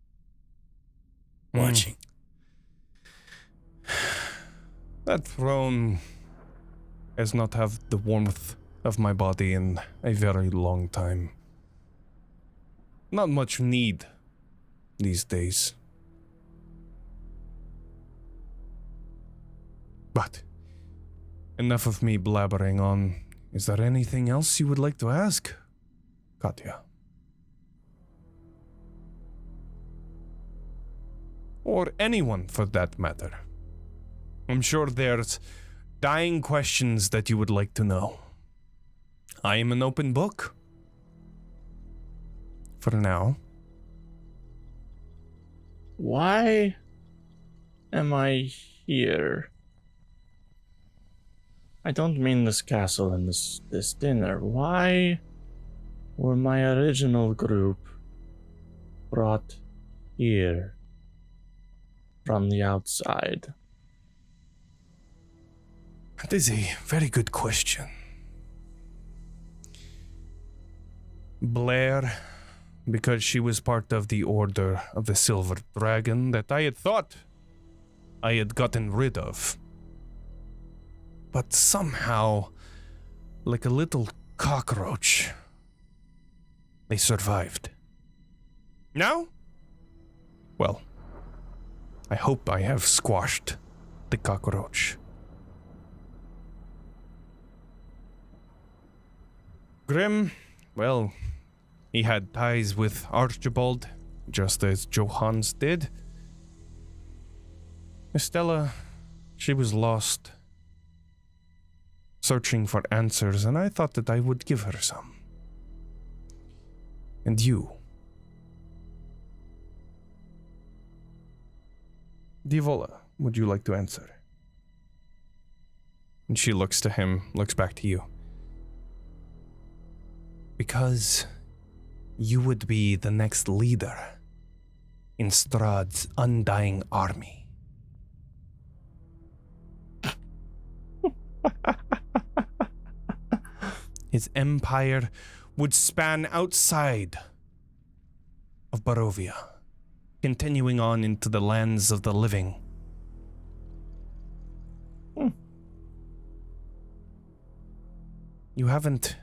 watching. That throne has not had the warmth of my body in a very long time. Not much need these days. But enough of me blabbering on. Is there anything else you would like to ask, Katya? Or anyone for that matter. I'm sure there's dying questions that you would like to know. I am an open book. For now. Why am I here? I don't mean this castle and this dinner. Why were my original group brought here from the outside? That is a very good question. Blair, because she was part of the Order of the Silver Dragon that I had thought I had gotten rid of. But somehow, like a little cockroach, they survived. Now? Well, I hope I have squashed the cockroach. Grim, well, he had ties with Archibald, just as Johans did. Estella, she was lost, searching for answers, and I thought that I would give her some. And you. Diavola, would you like to answer? And she looks to him, looks back to you. Because you would be the next leader in Strahd's undying army. His empire would span outside of Barovia, continuing on into the lands of the living. You haven't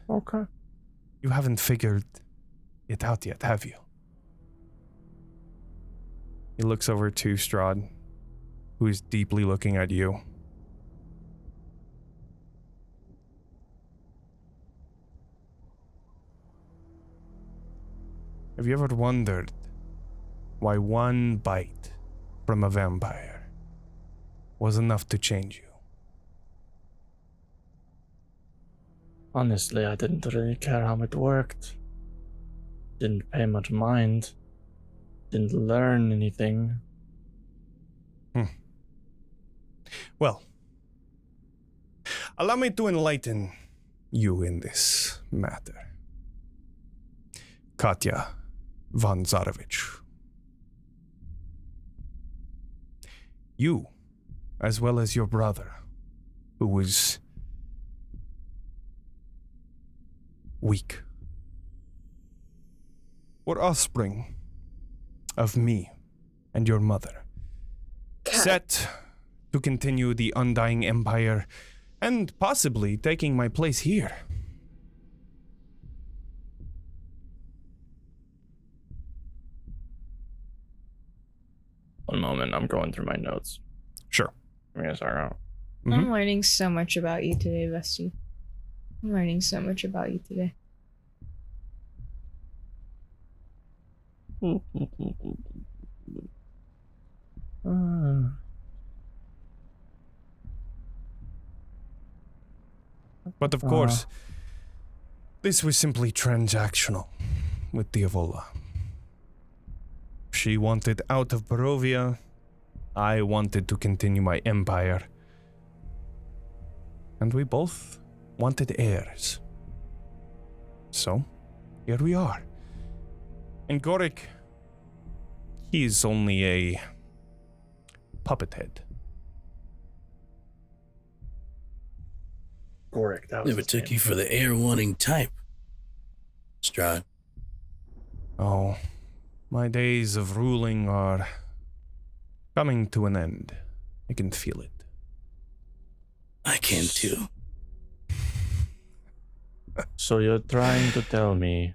figured it out yet, have you? He looks over to Strahd, who is deeply looking at you. Have you ever wondered why one bite from a vampire was enough to change you? Honestly, I didn't really care how it worked. Didn't pay much mind. Didn't learn anything. Well, allow me to enlighten you in this matter. Katya von Zarovich. You, as well as your brother, who was weak, were offspring of me and your mother, set to continue the undying empire and possibly taking my place here. One moment, I'm going through my notes. Sure. I'm gonna start out. I'm learning so much about you today, Vesty. I'm learning so much about you today. But of course, this was simply transactional with Diavola. She wanted out of Barovia. I wanted to continue my empire. And we both wanted heirs. So, here we are. And Gorik, he's only a puppet head. Gorik, that was Never his took name. you for the air-wanting type, Strahd. Oh, my days of ruling are coming to an end. I can feel it. I can too. So you're trying to tell me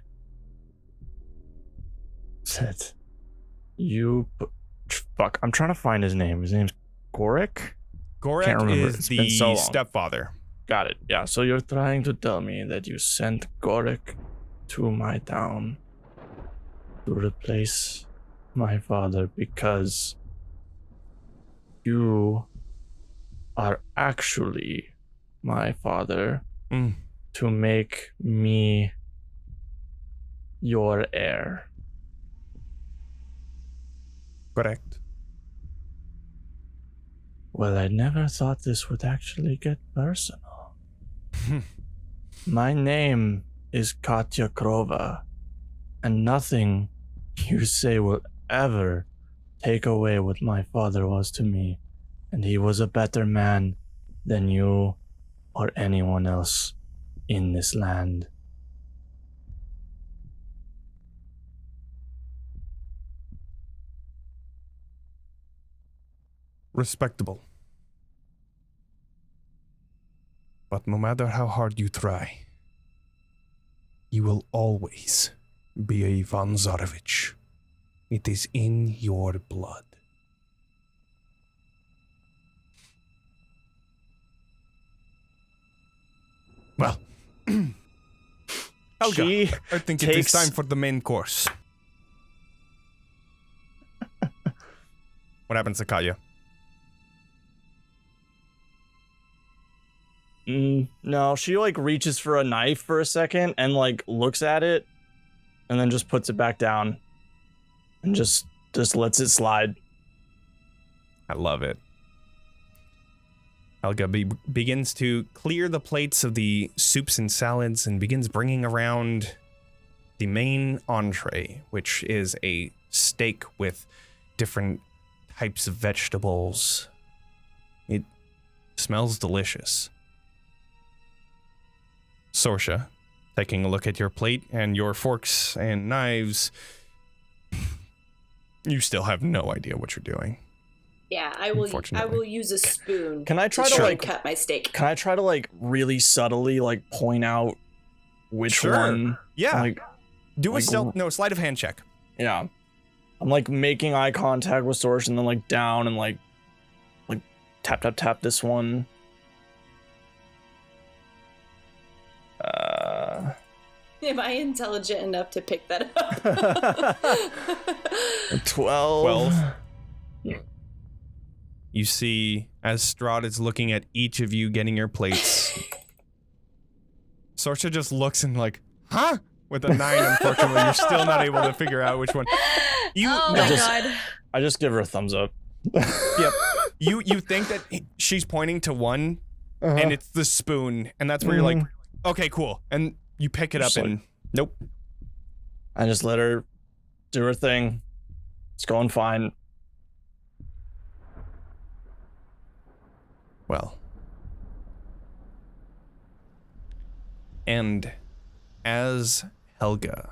that fuck, I'm trying to find his name. His name's Gorik? Can't Gorik remember. is It's been the so long. stepfather. Got it. Yeah, so you're trying to tell me that you sent Gorik to my town to replace my father because you are actually my father to make me your heir. Correct. Well, I never thought this would actually get personal. My name is Katya Krova, and nothing you say will ever take away what my father was to me, and he was a better man than you or anyone else in this land. Respectable. But no matter how hard you try, you will always be a von Zarovich. It is in your blood. Well, Helga, I think it is time for the main course. What happens to Katya? No, she like reaches for a knife for a second and like looks at it and then just puts it back down and just lets it slide. I love it. Helga begins to clear the plates of the soups and salads and begins bringing around the main entree, which is a steak with different types of vegetables. It smells delicious. Sorsha, taking a look at your plate and your forks and knives, you still have no idea what you're doing. Yeah, I will use a spoon. Can I try to try like and cut my steak? Can I try to like really subtly like point out which one? Yeah. Like, do a sleight of hand check. Yeah. I'm like making eye contact with Sorsha and then like down and like tap this one. Am I intelligent enough to pick that up? 12. You see, as Strahd is looking at each of you getting your plates, Sorsha just looks and like, huh? With a 9, unfortunately, you're still not able to figure out which one. God. I just give her a thumbs up. Yep. You think that she's pointing to one, and it's the spoon, and that's where you're like, okay, cool. And you pick it up and nope. I just let her do her thing. It's going fine. Well. And as Helga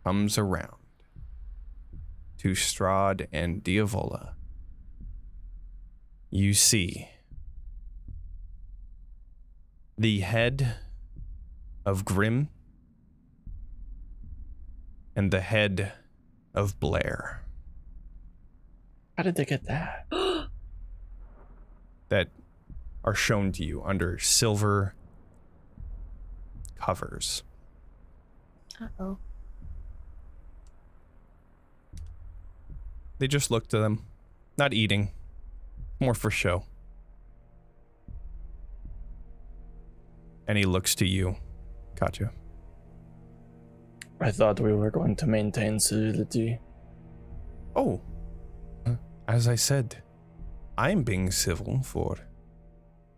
comes around to Strahd and Diavola, you see the head of Grim and the head of Blair. How did they get that? That are shown to you under silver covers. Uh-oh. They just look to them, not eating, more for show. And he looks to you, Katya. I thought we were going to maintain civility. Oh, as I said, I'm being civil for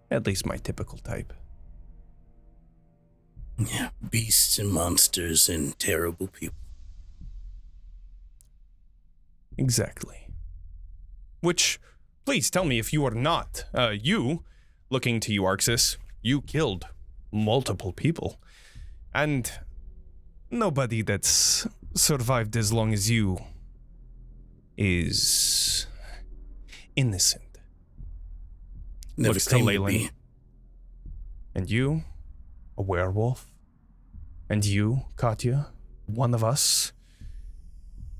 at least my typical type. Yeah, beasts and monsters and terrible people. Exactly. Which, please tell me if you are not, looking to you, Arxes, you killed multiple people. And nobody that's survived as long as you is innocent. Never looks to claimed to Leilyn. be. And you, a werewolf. And you, Katya, one of us.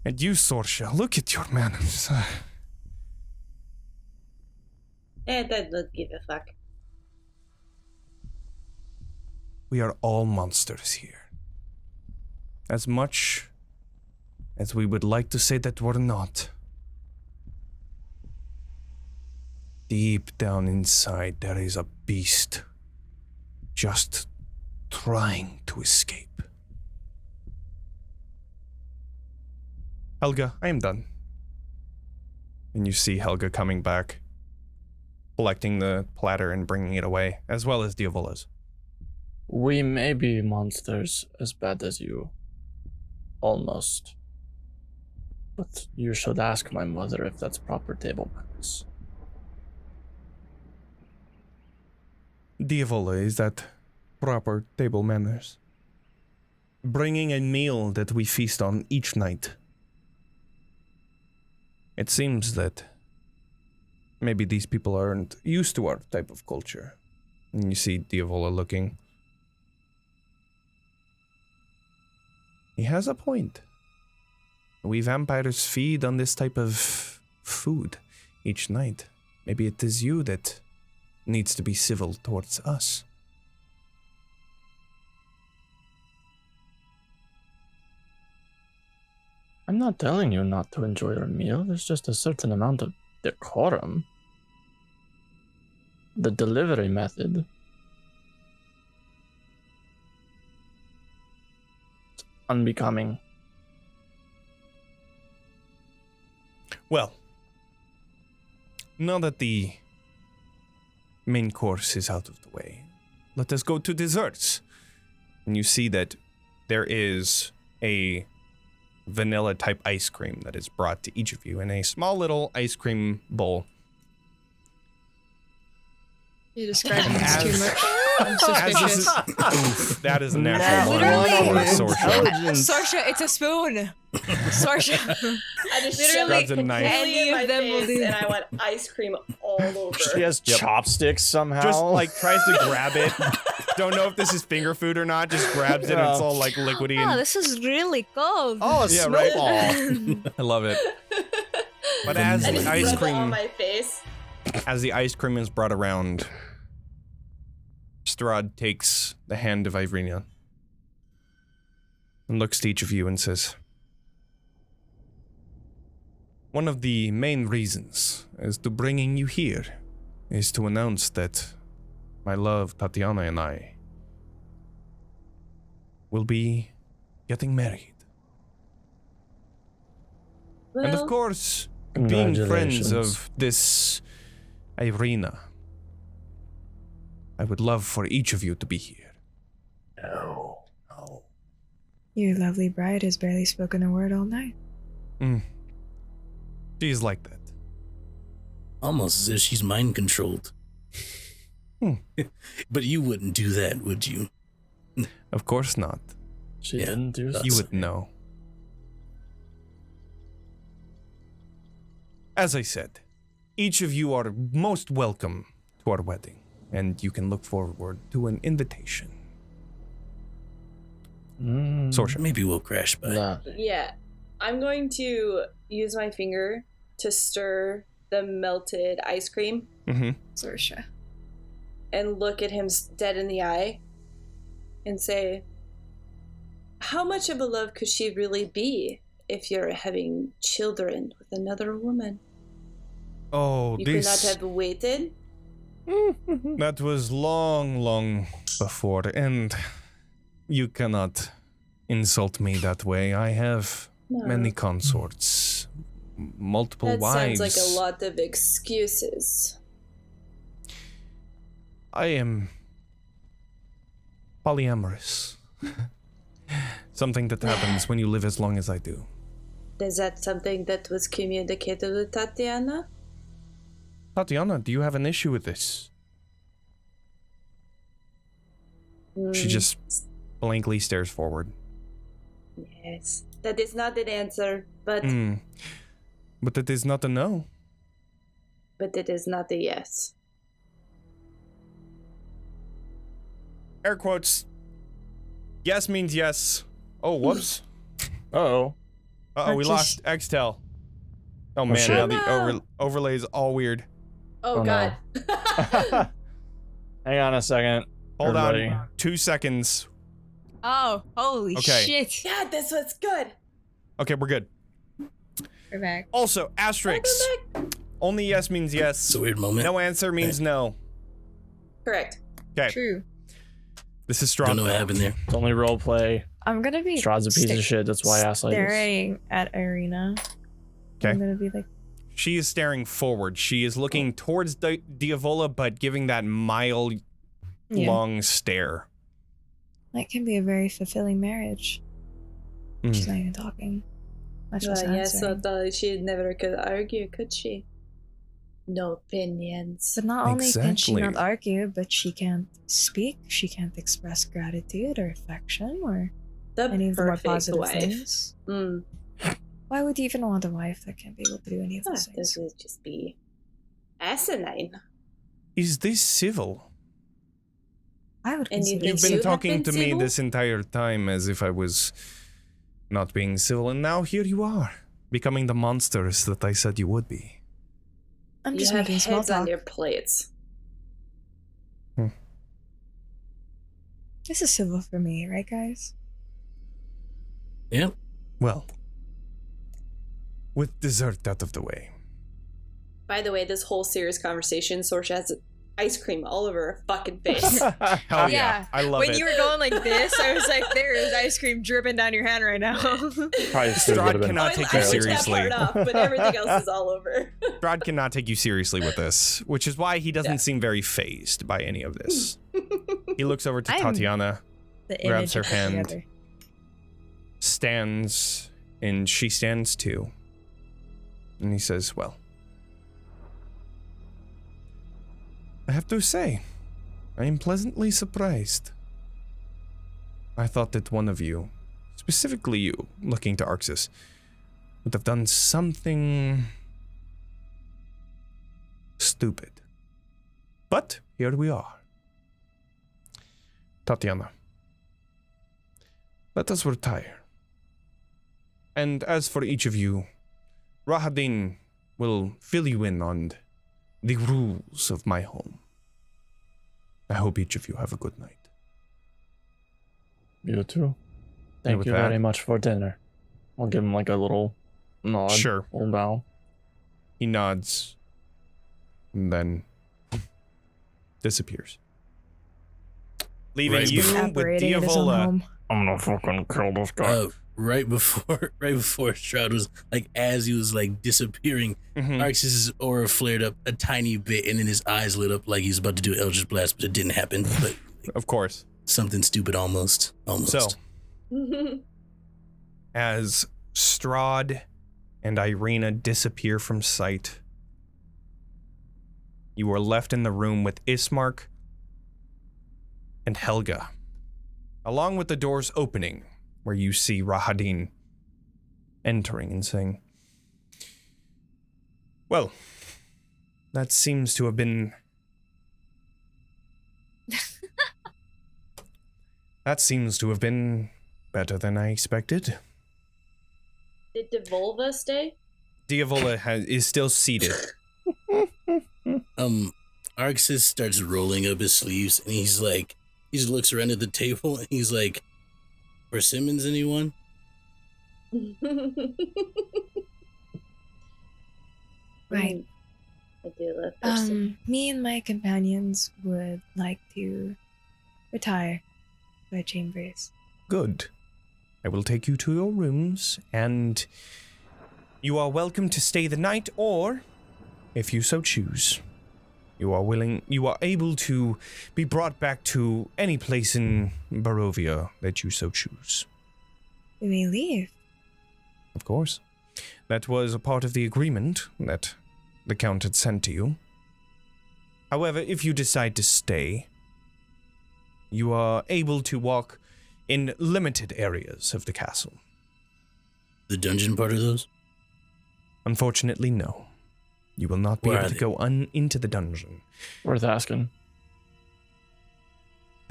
And you, Sorsha, look at your manners. And I don't give a fuck. We are all monsters here. As much as we would like to say that we're not. Deep down inside, there is a beast just trying to escape. Helga, I am done. And you see Helga coming back, collecting the platter and bringing it away, as well as Diavola's. We may be monsters as bad as you. Almost. But you should ask my mother if that's proper table manners. Diavola, is that proper table manners? Bringing a meal that we feast on each night. It seems that maybe these people aren't used to our type of culture. And you see Diavola looking. He has a point. We vampires feed on this type of food each night. Maybe it is you that needs to be civil towards us. I'm not telling you not to enjoy your meal. There's just a certain amount of decorum. The delivery method. It's unbecoming. Well, now that the main course is out of the way, let us go to desserts. And you see that there is a vanilla type ice cream that is brought to each of you in a small little ice cream bowl. You're describing this too much. I'm suspicious. Oof, that is a natural one for Sorsha. Sorsha, it's a spoon. Sorsha. I just Literally, grabs a knife. any Any of of them will do. and I want ice cream all over. She has chopsticks somehow. Just like tries to grab it. Don't know if this is finger food or not. Just grabs it and it's all like liquidy. Oh, And, this is really cold. oh, a Yeah, right. snowball. I love it. But as I the just ice rub it on cream, my face. as the ice cream is brought around, Strahd takes the hand of Irina and looks to each of you and says, one of the main reasons as to bringing you here is to announce that my love, Tatiana, and I will be getting married. Well, And of course, being friends Congratulations. of this Irina, I would love for each of you to be here. No. Oh. Your lovely bride has barely spoken a word all night. She is like that. Almost as if she's mind controlled. But you wouldn't do that, would you? Of course not. She Yeah, didn't do that. You would know. As I said, each of you are most welcome to our wedding, and you can look forward to an invitation. Sorsha. Maybe we'll crash by. Nah. yeah. I'm going to use my finger to stir the melted ice cream Mm-hmm. Sorsha. and look at him dead in the eye and say, how much of a love could she really be if you're having children with another woman? Oh, You could not have waited? That was long, long before, and you cannot insult me that way. I have No. many consorts, multiple That wives. sounds like a lot of excuses. I am polyamorous. Something that happens when you live as long as I do. Is that something that was communicated with Tatiana? Tatiana, do you have an issue with this? She just blankly stares forward. Yes. That is not an answer, but But it is not a no. but it is not a yes. Air quotes. Yes means yes. Oh, whoops. Uh-oh. Uh-oh, we Arxes. lost Extell. Oh, man, shit. now Oh, the no. overlay is all weird. Oh, Oh, God. Hang on a second. Hold everybody. on. 2 seconds. Oh, holy Okay. shit. Yeah, this was good. Okay, we're good. We're back. Also, asterisks. Only yes means It's yes. a weird moment. No answer means no. Correct. Okay, True. this is Don't strong. know what happened there. It's only role play. I'm gonna be Strahd's a piece of shit. That's why I asked like this. staring at Arena. Okay. I'm gonna be like, She is staring forward. She is looking towards Diavola, but giving that mild, yeah, long stare. that can be a very fulfilling marriage. Mm. She's not even talking. Much less Yes, answering. she never could argue, could she? No opinions. But not only can she Exactly. not argue, but she can't speak. She can't express gratitude or affection or The any of the more perfect positive wife. things. Mm. Why would you even want a wife that can't be able to do any of those This things? would just be asinine. Is this civil? I would And you consider think You've it you been have talking been to me civil? this entire time as if I was not being civil, and now here you are, becoming the monsters that I said you would be. I'm You just have making small heads on talk. your plates. This is civil for me, right, guys? Yep. Well, with dessert out of the way. By the way, this whole serious conversation, Sorsha has ice cream all over her fucking face. Hell yeah, Yeah, I love when it. you were going like this, I was like, there is ice cream dripping down your hand right now. Probably still Strahd would've been cannot take you I took seriously. that part off, but everything else is all over. Strahd cannot take you seriously with this, which is why he doesn't Yeah. seem very phased by any of this. He looks over to I'm- Tatiana, The Grabs image her of it hand. together. stands, and she stands too. And he says, well, I have to say, I am pleasantly surprised. I thought that one of you, specifically you, looking to Arxes, would have done something stupid. But here we are. Tatiana, let us retire. And as for each of you, Rahadin will fill you in on the rules of my home. I hope each of you have a good night. You too. And Thank with you that- very much for dinner. I'll give him like a little nod. Sure. Little bow. He nods and then disappears. Leaving Right. you with Operating at his own Diavola. home. I'm gonna fucking kill this guy. Right before Strahd was like, as he was like disappearing, Mhm. Arxes' aura flared up a tiny bit, and then his eyes lit up like he was about to do Eldritch Blast, but it didn't happen. But Of course. something stupid, almost. So, as Strahd and Irina disappear from sight, you are left in the room with Ismark and Helga, along with the doors opening, where you see Rahadin entering and saying, well, that seems to have been... that seems to have been better than I expected. Did Devolva stay? Diavola is still seated. Arxes starts rolling up his sleeves, and he just looks around at the table, and he's like, "Persimmons, anyone?" Right. I do love person. Me and my companions would like to retire to our chambers. Good. I will take you to your rooms, and you are welcome to stay the night, or, if you so choose, you are able to be brought back to any place in Barovia that you so choose. We may leave. Of course. That was a part of the agreement that the Count had sent to you. However, if you decide to stay, you are able to walk in limited areas of the castle. The dungeon part of those? Unfortunately, no. You will not be Where able are to they? go into the dungeon. Worth asking.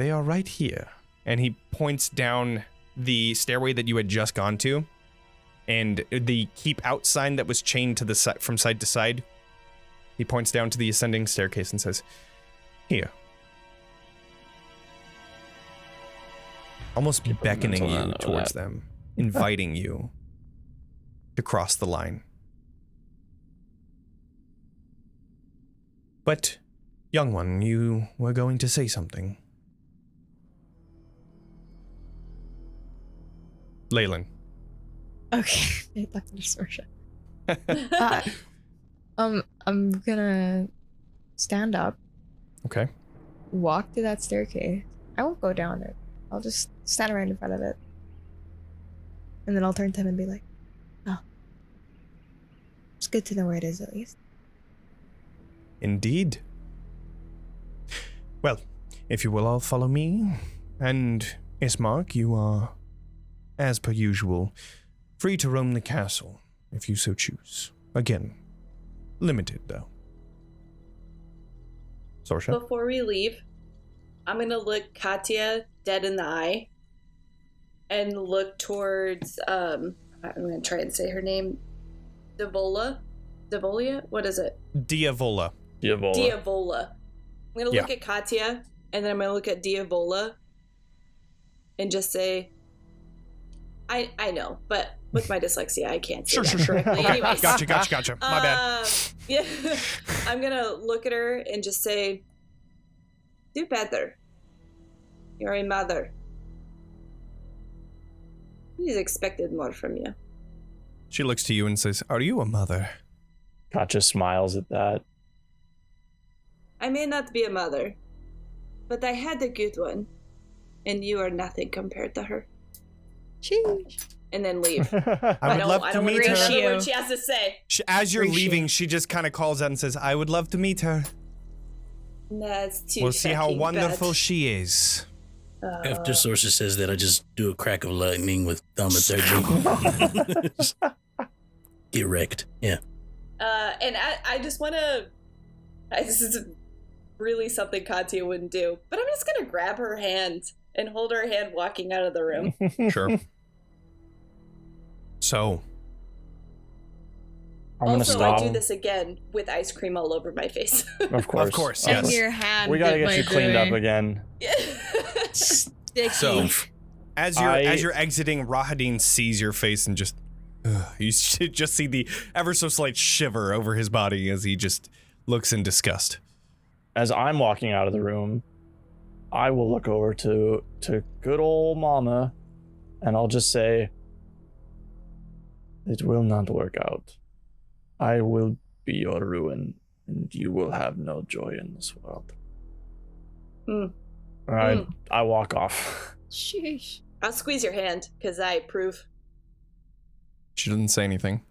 They are right here. And he points down the stairway that you had just gone to, and the keep out sign that was chained to the from side to side. He points down to the ascending staircase and says, "Here." Almost beckoning you towards them, inviting you to cross the line. But, young one, you were going to say something. Leilyn. Okay, Dr. Sorsha. I'm gonna stand up, Okay. walk to that staircase. I won't go down it. I'll just stand right in front of it. And then I'll turn to him and be like, "Oh. It's good to know where it is at least." Indeed. Well, if you will all follow me, and Ismark, you are, as per usual, free to roam the castle, if you so choose. Again, limited, though. Sorsha? Before we leave, I'm going to look Katya dead in the eye and look towards, I'm going to try and say her name, Devolia? What is it? Diavola. Diavola. I'm going to look at Katya, and then I'm going to look at Diavola and just say, I know, but with my dyslexia, I can't say that correctly. Okay. Anyways. Gotcha. My bad. Yeah. I'm going to look at her and just say, do better. You're a mother. He's expected more from you. She looks to you and says, "Are you a mother?" Katya smiles at that. I may not be a mother, but I had a good one, and you are nothing compared to her. Sheesh. And then leave. I would love to meet I don't her. want what she has to say. As you're leaving, she just kind of calls out and says, "I would love to meet her. That's too We'll see how fucking wonderful bad. she is." After Sorsha says that, I just do a crack of lightning with thumb and third finger. Get wrecked. Yeah. And I just want to... This is really something Katya wouldn't do, but I'm just going to grab her hand and hold her hand walking out of the room. Sure. So, I'm gonna Also, stop. I do this again with ice cream all over my face. Of course. yes. And your hand. We gotta bit get you my cleaned up doing. again. Sticky. So, as you're exiting, Rahadin sees your face and just you should just see the ever so slight shiver over his body as he just looks in disgust. As I'm walking out of the room, I will look over to good old Mama, and I'll just say, "It will not work out. I will be your ruin, and you will have no joy in this world." I walk off. Sheesh. I'll squeeze your hand, because I approve. She doesn't say anything.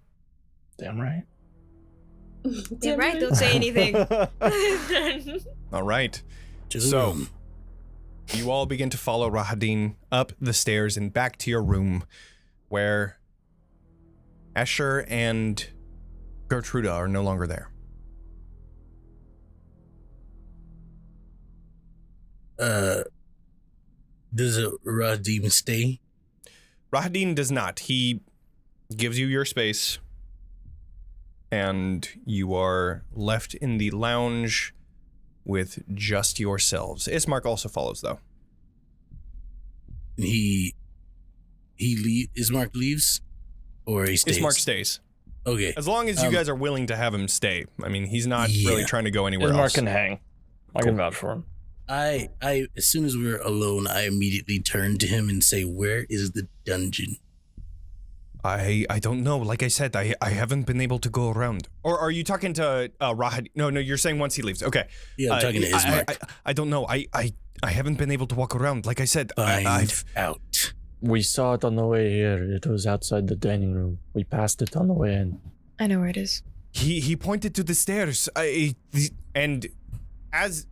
Damn right. Damn right, don't say anything. All right. Just So, you all begin to follow Rahadin up the stairs and back to your room, where Escher and Gertruda are no longer there. Does a Rahadin stay? Rahadin does not. He gives you your space, and you are left in the lounge with just yourselves. Ismark also follows, though. Ismark leaves, or he stays? Ismark stays. Okay. As long as you guys are willing to have him stay. I mean, he's not really trying to go anywhere Ismark else. can hang. I can vouch for him. I as soon as we're alone, I immediately turn to him and say, "Where is the dungeon?" I don't know. Like I said, I haven't been able to go around. Or are you talking to Rahad? No, you're saying once he leaves. Okay. Yeah, I'm talking to Ismark. I don't know. I haven't been able to walk around. Like I said, Find out. We saw it on the way here. It was outside the dining room. We passed it on the way in. I know where it is. He pointed to the stairs. And as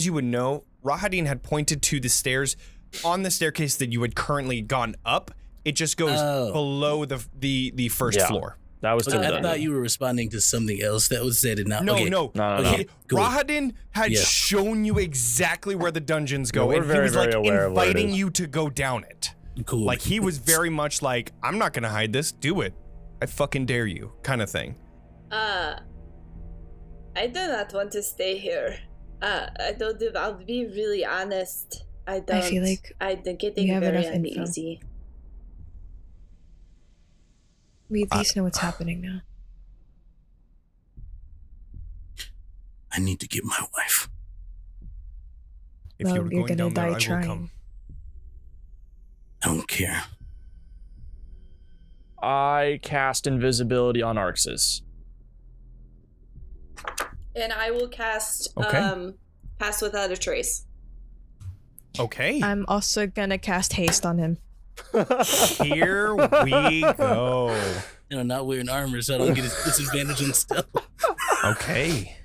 you would know, Rahadin had pointed to the stairs on the staircase that you had currently gone up. It just goes below the first floor. That was to Okay, the I thought you were responding to something else that was said and not. No, okay. no. Okay, cool. Rahadin had Yeah. shown you exactly where the dungeons go, Yeah, we're and he very, was like very aware of where it inviting is. you to go down it. Cool. Like he was very much like, I'm not gonna hide this. Do it. I fucking dare you, kind of thing. I do not want to stay here. I don't. I'll be really honest. I don't. I feel like I'm we getting have very enough info. uneasy. we at least know what's happening now. I need to get my wife. If Well, you were you're going gonna down there, die I will trying. come. I don't care. I cast invisibility on Arxes. And I will cast Okay. Pass Without a Trace. Okay. I'm also gonna cast haste on him. Here we go. You know, not wearing armor, so I don't get a disadvantage on stealth. Okay.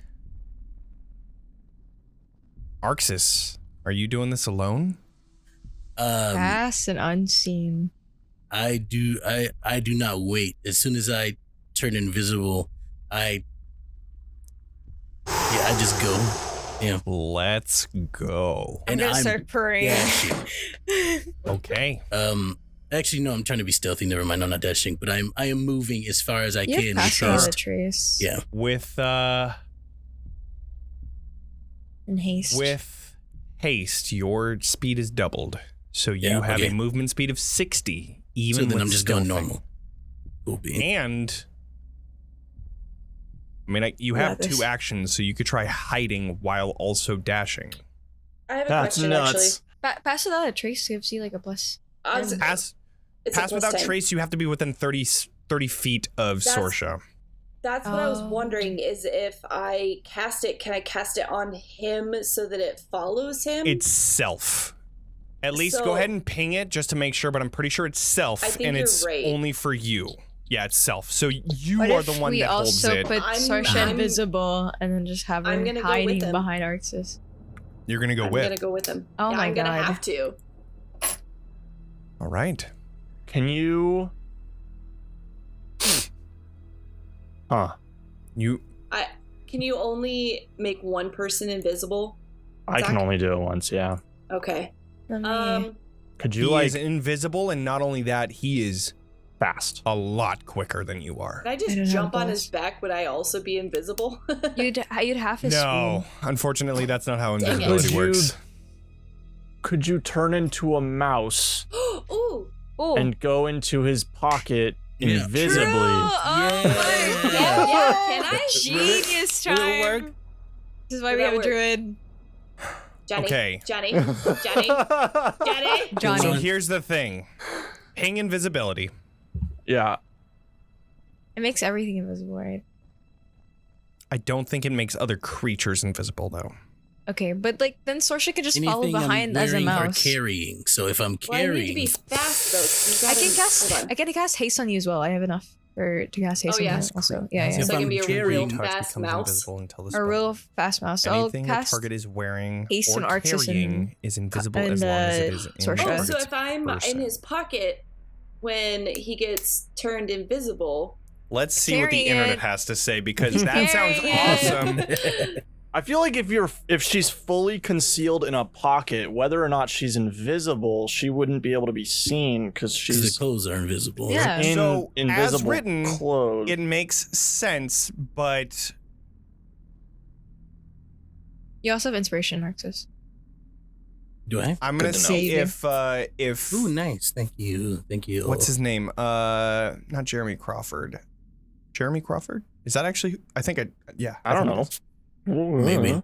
Arxes, are you doing this alone? Fast and unseen. I do not wait. As soon as I turn invisible, I just go. Yeah. Let's go. I'm gonna start praying. dashing. Okay. Actually, no, I'm trying to be stealthy. Never mind, I'm not dashing, but I am moving as far as I You can. have with passed without a haste. trace. Yeah. With And haste. with haste, your speed is doubled. So you Yeah, have okay. a movement speed of 60, even So then with I'm just going stealthing. normal. Cool bean. And I mean, you have this. 2 actions, so you could try hiding while also dashing. I have a That's question, nuts. Pass without a trace gives you like a plus. actually. Pass It's a pass plus without 10. trace, you have to be within 30 feet of That's- Sorsha. That's what I was Oh. wondering, is if I cast it, can I cast it on him so that it follows him? It's self. At least So- go ahead and ping it just to make sure, but I'm pretty sure it's self, I think and you're it's right. only for you. Yeah, it's self. So you What are if the one we that holds also it. put I'm- Sorsha I'm- invisible and then just have I'm her gonna go with hiding him. behind Arxes? You're gonna go I'm with. gonna go with him. Oh yeah, my I'm gonna God. have to. All right. Can you? Huh. You. Can you only make one person invisible? I can Zack? only do it once. Yeah. Okay. Let me- Could He you like is invisible, and not only that, he is fast? a lot quicker than you are. Can I I just don't have jump on balls. his back? Would I also be invisible? you'd half his No, unfortunately, that's not how Dang it. invisibility works. Could you turn into a mouse Ooh. Oh, and go into his pocket Yeah. invisibly? Oh my Yeah. God. Yeah, can I? Genius Will it time. work? This is why Will we that have a work? druid. Johnny. Okay. Johnny. Johnny. Johnny. Johnny. So here's the thing: ping invisibility. Yeah. It makes everything invisible, right? I don't think it makes other creatures invisible, though. Okay, but like then Sorsha could just follow Anything behind I'm as a wearing or mouse. carrying. So if I'm Well, I need to carrying, be fast though. So you I gotta, can cast. Hold on. I can cast haste on you as well. I have enough to cast haste Oh, on yeah. you also. Yeah, As yeah. If So I I'm can be a carrying- real target fast becomes mouse. invisible until this A real fast mouse. I'll Anything the cast. target is wearing haste or on Arxes carrying and- is invisible and, as long as it is in Sorsha. the Oh, target's so if I'm person. in his pocket when he gets turned invisible, Let's see what the Carry internet it. has to say, because that sounds Carry it. awesome. I feel like if she's fully concealed in a pocket, whether or not she's invisible, she wouldn't be able to be seen because because the she's clothes are invisible. right? Yeah. in So, as invisible written, clothes. It makes sense, but You also have inspiration, Arxes. Do I? I'm Good gonna to know. see Savior. if Ooh, nice. Thank you. Thank you. what's his name? Not Jeremy Crawford. Jeremy Crawford? Is that actually? I think yeah. I don't think know. it is. Maybe.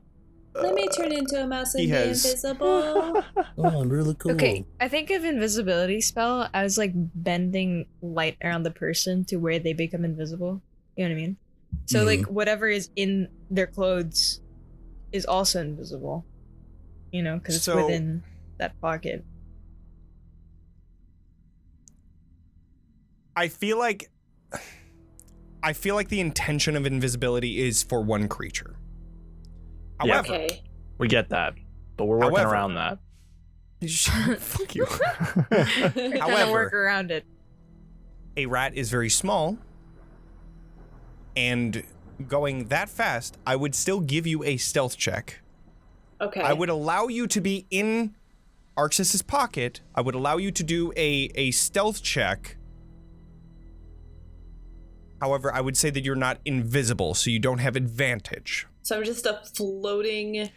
let me turn into a mouse and he be has- invisible. Oh, really cool. Okay, I think of invisibility spell as like bending light around the person to where they become invisible. You know what I mean? So like whatever is in their clothes is also invisible. You know, because it's So- within that pocket. I feel like the intention of invisibility is for one creature. Yeah. However, Okay. We get that, but we're working However- around that. fuck you. We're trying to However- work around it. A rat is very small, and going that fast, I would still give you a stealth check. Okay. I would allow you to be in Arxes' pocket. I would allow you to do a stealth check. However, I would say that you're not invisible, so you don't have advantage. So I'm just a floating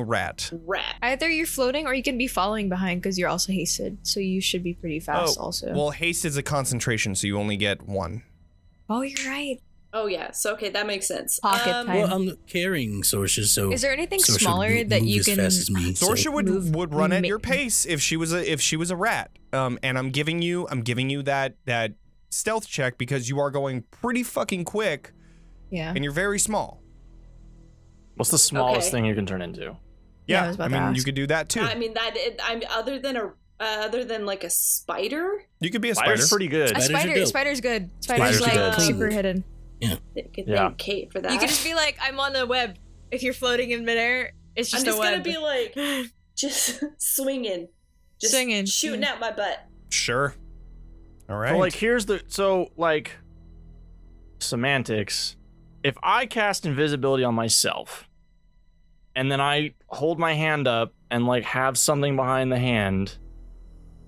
Rat. rat. Either you're floating or you can be following behind because you're also hasted. So you should be pretty fast also. Well, haste is a concentration, so you only get 1. Oh, you're right. Oh yeah. So okay, that makes sense. Pocket time. Well, I'm carrying Sorsha, so Is there anything Sorsha smaller would that move you as can... fast as me, so- Sorsha would run at ma- your pace if she was a rat. And I'm giving you that stealth check because you are going pretty fucking quick Yeah. and you're very small. What's the smallest Okay. thing you can turn into? Yeah, I was about to mean, you ask. could do that too. I mean I'm other than like a spider. You could be a spider. Spider's pretty good. A Spiders are spider. dope. Spider's good. Spider's Spider's like good. super hidden. Good Yeah. thank Kate for that. You could just be like, I'm on the web. If you're floating in midair, it's just I'm just a web. gonna be like just swinging, just Swinging, shooting yeah. out my butt. Sure. All right. So like here's the semantics. If I cast invisibility on myself, and then I hold my hand up and like have something behind the hand,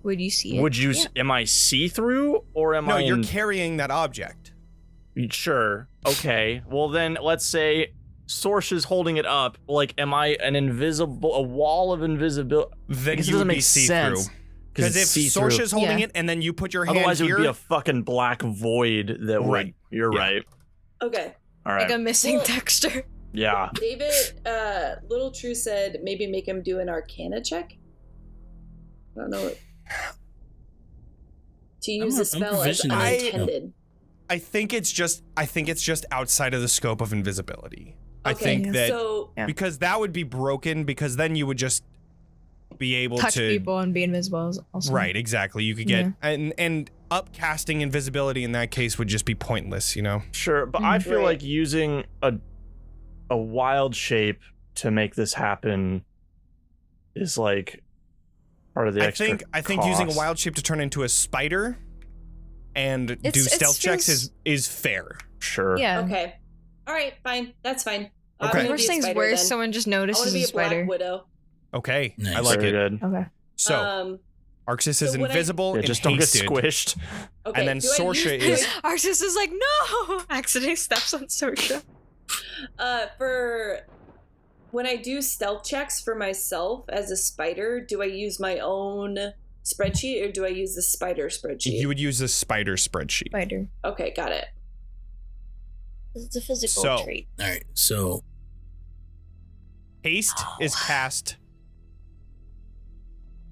Would you see it? would you? Yeah. Am I see through or am no, I? you're carrying that object. Sure. Okay. Well then, let's say Sorsha's holding it up. Like, am I a wall of invisibility? Then It you doesn't would be make see-through. sense. Because if see-through. Sorsha's holding Yeah. it and then you put your hand Otherwise, it here, would be a fucking black void that would. Right. You're Yeah. right. Okay. All right. Like a missing Well- texture. Yeah. David, Little True said maybe make him do an Arcana check. I don't know. To use the I'm spell as provisioning it. unintended. I think it's just outside of the scope of invisibility. I Okay, think that so Yeah. because that would be broken because then you would just be able Touch to people and be invisible is also. Right, exactly. You could get and upcasting invisibility in that case would just be pointless, you know. Sure, but I feel Right. like using a wild shape to make this happen is like part of the extra I think using a cost. wild shape to turn into a spider and do It's stealth checks feels- is fair. Sure. Yeah. okay. All right, fine. That's fine. I'm Okay. gonna Worst be a thing's spider worse, then. someone just I want notices to be a a Black spider. Widow. Okay, Nice. I like Very it. good. Okay. So Arxes is so when I- invisible Yeah, and just don't get hasted. squished. Okay. And then do I Sorsha use- is- Arxes is like, no! Accidentally steps on Sorsha. For when I do stealth checks for myself as a spider, do I use my own spreadsheet or do I use the spider spreadsheet? You would use a spider spreadsheet. Spider. Okay, got it. It's a physical So- trait. All right, so Haste is cast.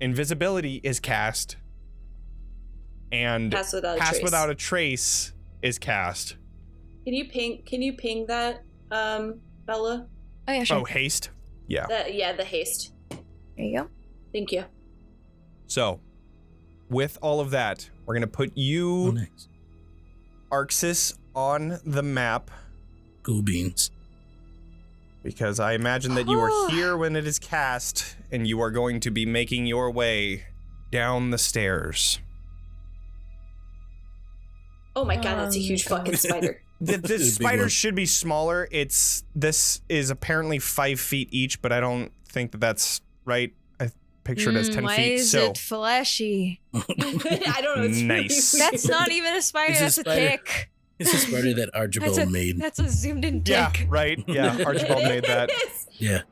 Invisibility is cast. And Pass without a Pass trace. Without a Trace is cast. Can you ping that, Bella? Oh, yeah, sure. Oh, haste? Yeah. The haste. There you go. Thank you. So, with all of that, we're going to put oh, you, nice. Arxes, on the map Cool beans. because I imagine that you Oh. are here when it is cast and you are going to be making your way down the stairs. Oh my god, that's a huge God. fucking spider. The Big one. spiders should be smaller. This is apparently 5 feet each, but I don't think that that's right. I pictured it as 10 why feet. is So it fleshy? I don't know. It's Nice. Really That's not even a spider, It's a that's a spider. tick. It's a spider that Archibald made. That's a zoomed in dick. yeah, right. Yeah, Archibald made that Yes. Yeah.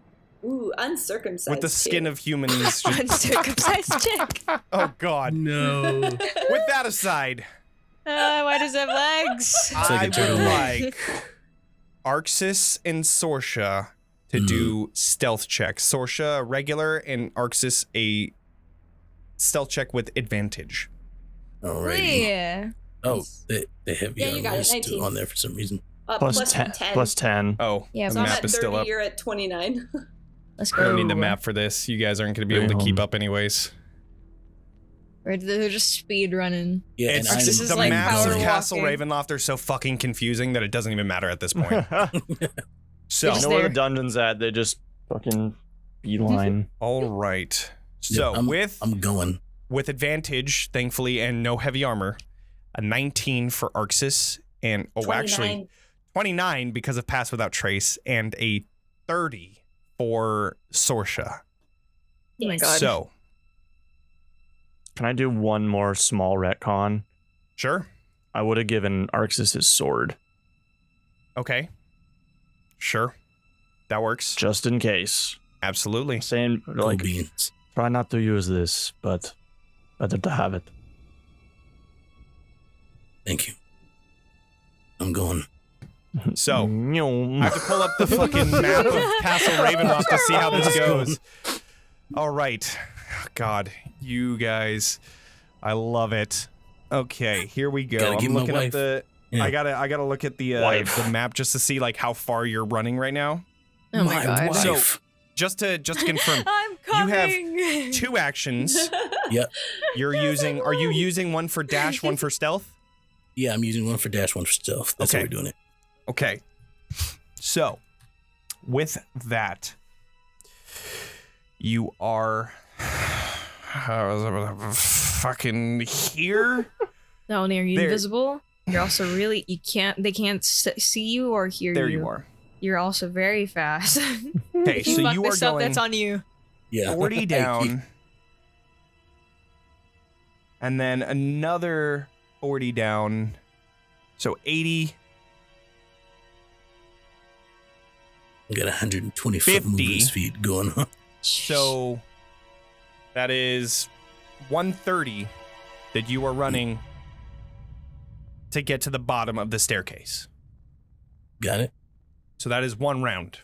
Ooh, uncircumcised. with the skin too. of humans. Just- Uncircumcised chick. oh God. No. With that aside, Why does it have legs? It's like a I would turtle. like Arxes and Sorsha to do stealth checks. Sorsha a regular and Arxes a stealth check with advantage. Alrighty. Yeah. Oh, the heavy Yeah, you got armor it, is 19. still on there for some reason. Plus 10. Plus 10. Oh, Yeah, the So I'm map at is 30, still up. you're at 29. Let's We go. don't need the map for this. You guys aren't going to be able to keep up anyways. They're just speed running. Yeah, It's and This just is the like maps of power Castle walking. Ravenloft are so fucking confusing that it doesn't even matter at this point. So, They're You know where there. the dungeon's at? They just fucking beeline. all right. So, yeah, I'm going. with advantage, thankfully, and no heavy armor, a 19 for Arxes and 29 because of Pass Without Trace, and a 30 for Sorsha. Oh my god. So, Can I do one more small retcon? sure. I would have given Arxes his sword, Okay. Sure. That works. just in case. Absolutely. Saying, Cool like, beans. try not to use this, but better to have it. Thank you. I'm going. So, I Nyom. have to pull up the fucking map of Castle Ravenloft to see how this goes. All right. God, you guys. I love it. Okay, here we go. Gotta I'm get my looking at wife. the Yeah. I gotta look at the Wife. map just to see like how far you're running right now. Oh my god. So- wife. Just to confirm. I'm You have coming. 2 actions. Yep. Are you using one for dash, one for stealth? Yeah, I'm using one for dash, one for stealth. That's Okay. how we're doing it. Okay. So, with that, you are fucking here. Not only are you There. invisible, you're also really they can't see you or hear There you. you are. You're also very fast. Okay, If you so fuck you are this up, going that's on you. Yeah. 40 down. And then another 40 down. So 80. I got 120 foot 50. movement speed going on. So that is 130 that you are running to get to the bottom of the staircase. Got it? So that is 1 round.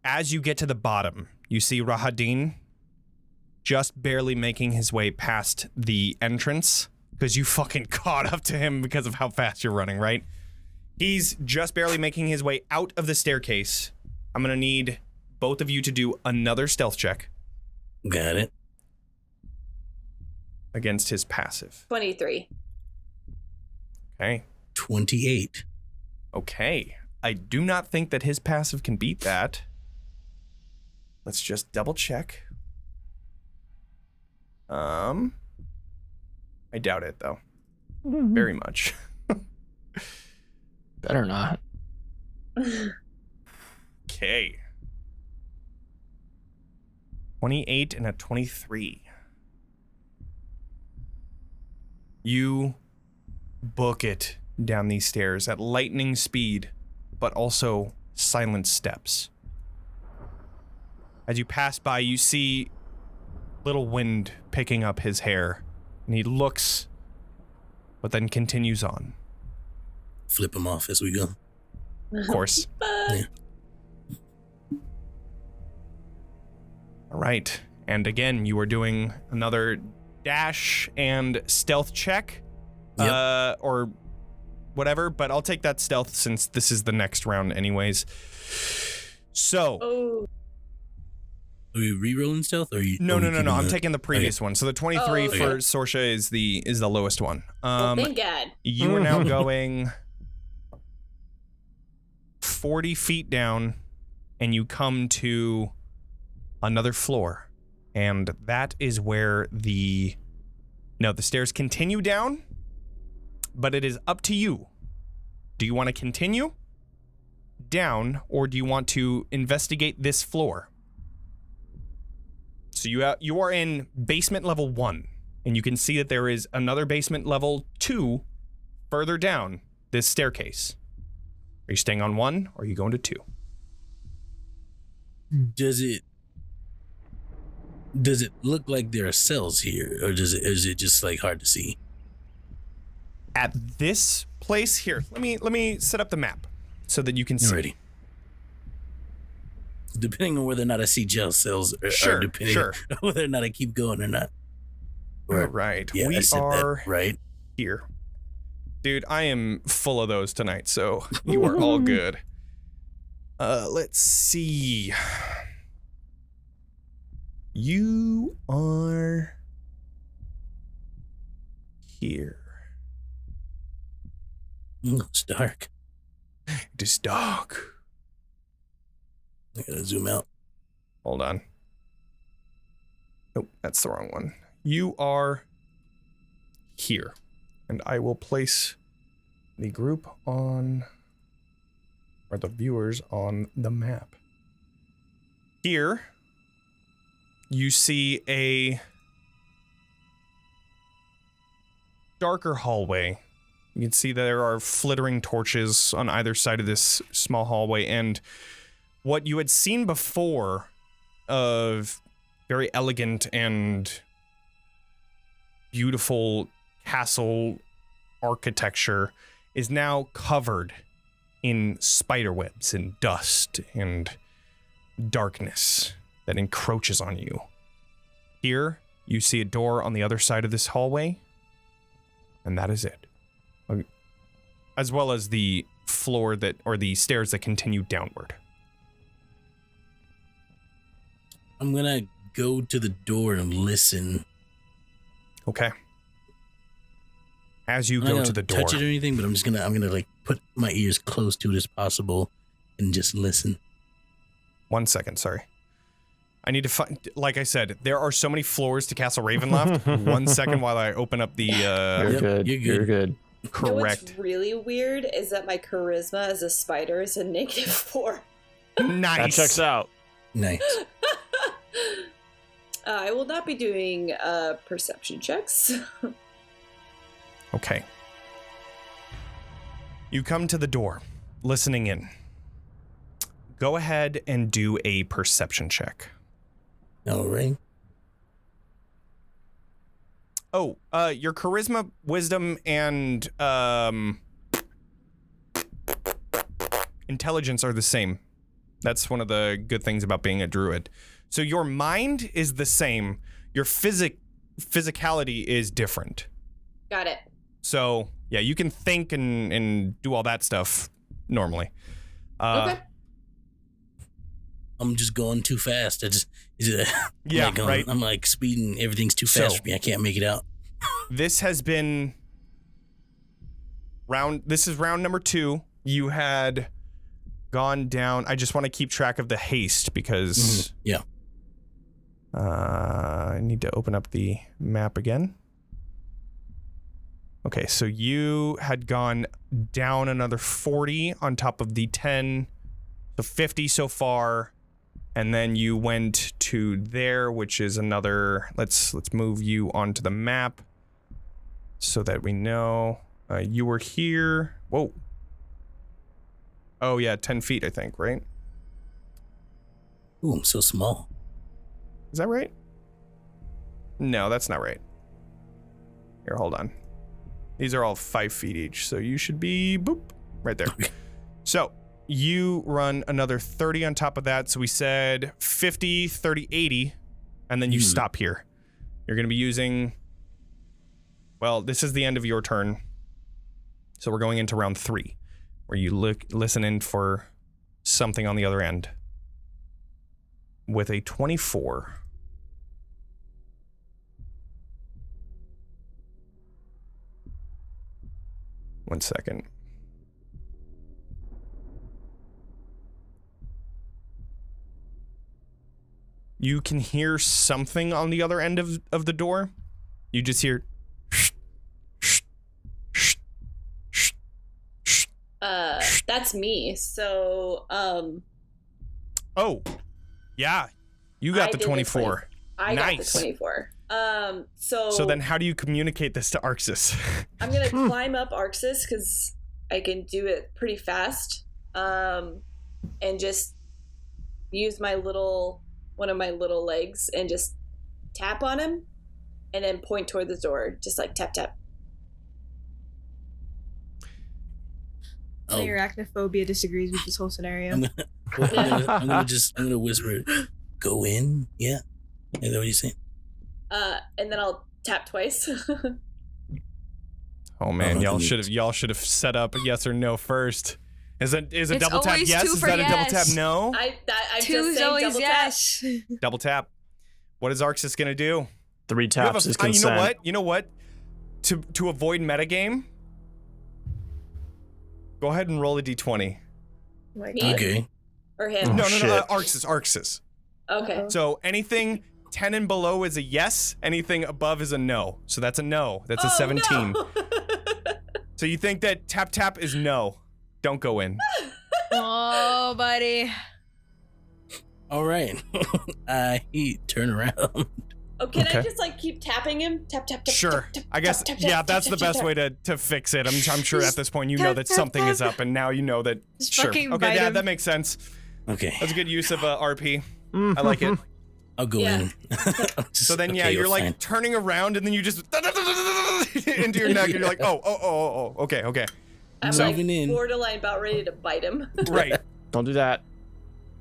As you get to the bottom, you see Rahadin just barely making his way past the entrance because you fucking caught up to him because of how fast you're running, right? He's just barely making his way out of the staircase. I'm going to need both of you to do another stealth check Got it. against his passive. 23. Okay. 28. Okay. I do not think that his passive can beat that. Let's just double check. I doubt it though. Very much. Better not. Okay. 28 and a 23. You book it down these stairs at lightning speed, but also silent steps. As you pass by, you see little wind picking up his hair, and he looks, but then continues on. Flip him off as we go. Of course. Yeah. All right. And again, you are doing another dash and stealth check. Yep. Or whatever, but I'll take that stealth since this is the next round anyways. So, Oh. Are we re-rolling stealth? Or are you, no. are we I'm keeping the- taking the previous one. So the 23 Oh, for okay. Sorsha is the lowest one. Well, thank God. You are now going 40 feet down, and you come to another floor. And that is where the stairs continue down, but it is up to you. Do you want to continue down, or do you want to investigate this floor? So you are in basement level 1, and you can see that there is another basement level 2 further down this staircase. Are you staying on 1, or are you going to 2? Does it look like there are cells here, or is it just like hard to see? At this place here, let me set up the map so that you can see. Alrighty. Depending on whether or not I see jail cells, or Sure, depending sure. on whether or not I keep going or not. All right, Yeah, I we said are that, right? here. Dude, I am full of those tonight, so you are all good. Let's see. You are here. It's dark. It is dark. I gotta zoom out. Hold on. Nope, that's the wrong one. You are here. And I will place the group on, or the viewers on the map. Here, you see a darker hallway. You can see that there are flittering torches on either side of this small hallway, and what you had seen before of very elegant and beautiful castle architecture is now covered in spider webs and dust and darkness that encroaches on you. Here, you see a door on the other side of this hallway, and that is it. As well as the floor that, or the stairs that continue downward. I'm gonna go to the door and listen. Okay. As you go to the door. Touch it or anything, but I'm gonna like put my ears close to it as possible and just listen. 1 second, sorry. I need to find, like I said, there are so many floors to Castle Ravenloft. 1 second while I open up the, You're good. You're good. Correct. You know what's really weird is that my charisma as a spider is a -4. Nice. That checks out. Nice. I will not be doing perception checks. Okay. You come to the door, listening in. Go ahead and do a perception check. All right. Oh, your charisma, wisdom, and intelligence are the same. That's one of the good things about being a druid. So your mind is the same. Your physicality is different. Got it. So, yeah, you can think and do all that stuff normally. Okay. I'm just going too fast. Yeah, like, right. I'm like speeding. Everything's too fast for me. I can't make it out. This has been this is round number 2. You had gone down. I just want to keep track of the haste because Yeah. I need to open up the map again. Okay, so you had gone down another 40 on top of the 10, so 50 so far, and then you went to there, which is another. Let's move you onto the map so that we know you were here. Whoa. Oh yeah, 10 feet, I think, right? Ooh, I'm so small. Is that right? No, that's not right. Here, hold on. These are all 5 feet each, so you should be boop right there. So you run another 30 on top of that. So we said 50, 30, 80, and then you stop here. You're going to be using, well, this is the end of your turn. So we're going into round 3, where you listen in for something on the other end. With a 24. One second. You can hear something on the other end of the door. You just hear that's me. So, oh, yeah. You got I the did 24. I got the Nice. 24. So then how do you communicate this to Arxes? I'm gonna climb up Arxes because I can do it pretty fast. And just use one of my little legs and just tap on him and then point toward the door. Just like tap, tap. My arachnophobia disagrees with this whole scenario. I'm gonna whisper, go in. Yeah. Is that what you're saying? And then I'll tap twice. Oh man, y'all should have set up a yes or no first. Is a double tap always yes? two Is for that a double tap I'm yes. no? just Two's saying always double yes. Double tap. What is Arxes gonna do? 3 taps is you consent. know what? To avoid metagame, go ahead and roll a d20. Oh my Me? God. Okay. or him. Oh, No, shit. Arxes. Okay. So anything 10 and below is a yes. Anything above is a no. So that's a no. That's a 17. no. So you think that tap is no. Don't go in. Oh, buddy. All right. I turn around. Oh, can I Okay. just like keep tapping him? Tap, tap, tap. Sure. Tap, tap, I guess, tap, tap, yeah, tap, that's tap, the tap, best tap. way to fix it. I'm sure at this point you know that Tap, something tap, is up, and now you know that. Just Sure. fucking Okay, bite yeah, him. that makes sense. Okay. That's a good use of RP. I like it. I'll go Yeah. in. So then, yeah, Okay, you're like fine. turning around, and then you just into your neck, and you're like, oh, okay. I'm So- like Moving in. borderline about ready to bite him. Right. Don't do that.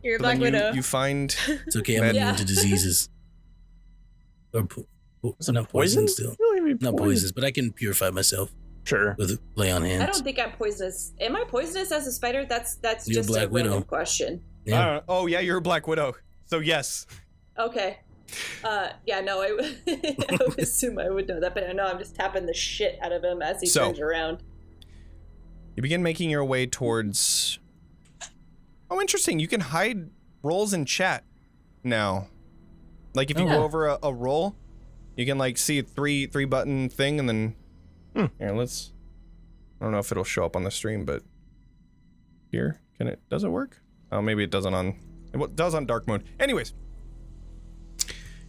You're a So Black then Widow. you find It's okay. I'm Yeah. immune to diseases. Or not poison still. Not poisons, but I can purify myself Sure. with lay on hands. I don't think I'm poisonous. Am I poisonous as a spider? That's You're just Black a random Widow. question. Yeah. oh yeah, you're a Black Widow. So yes. Okay. Yeah, no, I would assume I would know that, but no, I'm just tapping the shit out of him as he So- turns around. You begin making your way towards. Oh, interesting. You can hide rolls in chat now. Like if you Oh. go over a roll, you can like see a three button thing, and then here, let's. I don't know if it'll show up on the stream, but here, can it? Does it work? Oh, maybe it doesn't on. It does on dark mode. Anyways,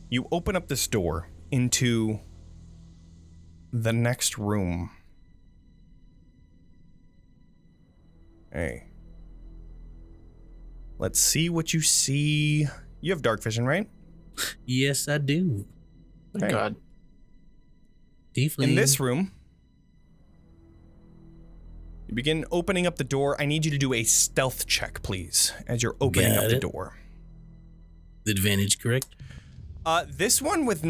you open up this door into the next room. Hey. Let's see what you see. You have dark vision, right? Yes, I do. Thank Okay. God. Deeply. In this room, you begin opening up the door. I need you to do a stealth check, please, as you're opening Got up the it. door. The advantage, correct? This one with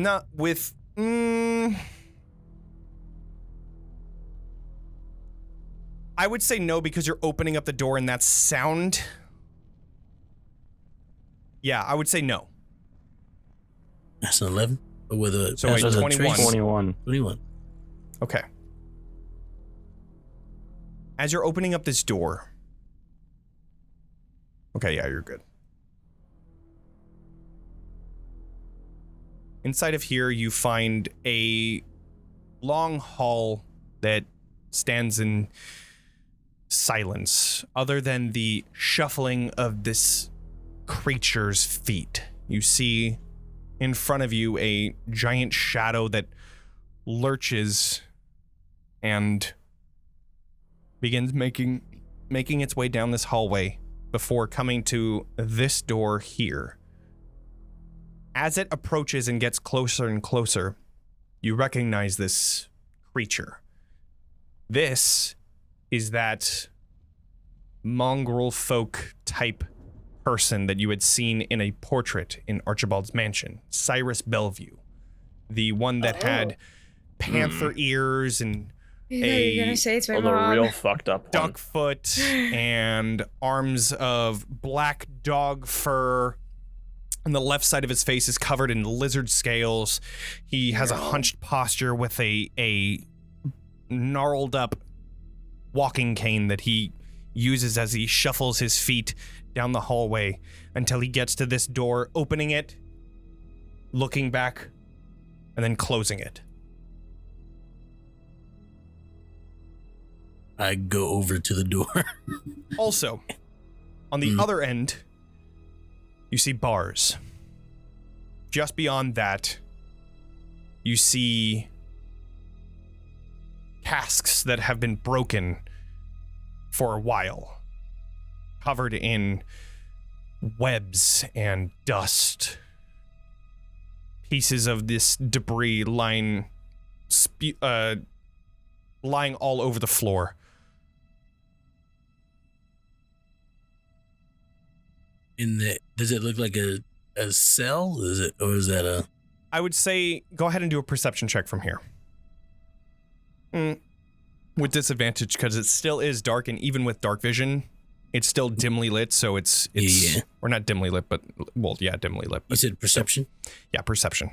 I would say no because you're opening up the door and that sound. Yeah, I would say no. That's an 11. Or with a So wait, with a 21. trace? 21. 21. Okay. As you're opening up this door. Okay, yeah, you're good. Inside of here, you find a long hall that stands in silence, other than the shuffling of this creature's feet. You see in front of you a giant shadow that lurches and begins making its way down this hallway before coming to this door here. As it approaches and gets closer and closer, you recognize this creature. This is that mongrel folk type person that you had seen in a portrait in Archibald's mansion, Cyrus Bellevue, the one that had panther ears and You're gonna say it's my Oh, the mom. real fucked up one. duck foot and arms of black dog fur. On the left side of his face is covered in lizard scales. He has a hunched posture with a gnarled up walking cane that he uses as he shuffles his feet down the hallway until he gets to this door, opening it, looking back, and then closing it. I go over to the door. Also, on the other end, you see bars. Just beyond that, you see casks that have been broken for a while, covered in webs and dust. Pieces of this debris lying all over the floor. Does it look like a cell? Is it, or is that a? I would say go ahead and do a perception check from here. With disadvantage because it still is dark, and even with dark vision, it's still dimly lit. So it's Yeah. or not dimly lit, but well, yeah, dimly lit. You But said perception. yeah, perception.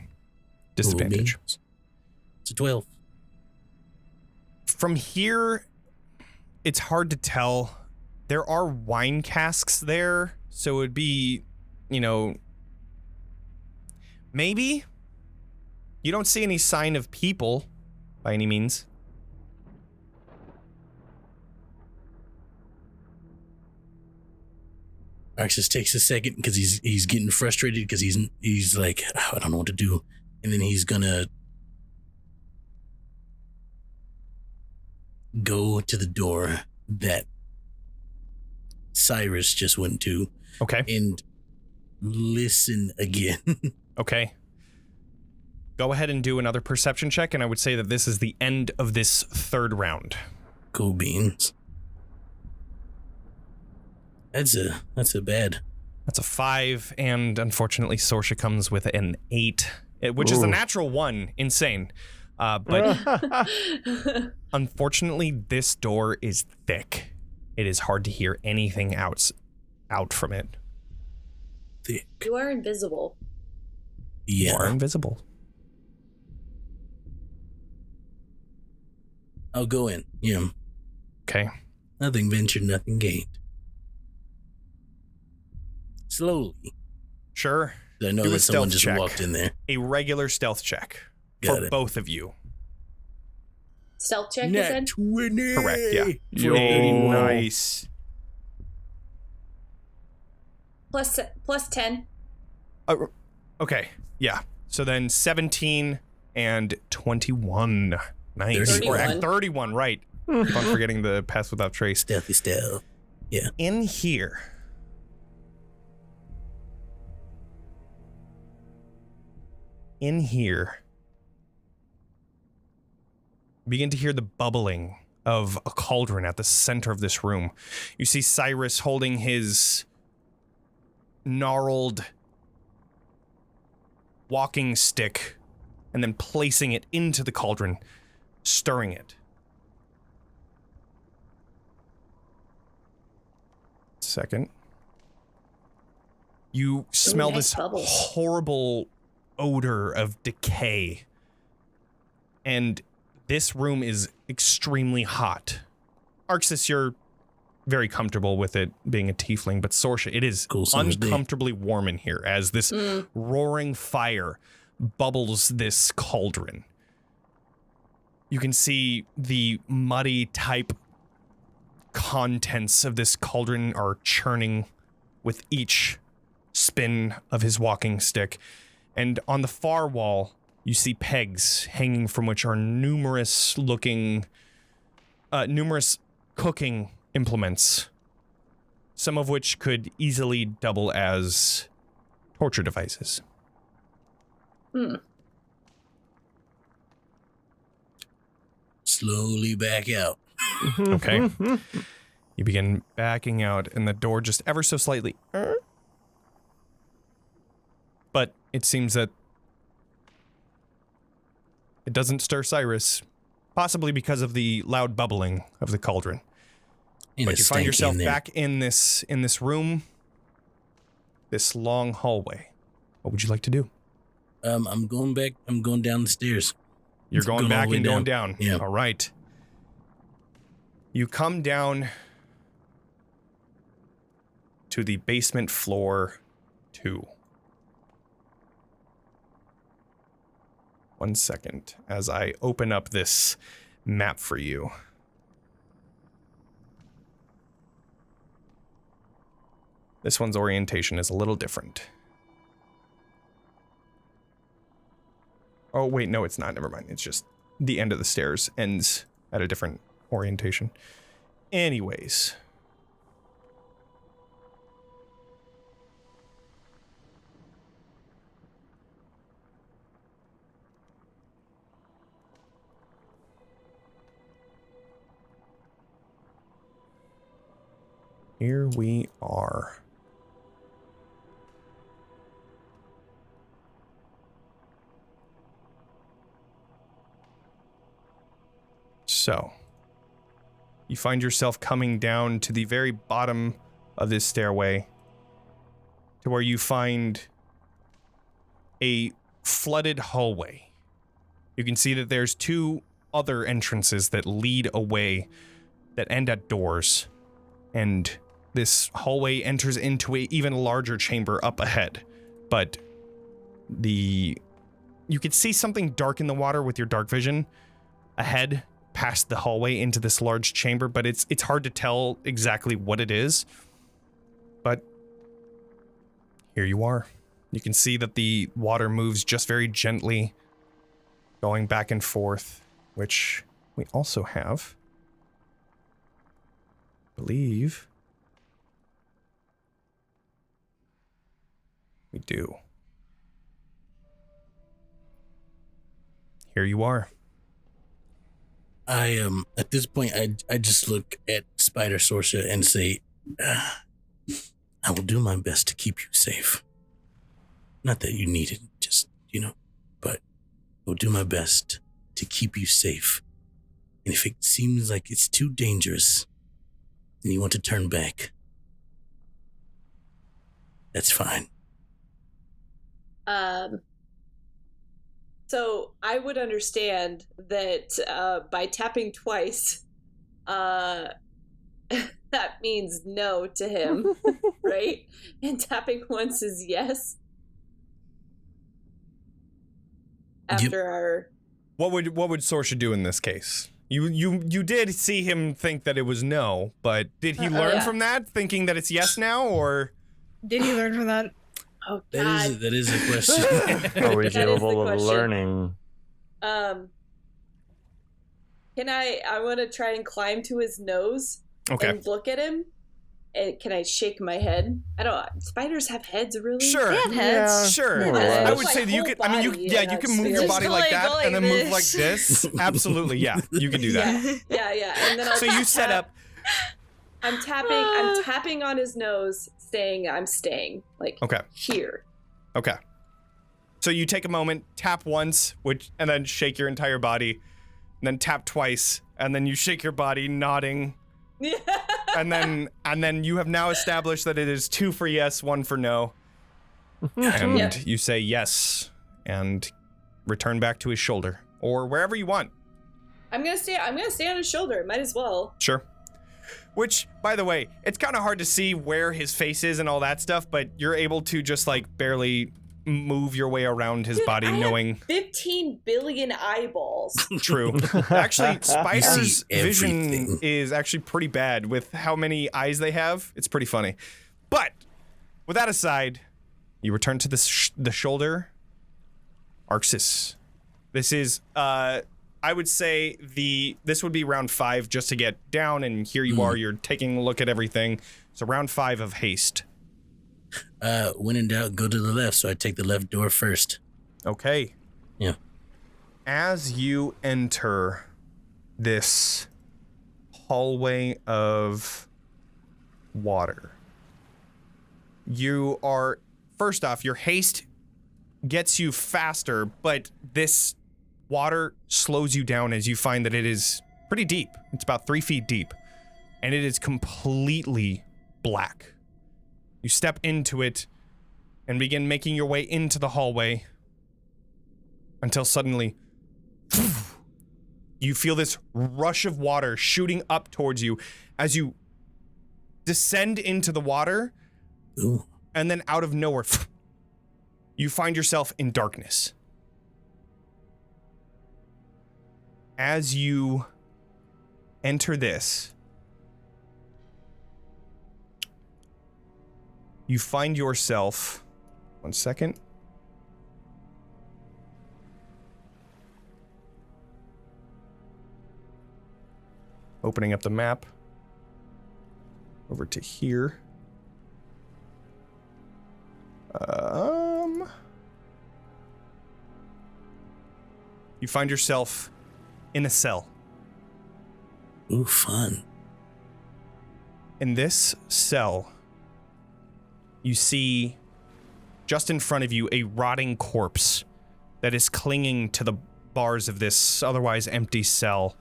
Disadvantage. It's a 12. From here, it's hard to tell. There are wine casks there, so it would be, maybe. You don't see any sign of people by any means. Arxes takes a second because he's getting frustrated because he's like, "Oh, I don't know what to do," and then he's gonna go to the door that Cyrus just went to. Okay. And listen again. Okay. Go ahead and do another perception check, and I would say that this is the end of this third round. Cool beans. That's a bad. That's a 5, and unfortunately Sorsha comes with an 8, which is a natural 1. Insane. But unfortunately, this door is thick. It is hard to hear anything out from it. Thick. You are invisible. Yeah. You are invisible. I'll go in. Yeah. Okay. Nothing ventured, nothing gained. Slowly. Sure. I know Do a that someone stealth just check. walked in there. A regular stealth check Got for it. both of you. Stealth check, you Nat said? 20. Correct, yeah. Yo. Nice. Plus 10. Okay, yeah. So then 17 and 21. Nice. 31. Or 31, right. Keep on forgetting the pass without trace. Stealthy stealth. Yeah. In here. In here. Begin to hear the bubbling of a cauldron at the center of this room. You see Cyrus holding his gnarled walking stick and then placing it into the cauldron, stirring it. Second. You smell nice this bubbles. horrible odor of decay. And this room is extremely hot. Arxes, you're very comfortable with it being a tiefling, but Sorsha, it is Cool summer's day. uncomfortably warm in here as this roaring fire bubbles this cauldron. You can see the muddy type contents of this cauldron are churning with each spin of his walking stick. And on the far wall, you see pegs hanging from which are numerous cooking implements, some of which could easily double as torture devices. Slowly back out. Okay. You begin backing out, and the door just ever so slightly. But it seems that it doesn't stir Cyrus, possibly because of the loud bubbling of the cauldron. But you find yourself back in this room, this long hallway. What would you like to do? I'm going back. I'm going down the stairs. You're going all back the way and going down. Yeah. All right. You come down to the basement floor 2. 1 second as I open up this map for you. This one's orientation is a little different. Oh, wait, no, it's not. Never mind. It's just the end of the stairs ends at a different orientation. Anyways. Here we are. So, you find yourself coming down to the very bottom of this stairway to where you find a flooded hallway. You can see that there's 2 other entrances that lead away that end at doors, and this hallway enters into an even larger chamber up ahead. But you could see something dark in the water with your dark vision ahead past the hallway into this large chamber, but it's hard to tell exactly what it is. But Here you are. You can see that the water moves just very gently, going back and forth, which we also have, I believe. We do. Here you are. I at this point I just look at Spider Sorsha and say, I will do my best to keep you safe. Not that you need it, just, but I will do my best to keep you safe. And if it seems like it's too dangerous and you want to turn back, that's fine. So I would understand that by tapping twice, that means no to him, right? And tapping once is yes. After our... What would Sorsha do in this case? You did see him think that it was no, but did he learn from that, thinking that it's yes now, or... Did he learn from that? Oh, God. That is a question. Are we capable of learning? Can I want to try and climb to his nose and look at him. And can I shake my head? I don't. Spiders have heads, really? Sure. They have heads. Yeah, sure. Yeah. I would say that you could. I mean, you can move your Just body go like like- that go like and then move this. like this. Absolutely, yeah. You can do that. Yeah. And then I'll So you set up. I'm tapping on his nose, saying I'm staying. Like here. Okay. So you take a moment, tap once, and then shake your entire body, and then tap twice, and then you shake your body, nodding. and then you have now established that it is 2 for yes, 1 for no. And you say yes and return back to his shoulder or wherever you want. I'm gonna stay on his shoulder. Might as well. Sure. Which, by the way, it's kind of hard to see where his face is and all that stuff, but you're able to just like barely move your way around his body, I knowing. have 15 billion eyeballs. True. Actually, Spider's vision everything. is actually pretty bad with how many eyes they have. It's pretty funny. But with that aside, you return to the shoulder. Arxes. This is, I would say this would be round 5 just to get down, and here you are. You're taking a look at everything. So round 5 of haste. When in doubt, go to the left. So I take the left door first. Okay. Yeah. As you enter this hallway of water, you are, first off, your haste gets you faster, but this water slows you down as you find that it is pretty deep. It's about 3 feet deep, and it is completely black. You step into it and begin making your way into the hallway until suddenly you feel this rush of water shooting up towards you as you descend into the water. Ooh. And then out of nowhere, you find yourself in darkness. As you enter this, you find yourself, 1 second. Opening up the map over to here. You find yourself in a cell. Ooh, fun. In this cell, you see just in front of you a rotting corpse that is clinging to the bars of this otherwise empty cell.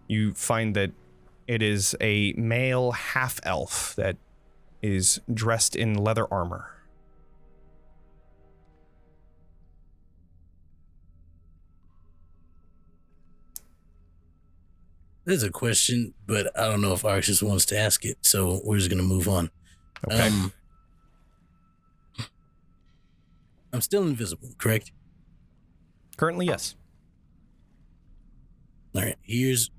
You find that it is a male half-elf that is dressed in leather armor. There's a question, but I don't know if Arxes wants to ask it, so we're just gonna move on. Okay. I'm still invisible, correct? Currently, yes. All right. Here's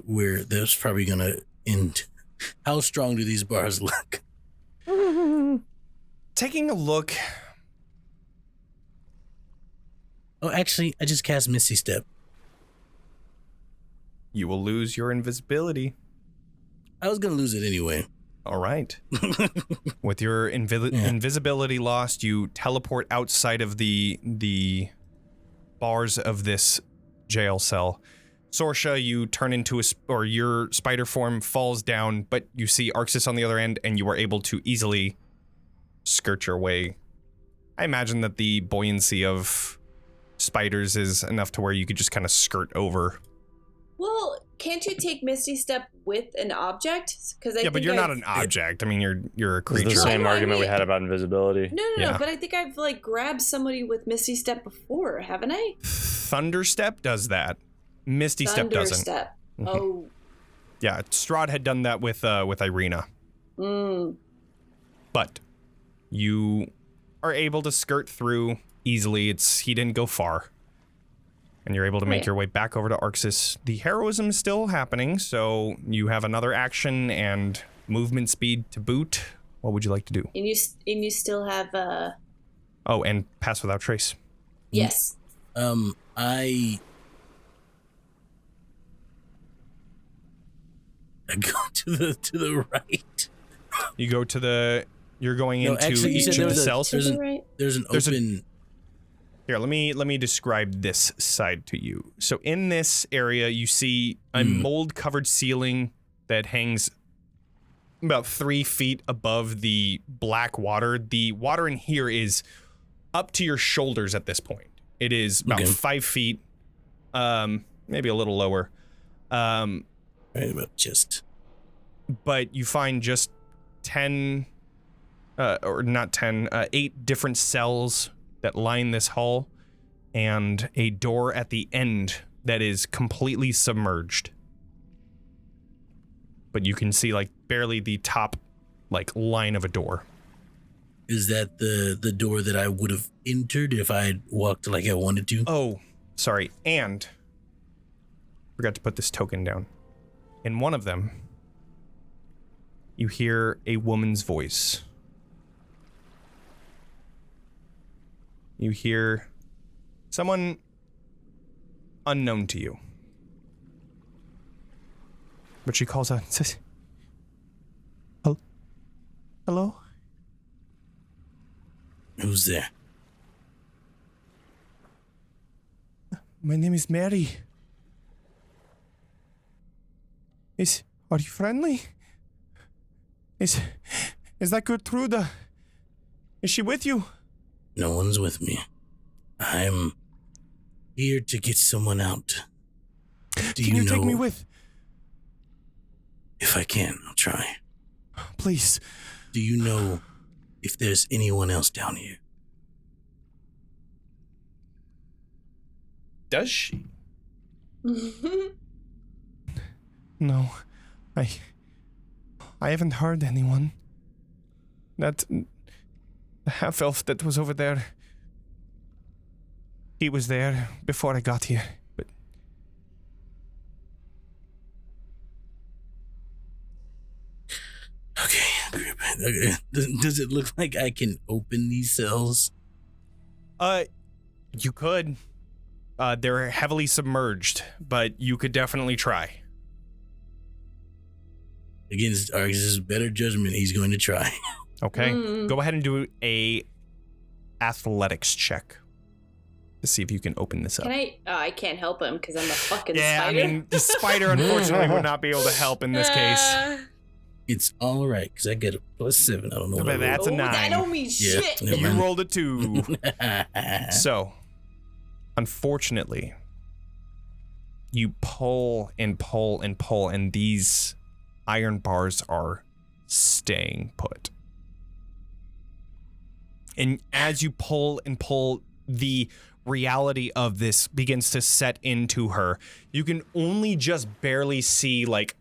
where that's probably gonna end. How strong do these bars look? taking a look. Oh, actually, I just cast Misty Step. You will lose your invisibility. I was gonna lose it anyway. All right. With your invisibility lost, you teleport outside of the bars of this jail cell. Sorsha, you turn into or your spider form falls down, but you see Arxes on the other end, and you are able to easily skirt your way. I imagine that the buoyancy of spiders is enough to where you could just kind of skirt over. Well, can't you take Misty Step with an object? Because but you're not an object. I mean, you're a creature. It's the same argument we had about invisibility. No. But I think I've like grabbed somebody with Misty Step before, haven't I? Thunderstep does that. Misty Step doesn't. Thunderstep. Oh. Yeah, Strahd had done that with Irina. But you are able to skirt through easily. He didn't go far. And you're able to make your way back over to Arxes. The heroism is still happening, so you have another action and movement speed to boot. What would you like to do? And you still have Oh, and pass without trace. Yes. I go to the right. You go to the. You're going into each of the cells. There's an open. Here, let me describe this side to you. So in this area, you see a mold-covered ceiling that hangs about 3 feet above the black water. The water in here is up to your shoulders at this point. It is about 5 feet, maybe a little lower. Right about just. But you find just 10, or not 10, 8 different cells that line this hall, and a door at the end that is completely submerged. But you can see like barely the top like line of a door. Is that the door that I would have entered if I had walked like I wanted to? Oh, sorry. And forgot to put this token down. In one of them, you hear a woman's voice. You hear someone unknown to you. But she calls out and says, "Hello? Who's there?" My name is Mary. Are you friendly? Is that Gertruda? Is she with you? No one's with me. I'm here to get someone out. Can you take me with? If I can, I'll try. Please. Do you know if there's anyone else down here? Does she? No. I haven't heard anyone. That the half-elf that was over there, he was there before I got here, but... Okay. Does it look like I can open these cells? You could. They're heavily submerged, but you could definitely try. Against Arxes' better judgment, he's going to try. Okay. Go ahead and do a athletics check to see if you can open this up. Can I? I can't help him because I'm a fucking yeah, spider. I mean, the spider unfortunately would not be able to help in this case. It's all right because I get a +7. I don't know what But that's a 9. That don't mean shit. You rolled a 2. So, unfortunately, you pull and pull and pull, and these iron bars are staying put. And as you pull and pull, the reality of this begins to set into her. You can only just barely see like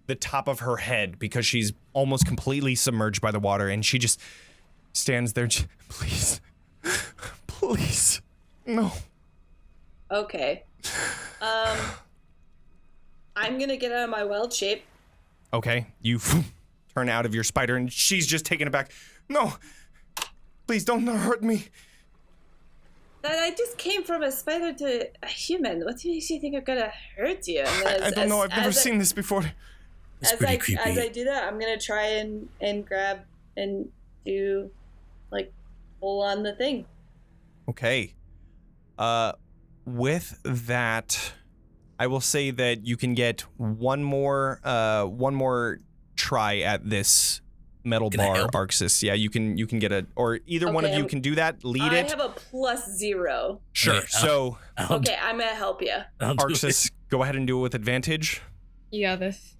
the top of her head because she's almost completely submerged by the water, and she just stands there. Please, please, no. Okay. I'm gonna get out of my wild shape. Okay, you turn out of your spider, and she's just taken aback. No, Please don't hurt me. I just came from a spider to a human. What makes you think I'm gonna hurt you? I don't know. I've never seen this before. It's pretty creepy. As I do that, I'm gonna try and grab and do, like, pull on the thing. Okay. With that, I will say that you can get one more try at this metal Can I bar, help? Arxes. Yeah, you can get a, or either one of you can do that. Lead I it. have a +0. Sure. Okay, So, Okay, I'm gonna help you. I'll do it. Arxes, go ahead and do it with advantage. You got this.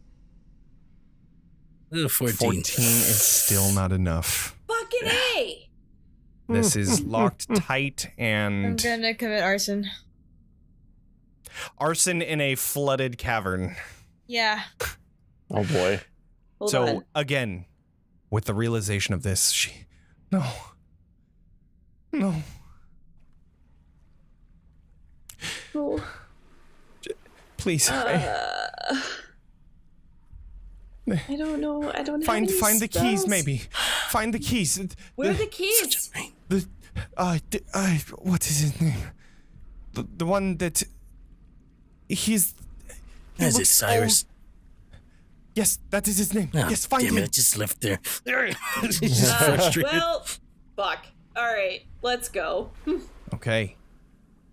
14. 14 is still not enough. Fucking A! This is locked tight I'm and gonna commit arson. arson in a flooded cavern. Yeah. Oh boy. Hold So on. again, with the realization of this, no. Oh. Please. I don't know. I don't have Find any the keys, spells. maybe. Find the keys. Where are the Such keys? a pain. What is his name? The one that he's. he Is it looks Cyrus? Yes, that is his name. Oh, Yes, find damn him. it, it just left there. It's just frustrated. Well, fuck. All right, let's go. Okay.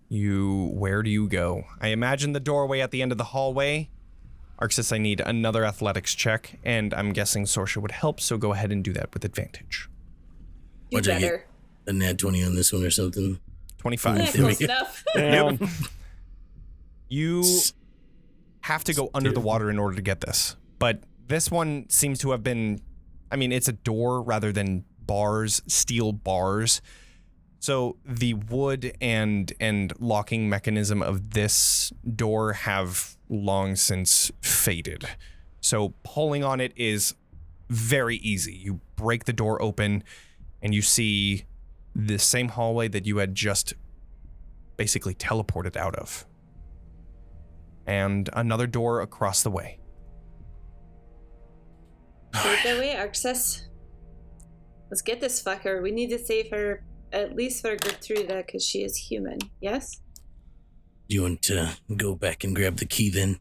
Where do you go? I imagine the doorway at the end of the hallway. Arxes, I need another athletics check, and I'm guessing Sorsha would help, so go ahead and do that with advantage. Do What'd I get? better. A nat 20 on this one or something. 25. Yeah, close enough. Damn. You have to go under the water in order to get this. But this one seems to have been, I mean, it's a door rather than bars, steel bars. So the wood and locking mechanism of this door have long since faded. So pulling on it is very easy. You break the door open and you see the same hallway that you had just basically teleported out of. And another door across the way. Take it away, Arxes. Let's get this fucker. We need to save her, at least for Gertruda, because she is human. Yes? Do you want to go back and grab the key then?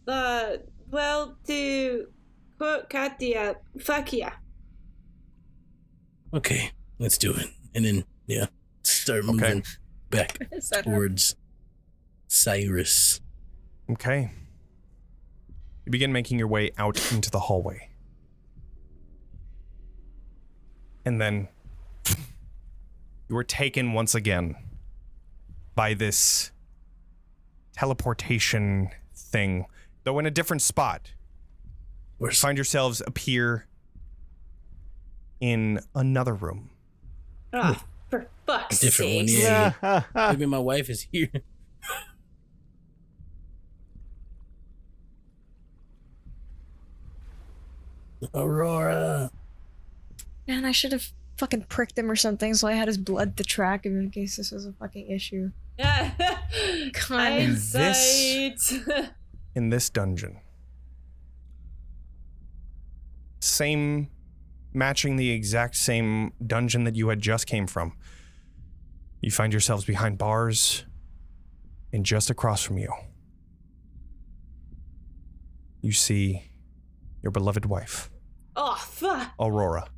Well, to quote Katya, fuck yeah. Okay, let's do it. And then, yeah, start moving back Is that towards Cyrus. Okay. You begin making your way out into the hallway. And then you are taken once again by this teleportation thing, though in a different spot. You Where's find yourselves appear in another room. Ah, for fuck's a different one? sake. Yeah. Maybe my wife is here. Aurora. Man, I should have fucking pricked him or something so I had his blood to track him in case this was a fucking issue. Yeah. Come on. Hindsight. In this dungeon. Matching the exact same dungeon that you had just came from. You find yourselves behind bars, and just across from you, you see your beloved wife, Oh, fuck. Aurora.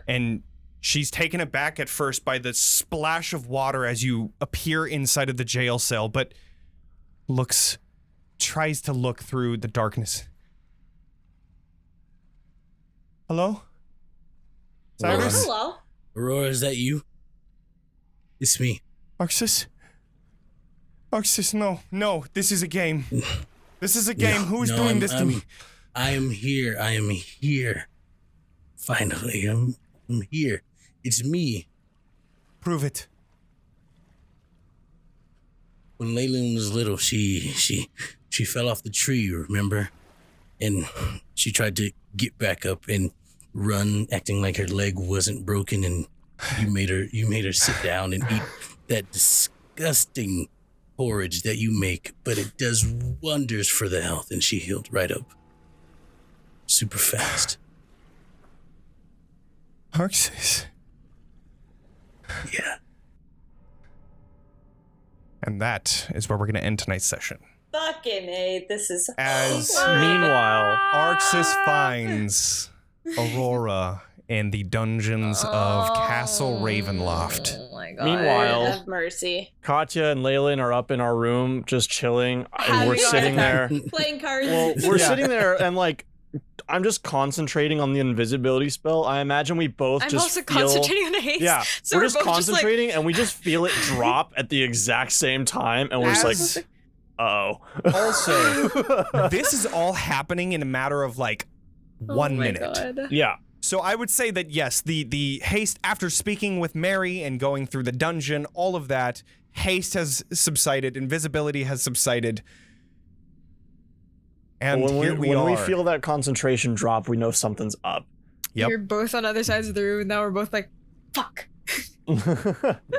And she's taken aback at first by the splash of water as you appear inside of the jail cell, but tries to look through the darkness. Hello? Cyrus? Hello. Aurora, is that you? It's me. Arxes? Arxes, no, this is a game. This is a game. Who's doing this to me? I am here. I am here. Finally, I'm here. It's me. Prove it. When Leilyn was little, she fell off the tree, remember? And she tried to get back up and run, acting like her leg wasn't broken, and you made her sit down and eat that disgusting porridge that you make, but it does wonders for the health, and she healed right up. Super fast. Arxes. Yeah. And that is where we're going to end tonight's session. Fucking A, this is As Meanwhile, Arxes finds Aurora in the dungeons of Castle Ravenloft. Oh my god. Meanwhile- have mercy. Katya and Leilyn are up in our room just chilling, and we're Having a sitting hard there. time playing cards. Well, we're Yeah. sitting there, and like, I'm just concentrating on the invisibility spell. I imagine we both I'm just also feel. concentrating on the haste. Yeah, So we're just both concentrating, and we just feel it drop at the exact same time, and we're just As- like, "Oh." Also, this is all happening in a matter of like 1 minute. God. Yeah. So I would say that yes, the haste after speaking with Mary and going through the dungeon, all of that, haste has subsided, invisibility has subsided. And when here we are. feel that concentration drop, we know something's up. Yep. We're both on other sides of the room, and now we're both like, fuck.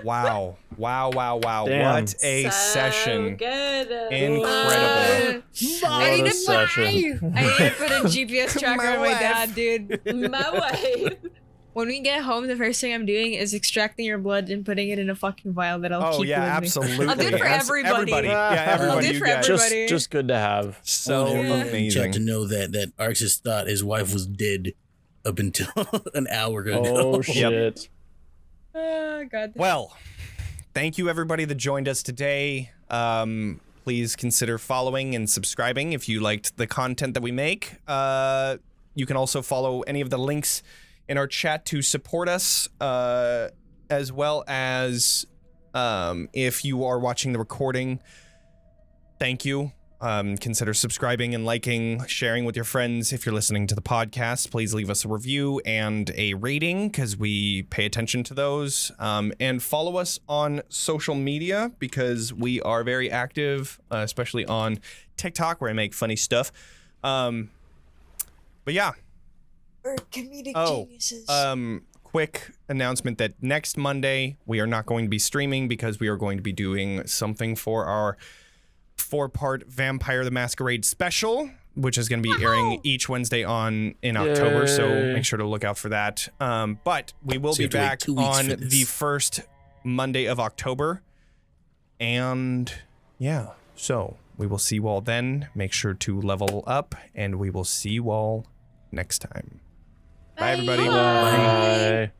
Wow. Damn. What a So session. good. Incredible. I need What a to session. I need to put a GPS tracker My on my wife. dad, dude. My wife. When we get home, the first thing I'm doing is extracting your blood and putting it in a fucking vial that I'll Oh keep yeah, with me. absolutely. I'll do it for everybody. Yeah, I'll do everybody. it you for guys. everybody. just good to have. So I want everyone in chat amazing. to know that Arxes thought his wife was dead up until an hour ago. Oh shit. God. Well, thank you everybody that joined us today. Please consider following and subscribing if you liked the content that we make. You can also follow any of the links in our chat to support us, as well as if you are watching the recording, thank you. Consider subscribing and liking, sharing with your friends. If you're listening to the podcast, please leave us a review and a rating because we pay attention to those. And follow us on social media because we are very active, especially on TikTok where I make funny stuff. But yeah. We're comedic geniuses. Quick announcement that next Monday we are not going to be streaming because we are going to be doing something for our 4-part Vampire the Masquerade special, which is going to be airing each Wednesday in October. So Yay. make sure to look out for that. But we will So be you have to wait back 2 weeks on for this. the first Monday of October. And yeah, so we will see you all then. Make sure to level up and we will see you all next time. Bye everybody. Bye.